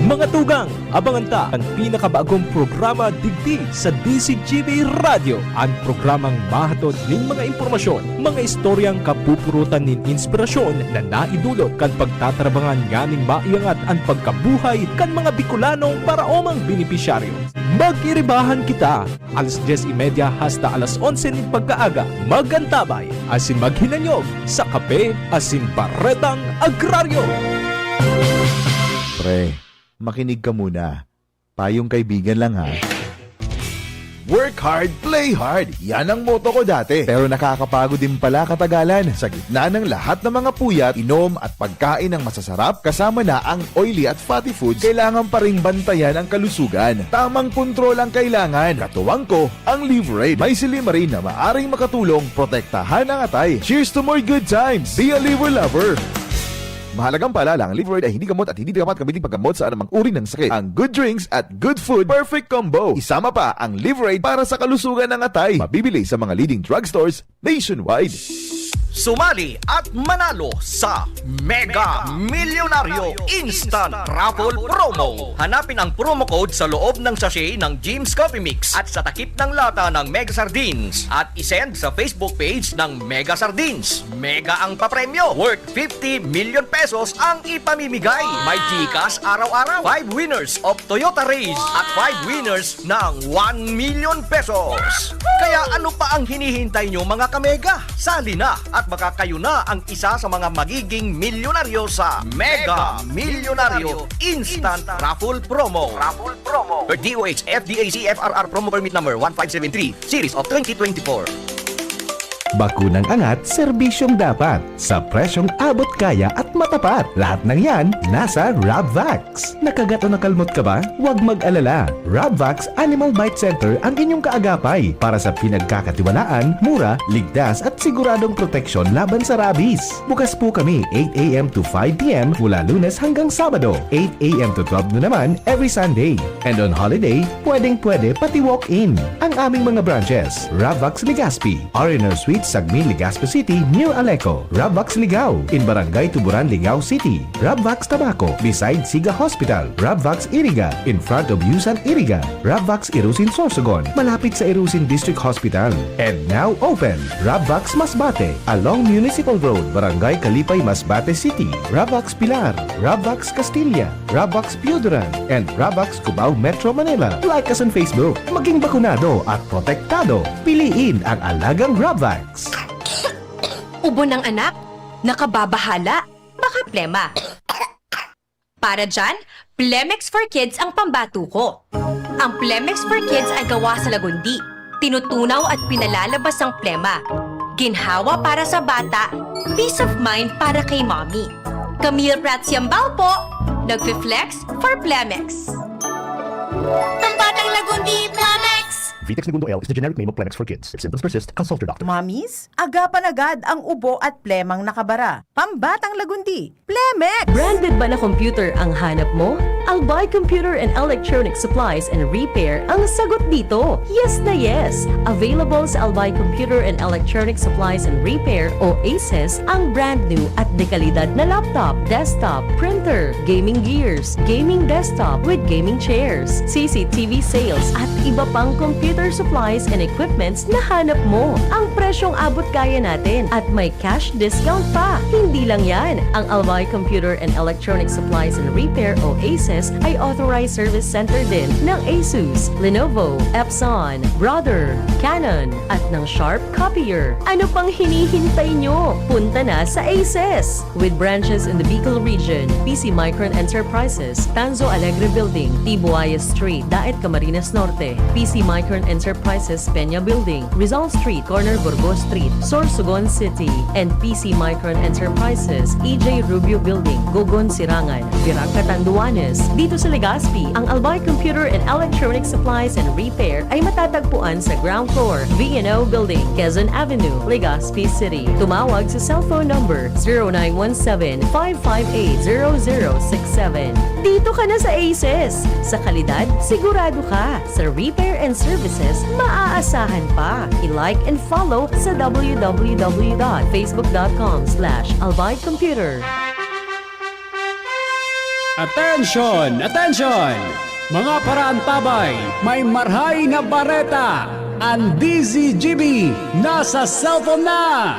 Mga tugang, abangan ta ang pinakabagong programa digdi sa DCGB Radio. Ang programang mahatod ning mga impormasyon, mga istoryang kapupurutan nin inspirasyon na naidulot kan pagtatrabangan nganing maiangat ang pagkabuhay kan mga Bicolanong paraomang benepisyaryo. Mag-iribahan kita, alas 10:30 hasta alas 11 ning pagkaaga. Magantabay, asin maghinanyog sa kape, asin paretang agraryo. Pre, makinig ka muna. Payong kaibigan lang ha. Work hard, play hard. Yan ang motto ko dati. Pero nakakapagod din pala katagalan. Sa gitna ng lahat ng mga puyat, inom at pagkain ng masasarap, kasama na ang oily at fatty foods, kailangan pa ring bantayan ang kalusugan. Tamang kontrol ang kailangan. Katuwang ko, ang Liverade. May Silimarin na maaring makatulong protektahan ang atay. Cheers to more good times. Be a liver lover. Mahalagang paalala, ang Liverade ay hindi gamot at hindi dapat gamitin paggamot sa anumang uri ng sakit. Ang good drinks at good food, perfect combo. Isama pa ang Liverade para sa kalusugan ng atay. Mabibili sa mga leading drugstores nationwide. Sumali at manalo sa Mega Milyonaryo Instant Raffle Promo. Hanapin ang promo code sa loob ng sachet ng Jim's Coffee Mix at sa takip ng lata ng Mega Sardines at isend sa Facebook page ng Mega Sardines. Mega ang papremyo. Worth 50 million pesos ang ipamimigay. May Gcash araw-araw. 5 winners of Toyota Race at 5 winners ng 1 million pesos. Kaya ano pa ang hinihintay nyo mga kamega? Sali na at baka kayo na ang isa sa mga magiging milyonaryo sa Mega Milyonaryo Instant Raffle Promo. Per DOH FDAC FRR Promo Permit Number 1573 Series of 2024. Bakunang angat, serbisyong dapat. Sa presyong abot kaya at matapat. Lahat ng yan, nasa Rabvax. Nakagat o nakalmot ka ba? Huwag mag-alala. Rabvax Animal Bite Center ang inyong kaagapay para sa pinagkakatiwalaan, mura, ligtas at siguradong proteksyon laban sa rabies. Bukas po kami 8 a.m. to 5 p.m. mula Lunes hanggang Sabado. 8 a.m. to 12 na naman every Sunday. And on holiday, pwedeng-pwede pati walk-in. Ang aming mga branches, Rabvax Legazpi, RNR Suite Street, Sagmi, Legazpi City, near Aleco. Rabvax Ligao, in Barangay Tuburan, Ligao City. Rabvax Tabaco, beside Siga Hospital. Rabvax Iriga, in front of Yusan Iriga. Rabvax Irusin Sorsogon, malapit sa Irusin District Hospital. And now open, Rabvax Masbate, along Municipal Road, Barangay Kalipay, Masbate City. Rabvax Pilar, Rabvax Castilla, Rabvax Piuduran, and Rabvax Cubao Metro Manila. Like us on Facebook. Maging bakunado at protektado. Piliin ang alagang Rabvax. Ubo ng anak, nakababahala, baka plema. Para dyan, Plemex for Kids ang pambato ko. Ang Plemex for Kids ay gawa sa lagundi. Tinutunaw at pinalalabas ang plema. Ginhawa para sa bata, peace of mind para kay mommy. Camille Prats Yambao po, nagfi-flex for Plemex. Pambatang lagundi, Plemex! Vitex Segundo L is the generic name of Plemex for kids. If symptoms persist, consult your doctor. Mommies, agapan agad ang ubo at plemang nakabara. Pambatang lagundi, Plemex! Branded ba na computer ang hanap mo? Albay Computer and Electronic Supplies and Repair ang sagot dito. Yes na yes! Available sa Albay Computer and Electronic Supplies and Repair o ACES ang brand new at dekalidad na laptop, desktop, printer, gaming gears, gaming desktop with gaming chairs, CCTV sales at iba pang computer supplies and equipments na hanap mo. Ang presyong abot kaya natin at may cash discount pa. Hindi lang yan, ang Albay Computer and Electronic Supplies and Repair o ACES ay authorized service center din ng ASUS, Lenovo, Epson, Brother, Canon at ng Sharp Copier. Ano pang hinihintay nyo? Punta na sa ACES! With branches in the Bicol region, PC Micron Enterprises, Tanzo Alegre Building, Tibuaya Street, Daet Camarines Norte, PC Micron Enterprises, Peña Building, Rizal Street, Corner Burgos Street, Sorsogon City, and PC Micron Enterprises, EJ Rubio Building, Gogon Sirangan, Virac Catanduanes. Dito sa Legazpi, ang Albay Computer and Electronic Supplies and Repair ay matatagpuan sa ground floor, V&O Building, Quezon Avenue, Legazpi City. Tumawag sa cellphone number 0917-558-0067. Dito ka na sa ACES. Sa kalidad, sigurado ka. Sa repair and services, maaasahan pa. I-like and follow sa www.facebook.com/albaycomputer. Attention! Attention! Mga paraantabay, may marhay na bareta! Ang DZGB nasa cellphone na!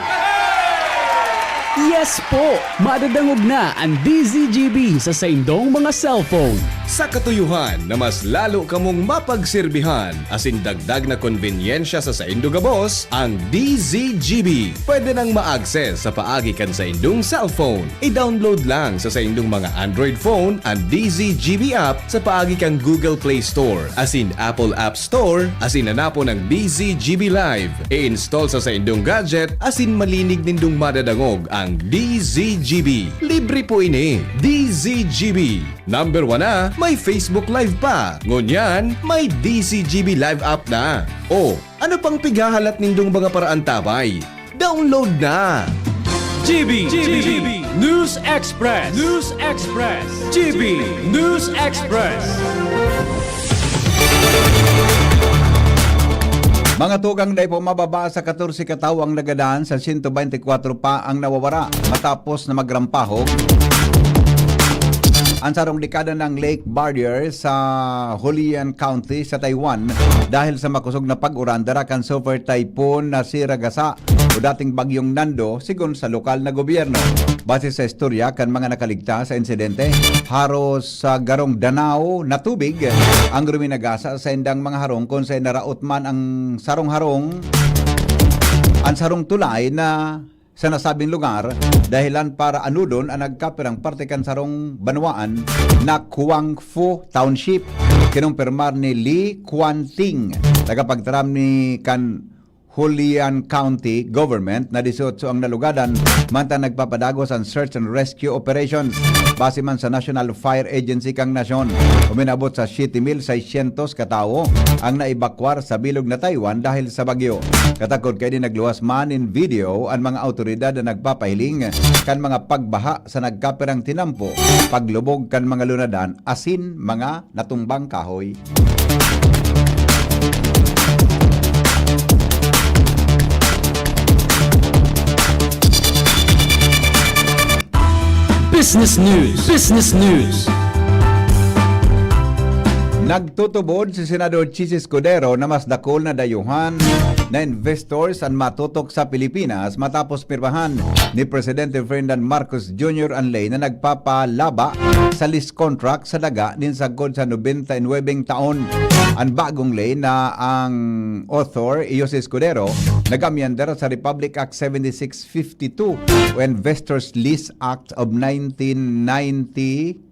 Yes po! Madadangog na ang DZGB sa saindong mga cellphone. Sa katuyuhan na mas lalo kamong mapagserbihan asin dagdag na konbenyensya sa saindo gabos, ang DZGB pwede nang ma-access sa paagi kan sa indong cellphone. I-download lang sa saindong mga Android phone ang DZGB app sa paagi kan Google Play Store asin Apple App Store asin hanapo ng DZGB Live. I-install sa saindong gadget asin malinig nindong madadangog ang DZGB. Libre po ini. DZGB. Number 1 na, may Facebook Live pa. Ngunyan, may DZGB Live app na. O, ano pang pighahalat nindong mga paraan tabay? Download na! GB News Express GB News Express. Mga tugang dahil po mababa sa 14 katao ang nagadaan sa 124 pa ang nawawara matapos na magrampahog ang sarong dekada ng Lake Barrier sa Hualien County sa Taiwan dahil sa makusog na pag-uran darakan super typhoon na si Ragasa o dating bagyong Nando sigon sa lokal na gobyerno. Base sa istorya kan mga nakaligtas sa insidente, haros sa garong Danao na tubig ang ruminagasa sa indang mga harong kung sa naraot man ang sarong tulay na sa nasabing lugar dahilan para anudon ang nagkapirang parte kan sarong banwaan na Kuang Phu Township. Kinumpirmar ni Lee Kuan Ting, tagapagtaram ni kan Hualien County Government na 18 ang nalugadan mantang nagpapadagos ang search and rescue operations. Base man sa National Fire Agency kang nasyon, uminabot sa 7,600 katao ang naibakwar sa bilog na Taiwan dahil sa bagyo. Katakod kay din nagluwas man in video ang mga autoridad na nagpapahiling kan mga pagbaha sa nagkapirang tinampo, paglubog kan mga lunadan asin mga natumbang kahoy. Business News. Business News. Nagtutubod si Senador Chis Escudero na mas dakol na dayuhan na investors ang matutok sa Pilipinas matapos pirmahan ni Presidente Ferdinand Marcos Jr. ang ley na nagpapalaba sa lease contract sa daga din sagkod sa 99 taon. Ang bagong ley na ang author, Iyos Escudero, nag-amyandar sa Republic Act 7652 o Investors Lease Act of 1990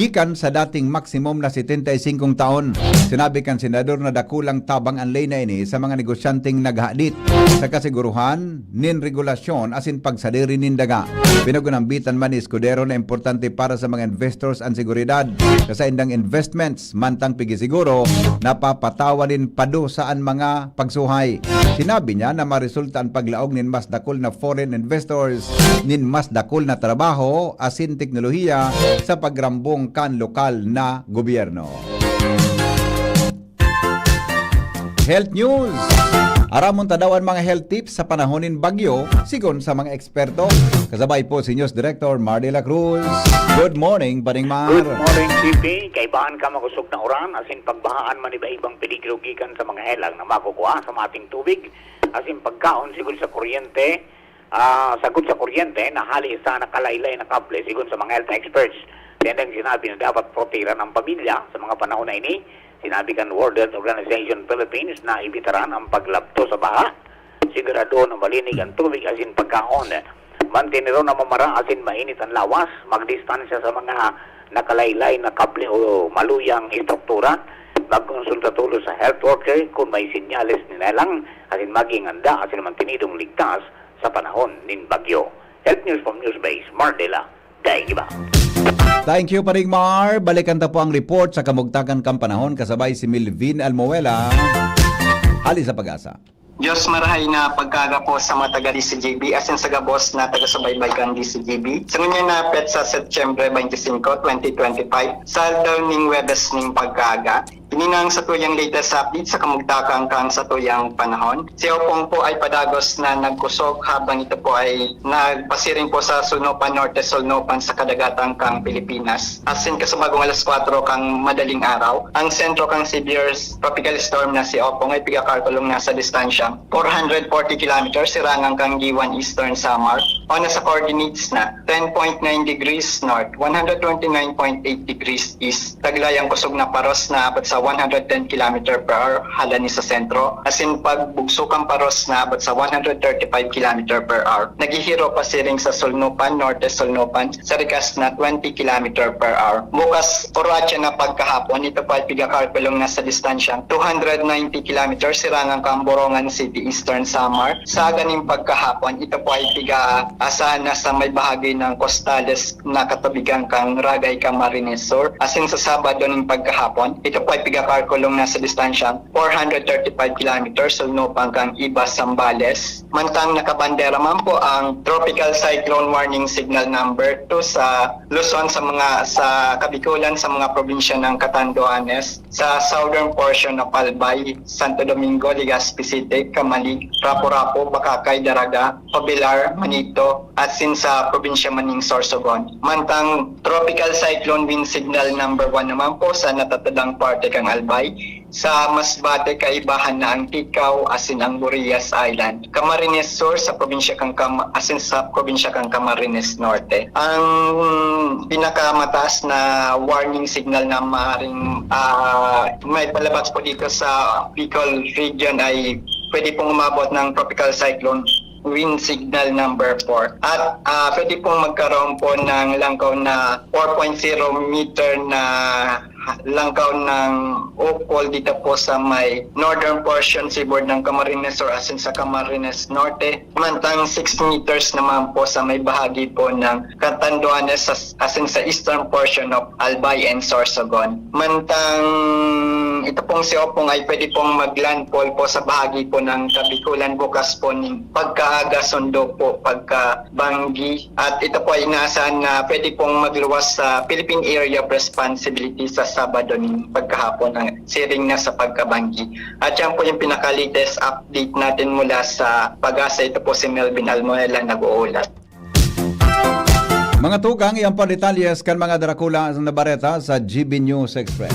gikan sa dating maximum na 75 taon. Sinabi kan senador na dakulang tabang ang ley na ini sa mga negosyanteng naghadit sa kasiguruhan nin regulasyon asin pagsadiri nin daga. Pinagunambitan man ni Escudero na importante para sa mga investors ang seguridad sa indang investments mantang pigisiguro napapatawa din pado saan mga pagsuhay. Sinabi niya na maresulta ang paglaog nin mas dakol na foreign investors nin mas dakol na trabaho asin teknolohiya sa pagrambong kan lokal na gobyerno. Health News. Aramon tadawan mga health tips sa panahonin bagyo sigon sa mga eksperto. Kasabay po si News Director Mar de la Cruz. Good morning, Baring Mar. Good morning, CP. Kaibahan ka makusog na uran asin pagbahaan man iba-ibang peligro gikan sa mga helang na makukuha sa mating tubig asin pagkaon sigon sa kuryente sagot sa kuryente na hali sa nakalaylay na kable sigon sa mga health experts. Yan ang sinabi na dapat proteran ang pamilya sa mga panahon na ini. Sinabi kan World Health Organization Philippines na ibitaran ang paglabto sa baha. Sigurado na malinig ang tubig asin pagkaon. Mantinero na mamara asin mainit ang lawas. Magdistansya sa mga nakalaylay na kable o maluyang istruktura. Magkonsulta tulo sa health worker kung may sinyales nilalang asin maging handa asin mantinidong ligtas sa panahon nin bagyo. Health News from Newsbase, Mardela, Daigiba. Thank you, Paring Mar. Balikan ta po ang report sa kamugtakan kang panahon kasabay si Milvin Almoela. Hali sa Pag-asa. Diyos marahay na pagkaga po sa mga taga DCGB asin sa gabos na taga subaybay kan DCGB. Sa ngunya na pet sa Setyembre 25, 2025 sa daw ning Webes ning pagkaga. Ininang sa tuyang latest update sa kamugtakan kang sa tuyang panahon. Si Opong po ay padagos na nagkusog habang ito po ay nagpasiring po sa Sulnopan Norte, Sulnopan sa kadagatan kang Pilipinas. Asin kasumagong alas 4 kang madaling araw. Ang sentro kang severe tropical storm na si Opong ay pigakartulong nasa distansya 440 km sirangang kang G1 Eastern Samar o nasa coordinates na 10.9 degrees north, 129.8 degrees east. Taglayang kusog na paros na abot sa 110 km per hour halani sa sentro. Asin pagbugsukang paros na abot sa 135 km per hour. Naghihiro pa siring sa Sulnopan, Norte Sulnopan sa rikas na 20 km per hour. Bukas oratya na pagkahapon, ito pa ay pigakarpelong na sa distansya 290 km sirangang kang Borongan City, Eastern Samar. Sa ganing pagkahapon, ito po ay piga-asahan na sa may bahagi ng Costales na katubigan kang Ragay, Camarines Sur. Asin sa Sabado ng pagkahapon, ito po ay pigakarkulong na sa distansya 435 km sulnopang kang Ibas, Zambales. Mantang nakabandera man po ang Tropical Cyclone Warning Signal number 2 sa Luzon sa Kabikulan sa mga probinsya ng Catanduanes, sa southern portion of Albay, Santo Domingo, Legazpi City, Kamalig, Rapo-Rapo, Bakakay, Daraga, Pabilar, Manito, at sin sa probinsya maning Sorsogon. Mantang Tropical Cyclone Wind Signal number 1 naman po sa natatadang parte kang Albay, sa Masbate kaibahan na ang Tikaw asin ang Burias Island. Camarines Sur sa probinsya kang asin sa probinsya kang Camarines Norte. Ang pinakamataas na warning signal na maaaring may palabas po dito sa Bicol region ay pwede pong umabot ng Tropical Cyclone Wind Signal number 4. At pwede pong magkaroon po ng langkaw na 4.0 meter na langkaw ng ukol dito po sa may northern portion seaboard ng Camarines Sur asin sa Camarines Norte. Mantang 6 meters naman po sa may bahagi po ng Catanduanes asin sa eastern portion of Albay and Sorsogon. Mantang ito pong si Opong ay pwede pong maglandfall po sa bahagi po ng Kabikulan bukas po ng pagkaaga sundo po pagka Banggi. At ito po ay inaasahan na pwede pong magluwas sa Philippine Area of Responsibility sa Sabado ng pagkahapon ang siring na sa pagkabanggi. At yan po yung pinaka-latest update natin mula sa Pag-asa. Ito po si Melvin Almoela nag-uulat. Mga tugang, iyang palitalyas kan mga darakula na bareta sa GB News Express.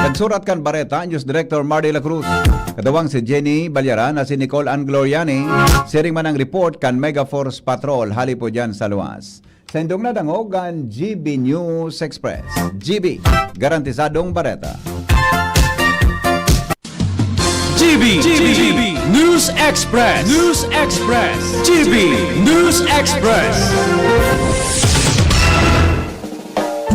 Nagsurat kan bareta, News Director Mardy La Cruz. Kadawang si Jenny Balyaran na si Nicole Ann Gloriani. Siring man ang report kan Mega Force Patrol. Hali po dyan sa luwas. Sa indong nadangog ang GB News Express. GB, garantisadong bareta. GB News Express. GB News Express.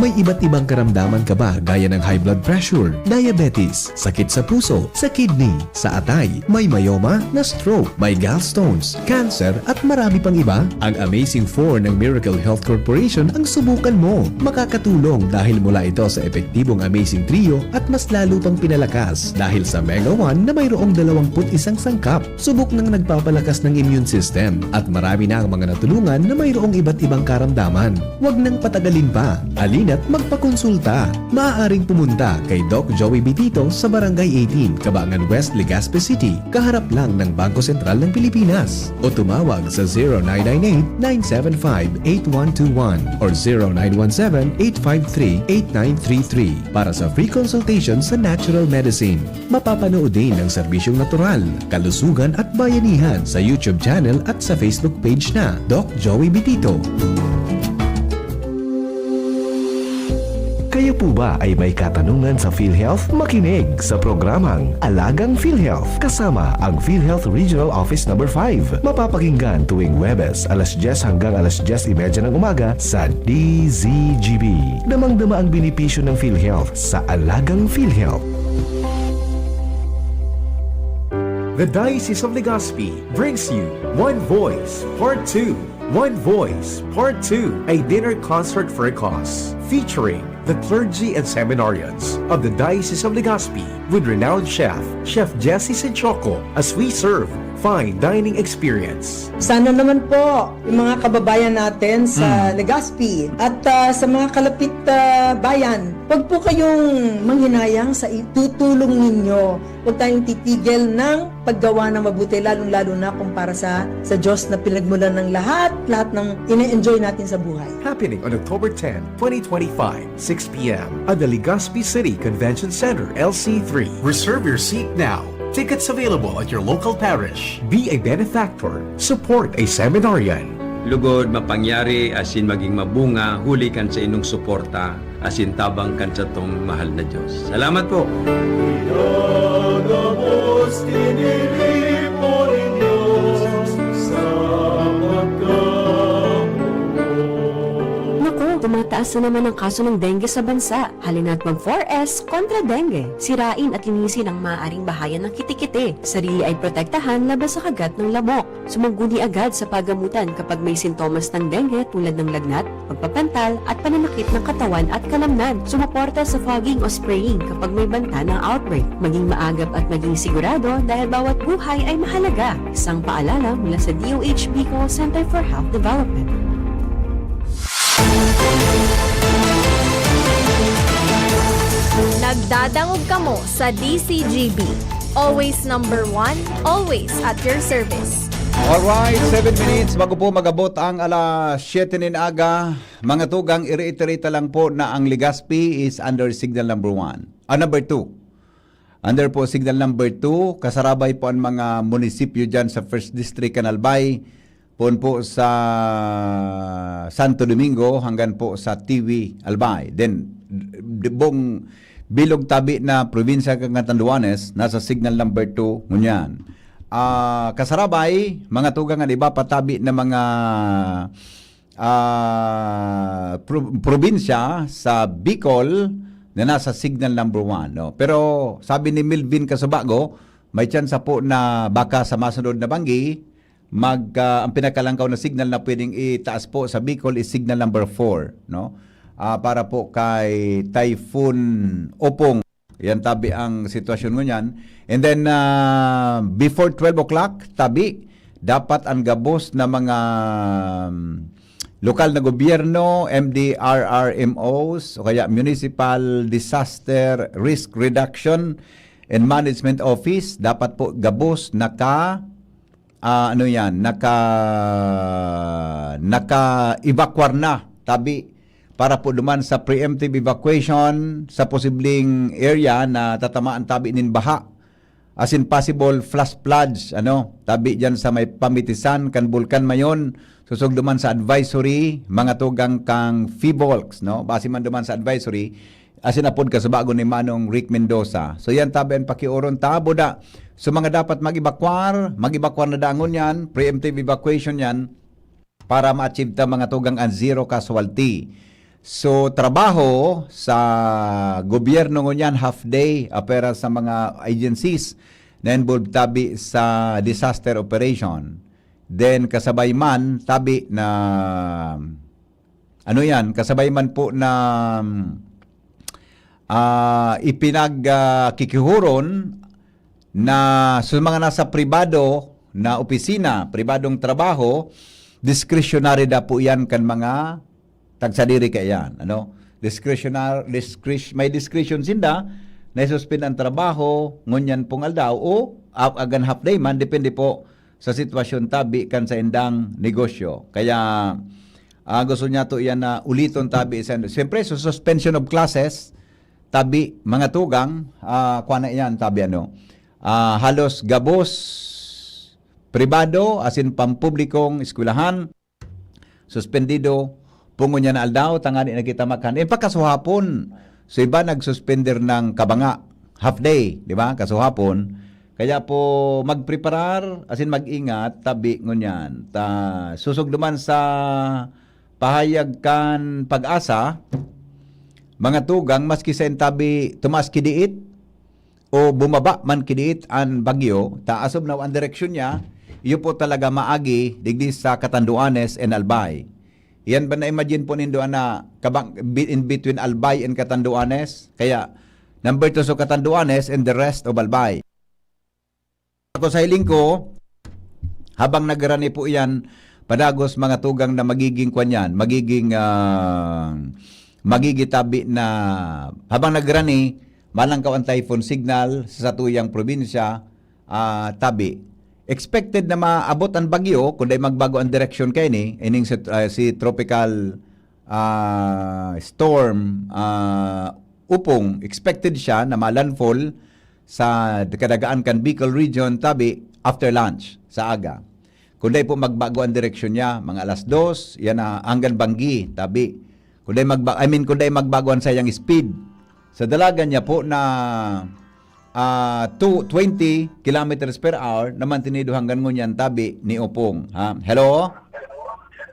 May iba't ibang karamdaman ka ba gaya ng high blood pressure, diabetes, sakit sa puso, sa kidney, sa atay, may myoma, na stroke, may gallstones, cancer at marami pang iba? Ang Amazing 4 ng Miracle Health Corporation ang subukan mo. Makakatulong dahil mula ito sa epektibong Amazing Trio at mas lalo pang pinalakas dahil sa Mega 1 na mayroong 21 sangkap. Subok ng nagpapalakas ng immune system at marami na ang mga natulungan na mayroong iba't ibang karamdaman. Huwag nang patagalin pa. Alina't magpakonsulta. Maaaring pumunta kay Doc Joey Bitito sa Barangay 18, Cabangan West, Legazpi City, kaharap lang ng Bangko Sentral ng Pilipinas. O tumawag sa 0998-975-8121 or 0917-853-8933 para sa free consultation sa natural medicine. Mapapanood din ang serbisyong natural, kalusugan at bayanihan sa YouTube channel at sa Facebook page na Doc Joey Bitito. Kayo po ba ay may katanungan sa PhilHealth? Makinig sa programang Alagang PhilHealth kasama ang PhilHealth Regional Office No. 5. Mapapakinggan tuwing Huwebes alas 10 hanggang alas 10:30 ng umaga sa DZGB. Damang-dama ang benepisyo ng PhilHealth sa Alagang PhilHealth. The Diocese of Legazpi brings you One Voice Part 2. One Voice Part 2, a dinner concert for a cause, featuring the clergy and seminarians of the Diocese of Legazpi with renowned chef Jesse Senchoco, as we serve fine dining experience. Sana naman po yung mga kababayan natin sa Legazpi at sa mga kalapit bayan, huwag po kayong manghinayang sa itutulong ninyo. Huwag tayong titigil ng paggawa ng mabuti, lalong-lalo na kumpara sa Diyos na pinagmulan ng lahat ng ine-enjoy natin sa buhay. Happening on October 10, 2025, 6 p.m. at the Legazpi City Convention Center, LC3. Reserve your seat now. Tickets available at your local parish. Be a benefactor. Support a seminarian. Lugod mapangyari asin maging mabunga, huli kan sa inong suporta, asin tabang kan sa tong mahal na Diyos. Salamat po! Tumataas na naman ang kaso ng dengue sa bansa. Halina't mag 4S kontra dengue. Sirain at linisin ang maaaring bahayan ng kitikite. Sarili ay protektahan laban sa kagat ng lamok. Sumangguni agad sa paggamutan kapag may sintomas ng dengue tulad ng lagnat, pagpapantal at pananakit ng katawan at kalamnan. Sumuporta sa fogging o spraying kapag may banta ng outbreak. Maging maagap at maging sigurado dahil bawat buhay ay mahalaga. Isang paalala mula sa DOH Bicol Center for Health Development. Nagdadangog kamo sa DCGB. Always number 1, always at your service. Alright, 7 minutes bago po magabot ang alas 7 nin aga. Mga tugang, i-reiterate lang po na ang Legazpi is under signal number 1. Number 2. Under po signal number 2. Kasarabay po ang mga munisipyo dyan sa 1st District Canalbay. Po sa Santo Domingo hanggang po sa TV Albay. Then, buong bilog tabi na probinsya kang Catanduanes, nasa signal number 2 ngunyan. Kasarabay, mga tugang nga iba patabi na mga probinsya sa Bicol na nasa signal number 1. No? Pero sabi ni Milvin Casubago, may tsansa po na baka sa masunod na banggi, ang pinakalangkaw na signal na pwedeng itaas po sa Bicol is signal number 4, no? Para po kay Typhoon Opong. Yan tabi ang sitwasyon ngunyan. And then before 12 o'clock, tabi dapat ang gabos na mga lokal na gobyerno, MDRRMOs o kaya Municipal Disaster Risk Reduction and Management Office, dapat po gabos naka-evacuar na tabi para po duman sa preemptive evacuation sa posibleng area na tatamaan tabi nin baha. As in possible flash floods, tabi dyan sa may pamitisan kan bulkan mayon, susog duman sa advisory, mga tugang kang FIVOLCS, base man duman sa advisory, asin apod ka sa bago ni Manong Rick Mendoza. So yan tabi ang pakiuron tabo da. So mga dapat mag-evacuar na dangon yan, preemptive evacuation yan, para ma-achieve ta mga tugang ang zero casualty. So trabaho sa gobyerno ngunyan half day apera sa mga agencies na involved tabi sa disaster operation. Then kasabay man tabi na kasabay man po na ipinagkikihuron na sa mga nasa pribado na opisina, pribadong trabaho, discretionary da po yan kan mga tagsadiri kaya yan. May discretion sinda na suspend ang trabaho ngunyan pong aldaw o agan half day man, depende po sa sitwasyon tabi kan sa indang negosyo. Kaya gusto niya to yan na uliton tabi. Siyempre, so suspension of classes, tabi, mga tugang, kuana yan, tabi halos gabos, pribado, asin pampublikong eskwelahan, suspendido, pungo niya na aldaw, tangani na kita makan. Pagkasuhapon, so iba nagsuspender ng kabanga, half day, di ba, kasuhapon. Kaya po magpreparar, asin mag-ingat, tabi ngunyan. Susog duman sa pahayag kan pag-asa, mga tugang, maski sa tabi tumas kidiit o bumaba man kidiit ang bagyo, taasob na ang direksyon niya, iyo po talaga maagi digdi sa Catanduanes and Albay. Yan ba na-imagine po nindo na in between Albay and Catanduanes? Kaya, number 2 so Catanduanes and the rest of Albay. Ako sa hiling ko, habang nagrani po yan, padagos mga tugang na magiging kwanyan, magigitabi na habang nagrani, malangkaw ang typhoon signal sa tuyang probinsya, tabi. Expected na maabot ang bagyo, kundi magbago ang direksyon kay ining si tropical storm upong, expected siya na malandfall sa kadagaan kan Bicol region, tabi, after lunch, sa aga. Kundi po magbago ang direksyon niya, mga alas 2, yan na hanggang Banggi, tabi. Kundi magbago ang sayang speed. Sa dalagan niya po na 20 kilometers per hour na mantinido hanggang ngunyan tabi ni Opong. Hello?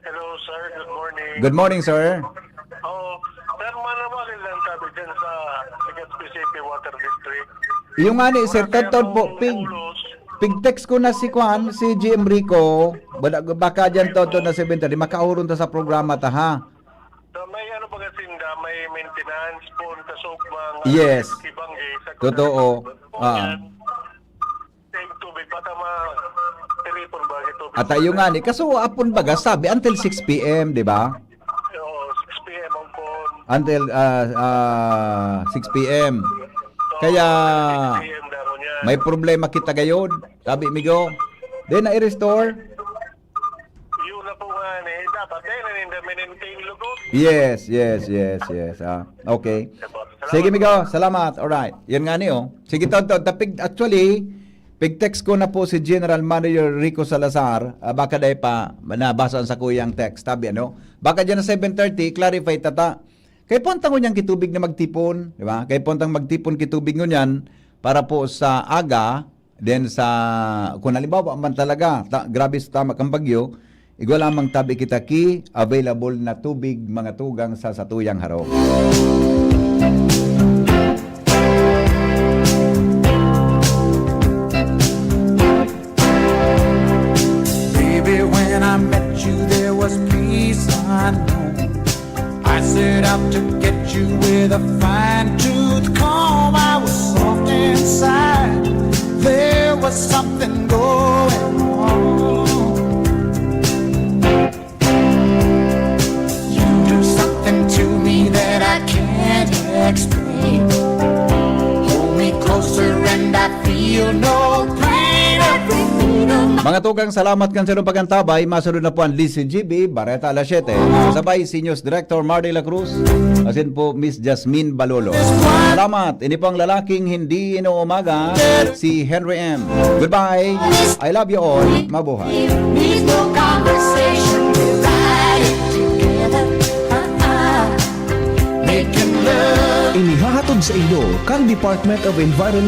Hello, sir. Good morning. Good morning, sir. Sir, manawalin lang tabi dyan sa Legazpi City Water District. Yung nga ni, sir, tatod po, pig-text ko na si Juan, si GM Rico, baka dyan toto na 7:30, makauron ta sa programa ta, ha? So, may may maintenance po, kasog mga yes. Ibangge. Totoo. Tubig, bata ma-telefon ba ito? At yung nga ni, kaso apon baga, sabi, until 6 p.m., di ba? Oo, 6 p.m. ang phone. Until 6 p.m. Kaya, may problema kita gayon. Sabi, Migo, then na i-restore. Yun na po nga dapat na-maintain lugot. Yes. Okay. Sige, Migo, salamat. Alright. Yan nga niyo. Sige, actually, pig-text ko na po si General Manager Rico Salazar, baka dahi pa, nabasaan sa kuyang text. Sabi, baka dyan na 7:30, clarify tata. Kaya pontang ngunyan kitubig na magtipon, di ba? Kaya pontang magtipon kitubig ngunyan para po sa aga, then sa, kung halimbawa man talaga, grabe sa tama kang bagyo, igwa lamang tabi kita available na tubig mga tugang sa satuyang haro. Baby, when I met you, there was peace unknown. I set out to get you with a fine-tooth comb. I was soft inside. There was something going on. You do something to me that I can't explain. Hold me closer and I feel no pain. Every beat of Mga tugang, salamat kan sa inyong pagantabay. Masunod na po ang DCGB, Bareta alas 7. Sabay si News Director Marty La Cruz. Asin po Miss Jasmine Balolo. Salamat. Ini po ang lalaking hindi inuumaga, si Henry M. Goodbye. I love you all. Mabuhay. Inihahatod sa inyo kang Department of Environment